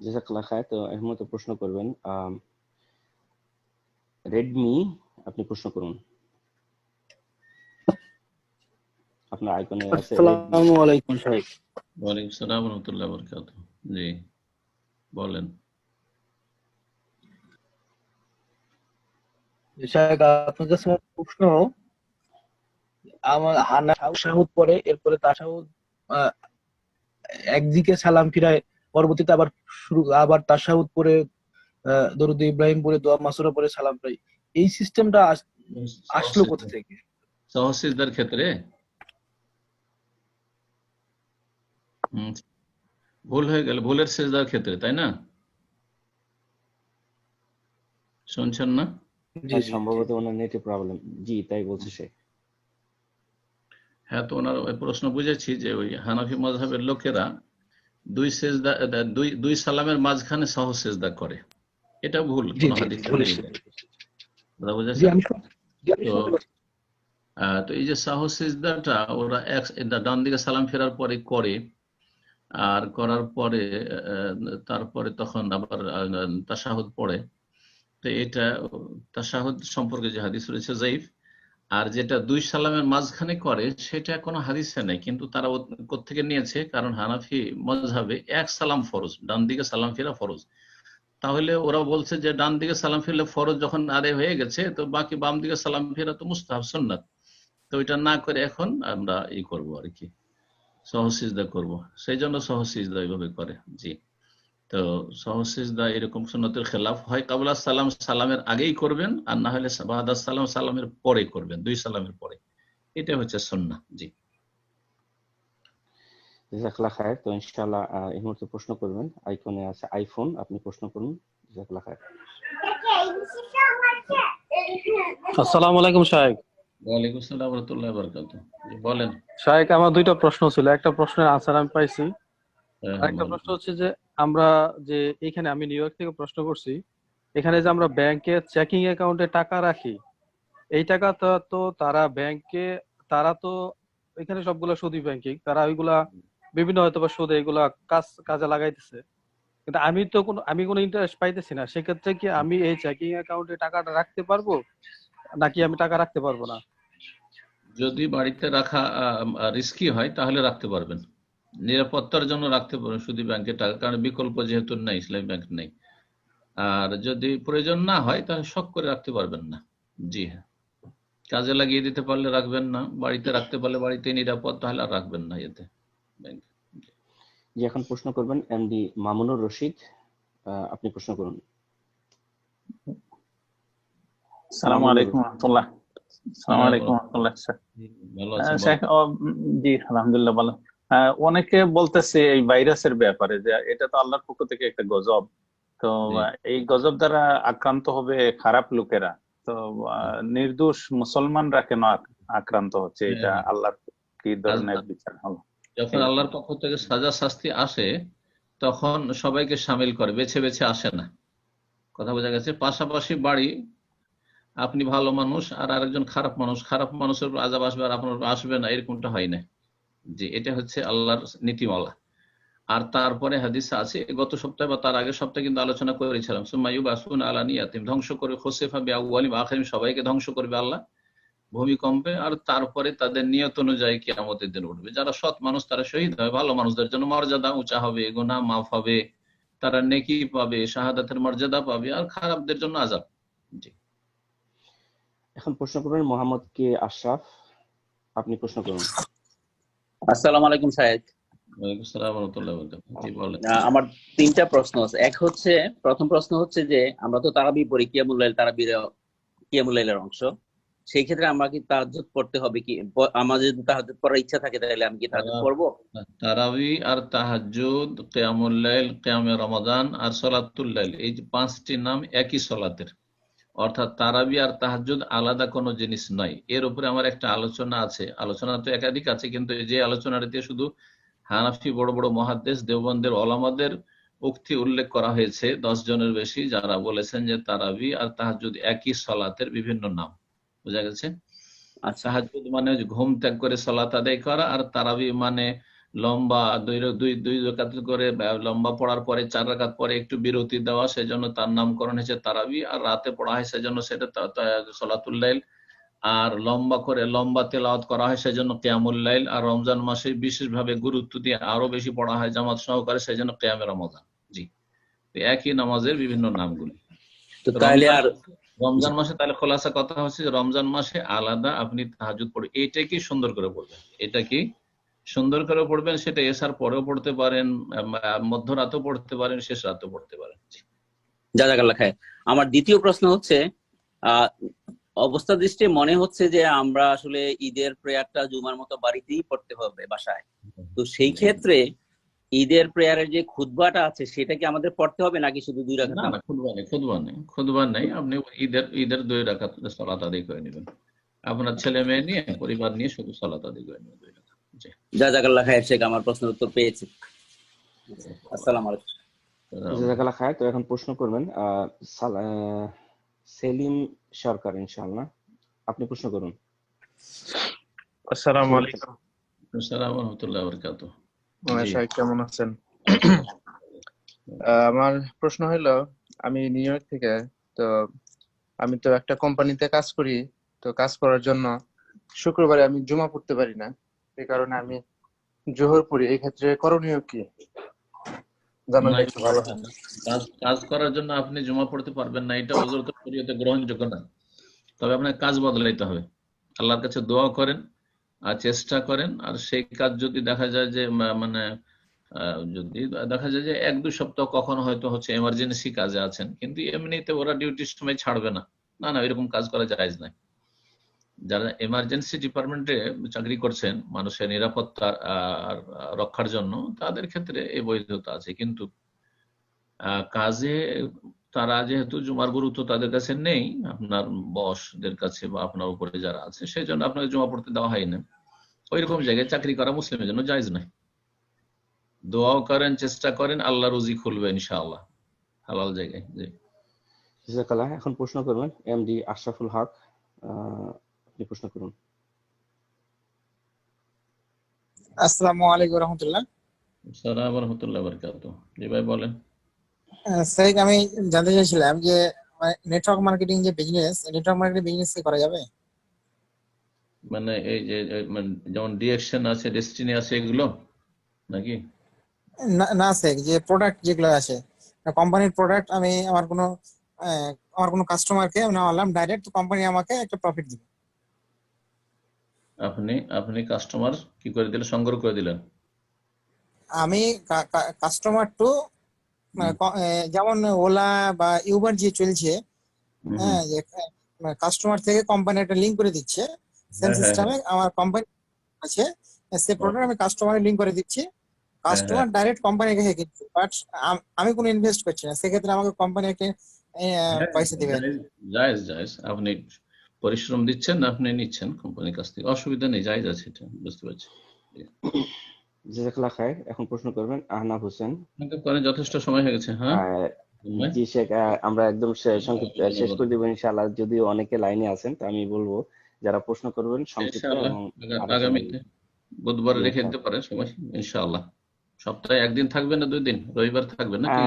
জাযাকাল্লাহ খায়ের। তো এর মতো প্রশ্ন করবেন রেডমি, আপনি প্রশ্ন করুন। আপনার আইকনে আছে।
আসসালামু আলাইকুম সাহেব।
ওয়ালাইকুম আসসালাম ওয়া রাহমাতুল্লাহি ওয়া বারাকাতুহু। জি, বলেন।
সাহেব, আপনার কাছে আমার প্রশ্ন, আমার হানা তাশাহুদ পরে, এরপরে তাশাহুদ একদিকে সালাম ফিরায়, পরবর্তীতে আবার তাশাহুদ পরে দরুদ ইব্রাহিম পরে দোয়া মাসুরা পরে সালাম ফিরায়, এই সিস্টেমটা আসলো কোথা থেকে?
সাহসিজদার ক্ষেত্রে ভুল হয়ে গেল, ভুলের সিজদার ক্ষেত্রে, তাই না? শুনছেন না?
সম্ভবত ওনার নেটে প্রবলেম। জি, তাই বলছে সে।
হ্যাঁ, তো ওনার প্রশ্ন বুঝেছি যে ওই হানাফি মাযহাবের লোকেরা দুই সালামের মাঝখানে সহ সিজদা করে, এটা ভুল। কোন হাদিসে নেই। কথা
জি
বুঝেছেন?
আমি জি আমি
তো
শুনতে পাচ্ছি।
তো এই যে সাহু সিজদাটা ওরা ডান দিকে সালাম ফেরার পরে করে, আর করার পরে তারপরে তখন আবার তাশাহুদ পড়ে। তো এটা তাশাহুদ সম্পর্কে যে হাদিস রয়েছে যাইফ। আর যেটা দুই সালামের মাঝখানে করে সেটা কোনো হাদিসে নেই, কিন্তু তারা কোত্থেকে নিয়েছে, কারণ হানাফি মাযহাবে এক সালাম ফরজ, ডান দিকে সালাম ফেরা ফরজ। তাহলে ওরা বলছে যে ডান দিকে সালাম ফিরলে ফরজ যখন আদায় হয়ে গেছে, তো বাকি বাম দিকে সালাম ফেরা তো মুস্তাহাব সুন্নাত। তো এটা না করে এখন আমরা করব আর কি, সহসিজদা করব, সেই জন্য সহসিজদা এইভাবে করে। জি, তো সহসিজদা এরকম সুন্নতের খেলাফ হয়। কাবলা সালাম সালামের আগেই করবেন, আর না হলে বাদা সালাম সালামের পরে করবেন, দুই সালামের পরে। এটা হচ্ছে সুন্নাহ। জি,
জাযাকাল্লাহ খায়ের। তো ইনশাআল্লাহ এই মুহূর্তে প্রশ্ন করবেন, আইকনে আছে আইফোন, আপনি প্রশ্ন করুন। জাযাকাল্লাহ খায়ের।
আসসালামু আলাইকুম শাহেক।
ওয়ালাইকুম আসসালাম ওয়া রাহমাতুল্লাহি ওয়া বারাকাতুহু। জি বলেন।
শাহেক, আমার দুইটা প্রশ্ন ছিল, একটা প্রশ্নের আনসার আমি পাইছি,
হ্যাঁ,
আরেকটা প্রশ্ন হচ্ছে যে আমরা যে এখানে আমি নিউ ইয়র্ক থেকে প্রশ্ন করছি, এখানে যে আমরা ব্যাংকে চেকিং অ্যাকাউন্টে টাকা রাখি, এই টাকা তো তারা ব্যাংকে, তারা তো এখানে সবগুলা সুদী ব্যাংকিং, তারা ওইগুলা বিভিন্ন হয়তো বা সুদে এগুলা কাজে লাগাইতেছে, কিন্তু আমি কোনো ইন্টারেস্ট পাইতেছি না। সেক্ষেত্রে কি আমি এই চেকিং অ্যাকাউন্টে টাকাটা রাখতে পারবো নাকি আমি টাকা রাখতে পারবো না?
যদি বাড়িতে রাখা রিস্কি হয় তাহলে রাখতে পারবেন, নিরাপত্তার জন্য রাখতে পারবেন শুধু ব্যাংকে টাকা, কারণ বিকল্প যেহেতু নেই, ইসলামী ব্যাংক নেই। আর যদি প্রয়োজন না হয় তাহলে শখ করে রাখতে পারবেন না। জি হ্যাঁ, কাজে লাগিয়ে দিতে পারলে রাখবেন না, বাড়িতে রাখতে পারলে বাড়িতে নিরাপদ, তাহলে আর রাখবেন না এতে ব্যাংক।
জি, এখন প্রশ্ন করবেন এমডি মামুনুর রশিদ, আপনি প্রশ্ন করুন।
আসসালামু আলাইকুম ওয়া রাহমাতুল্লাহ। আসসালামু আলাইকুম ওয়া রাহমাতুল্লাহ।
ভালো আছেন?
শেখ, জি আলহামদুলিল্লাহ ভালো। অনেকে বলতেছে এই ভাইরাসের ব্যাপারে যে এটা তো আল্লাহর পক্ষ থেকে একটা গজব, তো এই গজব দ্বারা আক্রান্ত হবে খারাপ লোকেরা, তো নির্দোষ মুসলমানরা কেন আক্রান্ত হচ্ছে, এটা আল্লাহর কি ধরনের বিচার হলো?
যখন আল্লাহর পক্ষ থেকে সাজা শাস্তি আসে তখন সবাইকে সামিল করে, বেছে বেছে আসে না। কথা বোঝা গেছে? পাশাপাশি বাড়ি, আপনি ভালো মানুষ আর আরেকজন খারাপ মানুষ, খারাপ মানুষের উপর আযাব আসবে আর আপনার উপর আসবে না, এরকমটা হয় না। যে এটা হচ্ছে আল্লাহর নীতিমালা। আর তারপরে হাদিস আছে, গত সপ্তাহে বা তার আগের সপ্তাহে কিন্তু আলোচনা করেছিলাম, সুম্মা ইউবাসুনা আলা নিয়াতিহিম, ধ্বংস করে খুসিফা বিআউওয়ালিহিম ওয়া আখিরিহিম, সবাইকে ধ্বংস করবে আল্লাহ ভূমিকম্পে, আর তারপরে তাদের নিয়ত অনুযায়ী কিয়ামতের দিন উঠবে। যারা সৎ মানুষ তারা শহীদ হবে, ভালো মানুষদের জন্য মর্যাদা উঁচা হবে, গুনাহ মাফ হবে, তারা নেকি পাবে, শাহাদাতের মর্যাদা পাবে, আর খারাপদের জন্য আযাব। জি,
এখন প্রশ্ন করবেন মোহাম্মদ কে আশরাফ, আপনি প্রশ্ন করুন।
আসসালামু আলাইকুম শাহেক।
ওয়ালাইকুম আসসালাম ওয়া রাহমাতুল্লাহি ওয়া বারাকাতুহু। জি বলেন।
আমার তিনটা প্রশ্ন আছে। প্রথম প্রশ্ন হচ্ছে যে আমরা তো তারাবি পড়ি, কিয়ামুল লাইল, কিয়ামুল লাইলের অংশ। সেই ক্ষেত্রে আমরা কি তাহাজ্জুদ পড়তে হবে কি? আমার যদি তাহাজ্জুদ পড়ার ইচ্ছা থাকে তাহলে আমি কি তাহাজ্জুদ পড়বো?
তারাবি আর তাহাজ্জুদ, কিয়ামুল লাইল, কিয়ামে রমাদান আর সালাতুল লাইল, এই যে পাঁচটি নাম একই সালাতের, অর্থাৎ তারাবি আর তাহাজ্জুদ আলাদা কোনো জিনিস নয়। এর উপরে আমার একটা আলোচনা আছে, আলোচনা তো একাধিক আছে, কিন্তু যে আলোচনাটিতে শুধু হানাফি বড় বড় মুহাদ্দিস দেওবন্দের ওলামাদের উক্তি উল্লেখ করা হয়েছে, 10 জনের বেশি, যারা বলেছেন যে তারাবি আর তাহাজ্জুদ একই সালাতের বিভিন্ন নাম। বোঝা গেছে? তাহাজ্জুদ মানে ঘুম ত্যাগ করে সালাত আদায় করা, আর তারাবি মানে লম্বা দুই রাকাত করে লম্বা পড়ার পরে 4 রাকাত পরে একটু বিরতি দেওয়া, সেজন্য তার নামকরণ হয়েছে তারাবি। আর রাতে পড়া হয় সেজন্য সেটা সালাতুল লাইল। আর লম্বা তেলাওয়াত করা হয় সেজন্য কিয়ামুল লাইল। আর রমজান মাসে বিশেষভাবে গুরুত্ব দিয়ে আরো বেশি পড়া হয় জামাত সহকারে, সেজন্য কিয়ামে রমাদান। জি, একই নামাজের বিভিন্ন নামগুলি।
তো তাহলে আর
রমজান মাসে তাহলে খোলাসা কথা হচ্ছে যে রমজান মাসে আলাদা আপনি তাহাজ্জুদ পড়ে, এটা কি সুন্দর করে পড়বেন, এটা কি সুন্দর করে পড়বেন, সেটা এশার পরেও পড়তে পারেন, মধ্যরাতেও পড়তে পারেন, শেষ রাতেও পড়তে পারেন।
জাযাকাল্লাহ খায়ের। আমার দ্বিতীয় প্রশ্ন হচ্ছে, অবস্থা দৃষ্টি মনে হচ্ছে যে আমরা আসলে ঈদের প্রেয়ারটা জুমার মতো বাড়িতেই পড়তে হবে বাসায়, তো সেই ক্ষেত্রে ঈদের প্রেয়ারের যে খুতবাটা আছে সেটা কি আমাদের পড়তে হবে নাকি শুধু 2 রাকাত?
না, খুতবা নেই, আপনি ঈদের 2 রাকাত সালাত আদায় করে নেবেন, আপনার ছেলে মেয়ে নিয়ে, পরিবার নিয়ে শুধু সালাত আদায় করে নেবেন 2 রাকাত। জি,
জাযাকাল্লাহ খায়ের শেখ, আমার প্রশ্নের উত্তর পেয়েছি। আসসালামু আলাইকুম।
জাযাকাল্লাহ খায়ের। তো এখন প্রশ্ন করবেন সেলিম সরকার ইনশাআল্লাহ। আপনি প্রশ্ন করুন।
আসসালামু আলাইকুম।
আসসালামু আলাইকুম ওয়া রাহমাতুল্লাহি ওয়া বারাকাতুহু। জি
শাহেদ কেমন আছেন? আমার প্রশ্ন হলো, আমি নিউ ইয়র্ক থেকে, তো আমি তো একটা কোম্পানিতে কাজ করি, তো কাজ করার জন্য শুক্রবারে আমি জুমা পড়তে পারি না, এই কারণে আমি জোহর পড়ি। এই ক্ষেত্রে করণীয় কি জানালে
না,
একটু ভালো হয়।
কাজ করার জন্য আপনি জমা পড়তে পারবেন না, এটা ওজরত শরীয়তে গ্রহণযোগ্য না। তবে আপনার কাজ বদলাইতে হবে, আল্লাহর কাছে দোয়া করেন আর চেষ্টা করেন। আর সেই কাজ যদি দেখা যায় যে মানে যদি দেখা যায় যে 1-2 সপ্তাহ কখনো হয়তো হচ্ছে এমার্জেন্সি কাজে আছেন, কিন্তু এমনিতে ওরা ডিউটির সময় ছাড়বে না, না এরকম কাজ করা জায়েজ নাই। যারা এমার্জেন্সি ডিপার্টমেন্টে চাকরি করছেন মানুষের নিরাপত্তা রক্ষার জন্য, তাদের ক্ষেত্রে এই বৈধতা আছে। কিন্তু কাজে তারা যেহেতু জুমার গুরুত্ব তাদের কাছে নেই, আপনার বসদের কাছে বা আপনার উপরে যারা আছে, সেই জন্য আপনাকে জমা পড়তে দেওয়া হয় না। ওইরকম জায়গায় চাকরি করা মুসলিমের জন্য জায়েজ নয়। দোয়াও করেন, চেষ্টা করেন, আল্লাহ রুজি খুলবে ইনশাআল্লাহ হালাল জায়গায়। জি
জাযাকাল্লাহ। এখন প্রশ্ন করবেন এমডি আশরাফুল হক। আপনি প্রশ্ন করুন।
আসসালামু আলাইকুম রহমতুল্লাহ।
আসসালামু ওয়া রাহমাতুল্লাহি ওয়া বারাকাতুহু। জি ভাই বলেন।
স্যার, আমি জানতে চাইছিলাম যে নেটওয়ার্ক মার্কেটিং যে বিজনেস, নেটওয়ার্ক মার্কেটিং বিজনেস কি করা যাবে?
মানে এই যে মানে যেমন ডিএকশন আছে, ডেস্টিনি আছে, এগুলো নাকি?
না স্যার, যে প্রোডাক্ট যেগুলো আছে, কোম্পানির প্রোডাক্ট, আমি আমার কোনো কাস্টমারকে আনলাম ডাইরেক্ট, তো কোম্পানি আমাকে একটা প্রফিট দিবে।
আপনি কাস্টমার কি করে দিলেন, সংগ্রহ করে দিলেন?
আমি কাস্টমার টু যেমন ওলা বা উবার যে চলছে, হ্যাঁ, যে কাস্টমার থেকে কোম্পানি একটা লিংক করে দিচ্ছে, সেম সিস্টেমে আমার কোম্পানি আছে, সে প্রোডাক্ট আমি কাস্টমারে লিংক করে দিচ্ছি, কাস্টমার ডাইরেক্ট কোম্পানিকে কিনছে, বাট আমি কোনো ইনভেস্ট করছি না। সেক্ষেত্রে আমাকে কোম্পানি একটা পয়সা দিবে।
জায়েজ জায়েজ, আপনি পরিশ্রম দিচ্ছেন, আপনি নিচ্ছেন কোম্পানির কাছ থেকে, অসুবিধা নেই, জায়েজ আছে, এটা বুঝতে পারছি।
জাযাকাল্লাহ খায়ের। এখন প্রশ্ন করবেন আহনাফ হোসেন।
যথেষ্ট সময় হয়ে গেছে। হ্যাঁ
জি শেখ, আমরা একদম সংক্ষিপ্ত শেষ করে দেবো ইনশাআল্লাহ। যদিও অনেকে লাইনে আছেন, তো আমি বলবো যারা প্রশ্ন করবেন সংক্ষিপ্ত এবং
আগামীতে বুধবার রেখে দিতে পারেন সময় ইনশাআল্লাহ। সপ্তাহে একদিন থাকবে না 2 দিন, রবিবার থাকবে নাকি?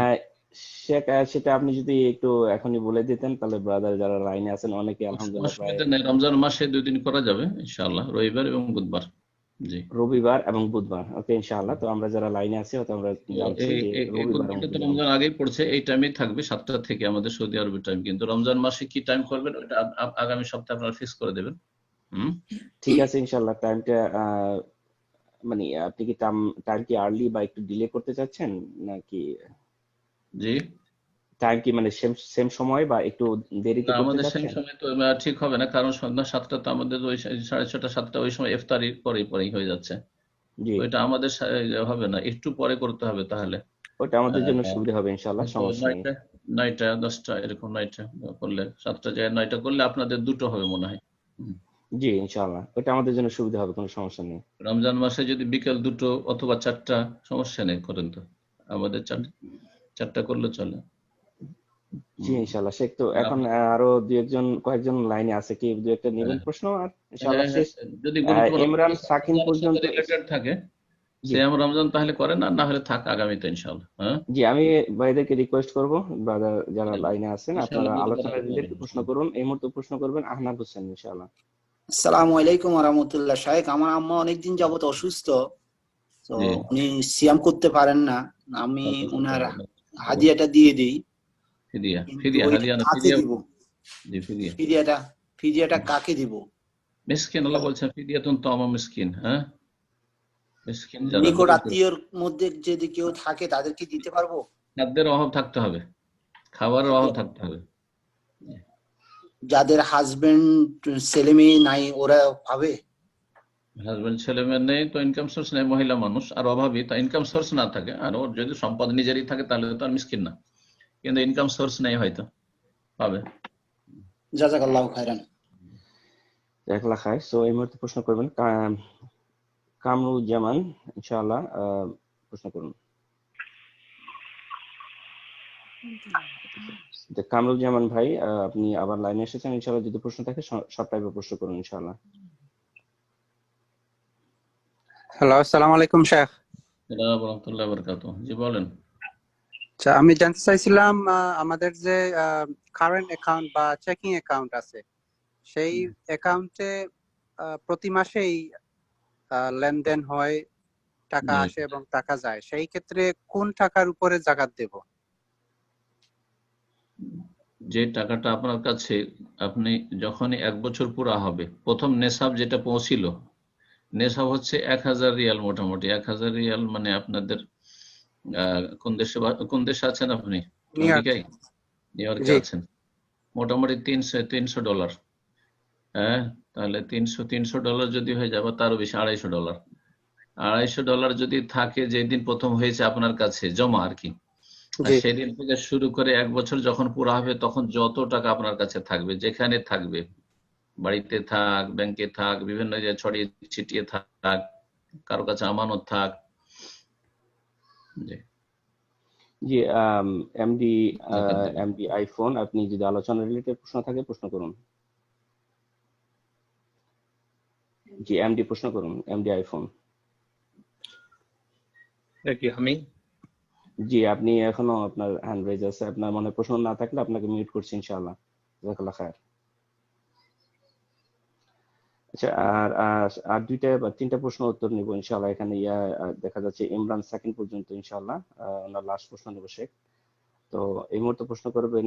শেখ, সেটা আপনি যদি একটু এখনই বলে দিতেন তাহলে ব্রাদার যারা লাইনে আছেন অনেকে আলহামদুলিল্লাহ
অসুবিধা নেই, রমজান মাসে 2 দিন করা যাবে ইনশাআল্লাহ, রবিবার এবং বুধবার। জি,
রবিবার এবং বুধবার। ওকে ইনশাআল্লাহ। তো আমরা যারা লাইনে আছি হয়তো আমরা জানছি যে রবিবার এবং
বুধবারটা তো রমজান আগেই পড়ছে, এই টাইমেই থাকবে 7টা থেকে আমাদের সৌদি আরবের টাইম। কিন্তু রমজান মাসে কি টাইম করবেন ওটা আগামী সপ্তাহে আপনারা ফিক্স করে দেবেন।
ঠিক আছে ইনশাআল্লাহ। টাইমটা মানে আপনি কি টাইম কি আর্লি বা একটু ডিলে করতে চাচ্ছেন নাকি?
জি,
টাইম কি মানে সেম সময় বা একটু দেরিতে করতে
আমাদের
চাচ্ছেন?
সেম সময় তো ঠিক হবে না, কারণ সন্ধ্যা 7টা তো আমাদের ওই 6:30 7টা ওই সময় ইফতারির পরেই হয়ে যাচ্ছে। ওইটা আমাদের হবে না, একটু পরে করতে হবে। তাহলে
ওটা আমাদের জন্য সুবিধা হবে ইনশাআল্লাহ, সমস্যা নেই।
9টা 10টা এরকম 9টা করলে, 7টা জায়গায় 9টা করলে আপনাদের 2টো হবে মনে হয়।
জি ইনশাআল্লাহ, ওটা আমাদের জন্য সুবিধা হবে, কোনো সমস্যা নেই।
রমজান মাসে যদি বিকেল 2টো অথবা 4টা, সমস্যা নেই, করেন তো। আমাদের 4টা করলে চলে।
জি ইনশাআল্লাহ শেখ। তো এখন আরো কয়েকজন লাইনে আছে, কি 2-একটা নেবেন প্রশ্ন? আর ইনশাআল্লাহ শেষ।
যদি
ইমরান সাকিন পর্যন্ত
রিলেটেড থাকে সিয়াম রমজান তাহলে করেন, না হলে থাক আগামীতে ইনশাআল্লাহ।
জি, আমি ভাইদেরকে রিকোয়েস্ট করব, ব্রাদার যারা লাইনে আছেন আপনারা আলোচনা রিলেটেড প্রশ্ন করুন। এই মুহূর্তে প্রশ্ন করবেন আহনাফ হোসেন ইনশাআল্লাহ।
আসসালামু আলাইকুম ওয়া রাহমাতুল্লাহ। শাহেখ, আমার আম্মা অনেকদিন যাবত অসুস্থ, তো উনি সিয়াম করতে পারেন না। আমি উনার হাদিয়াটা দিয়ে দিই। ফিদিয়াটা কাকে দিব?
মিসকিন, আল্লাহ বলছেন ফিদিয়াতুন তা'আমু মিসকিন। হ্যাঁ, মিসকিন যারা
নিকট আত্মীয়র মধ্যে যদি কেউ থাকে তাদেরকে দিতে পারবো?
খাদ্যের অভাব থাকতে হবে, খাবারের অভাব থাকতে হবে।
যাদের হাজবেন্ড ছেলে মেয়ে নাই ওরা পাবে?
হাজবেন্ড ছেলে মেয়ে নেই তো ইনকাম সোর্স নেই, মহিলা মানুষ আর অভাবী, তা ইনকাম সোর্স না থাকে, আর ওর যদি সম্পদ নিজেরই থাকে তাহলে তো আর মিসকিন না, কিন্তু ইনকাম সোর্স নেই হয়তো পাবে।
জাযাকাল্লাহু খাইরান।
জাযাকাল্লাহ খাইর। সো এই মুহূর্তে প্রশ্ন করবেন কামরুজ্জামান ইনশাআল্লাহ। প্রশ্ন করুন। কামরুজ্জামান ভাই, আপনি আবার লাইনে এসেছেন, ইনশাআল্লাহ যদি প্রশ্ন থাকে সব টাইপের প্রশ্ন করুন ইনশাআল্লাহ।
হ্যালো, আসসালামু আলাইকুম শেখ।
আসসালামু আলাইকুম ওয়া রাহমাতুল্লাহি ওয়া বারাকাতুহু। জি বলেন।
আচ্ছা, আমি জানতে চাইছিলাম আমাদের যে কারেন্ট অ্যাকাউন্ট বা চেকিং অ্যাকাউন্ট আছে, সেই অ্যাকাউন্টে প্রতি মাসেই লেনদেন হয়, টাকা
জি।
আসে এবং টাকা যায়, সেই ক্ষেত্রে কোন টাকার উপরে যাকাত দেব?
যে টাকাটা আপনার কাছে, আপনি যখনই 1 বছর পুরা হবে, প্রথম নেশাব যেটা পৌঁছিল, নেশাব হচ্ছে 1000 রিয়াল, মোটামুটি 1000 রিয়াল মানে আপনাদের কোন দেশে আছেন আপনি? আমেরিকায়, নিউ ইয়র্কে আছেন, মোটামুটি $300 হ্যাঁ, তাহলে $300 যদি হয়ে যাবে, তারও বেশি $250। $250 যদি থাকে, যেদিন প্রথম হয়েছে আপনার কাছে জমা আর কি, আর সেদিন থেকে শুরু করে 1 বছর যখন পুরো হবে, তখন যত টাকা আপনার কাছে থাকবে, যেখানে থাকবে, বাড়িতে থাক, ব্যাংকে থাক, বিভিন্ন জায়গায় ছড়িয়ে ছিটিয়ে থাক, কারো কাছে আমানত থাক।
জি, এমডি আইফোন, আপনি যদি আলোচনা রিলেটেড প্রশ্ন থাকে প্রশ্ন করুন। জি, এমডি প্রশ্ন করুন, এমডি আইফোন।
কি আমি?
জি, আপনি এখনো আপনার হ্যান্ড রেজ আছে, আপনার মনে প্রশ্ন না থাকলে আপনাকে মিউট করছি ইনশাআল্লাহ। জাযাকাল্লাহ খায়ের। আচ্ছা, আর 2টা বা 3টা প্রশ্ন উত্তর নিব ইনশাআল্লাহ। এখানে দেখা যাচ্ছে ইমরান সেকেন্ড পর্যন্ত ইনশাআল্লাহ, ওনার লাস্ট প্রশ্ন নেব শেখ। তো এই মুহূর্তে প্রশ্ন করবেন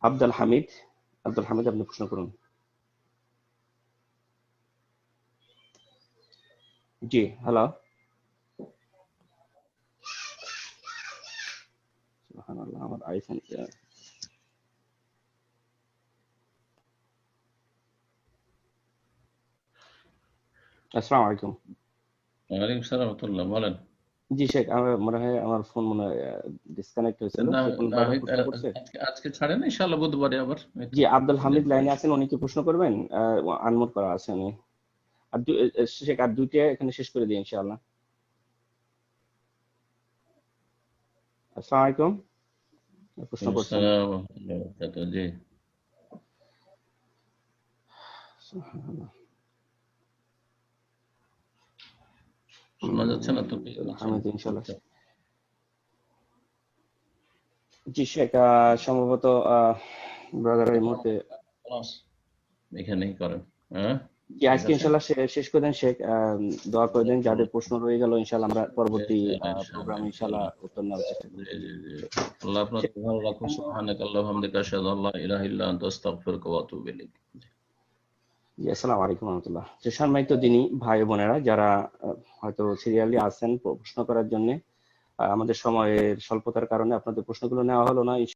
আব্দুল হামিদ। আব্দুল হামিদ, আপনি প্রশ্ন করুন। জি, হ্যালো। সুবহানাল্লাহ, আমার আইফোন। আসসালামু আলাইকুম।
ওয়ালাইকুম আসসালাম ওয়া রাহমাতুল্লাহ, বলেন।
জি শেখ, আমার মনে হয় আমার ফোন ডিসকানেক্ট হয়েছিল।
আজকে ছাড়েন ইনশাআল্লাহ, বুধবারে আবার।
জি, আব্দুল হামিদ লাইনে আছেন, উনি কি প্রশ্ন করবেন? আনমিউট করা আছে উনি। আর শেখ, আর 2টা এখানে শেষ করে দিই ইনশাআল্লাহ। আসসালামু আলাইকুম, প্রশ্ন করছেন।
জি, শোনা যাচ্ছে না তো?
হামিদ ইনশাআল্লাহ। জি শেখ, সম্ভবত ব্রাদার এই মুহূর্তে
এখানেই করেন। হ্যাঁ,
জি, আজকে ইনশাআল্লাহ শেষ করে দেন শেখ। দোয়া করে দেন, যাদের প্রশ্ন রয়ে গেল ইনশাআল্লাহ আমরা পরবর্তী প্রোগ্রামে ইনশাআল্লাহ উত্তর নেওয়ার চেষ্টা করব।
আল্লাহ আপনাকে ভালো রাখুন। সুবহানাকাল্লাহু ওয়া বিহামদিকা, আশহাদু আল্লা ইলাহা ইল্লা আনতা, আস্তাগফিরুকা ওয়া আতুবু ইলাইক।
জি, আসসালামু আলাইকুম ওয়া রাহমাতুল্লাহ। সম্মানিত দিনী ভাই বোনেরা, যারা হয়তো সিরিয়ালি আছেন প্রশ্ন করার জন্য, আমাদের সময়ের স্বল্পতার কারণে আপনাদের প্রশ্নগুলো নেওয়া হলো না।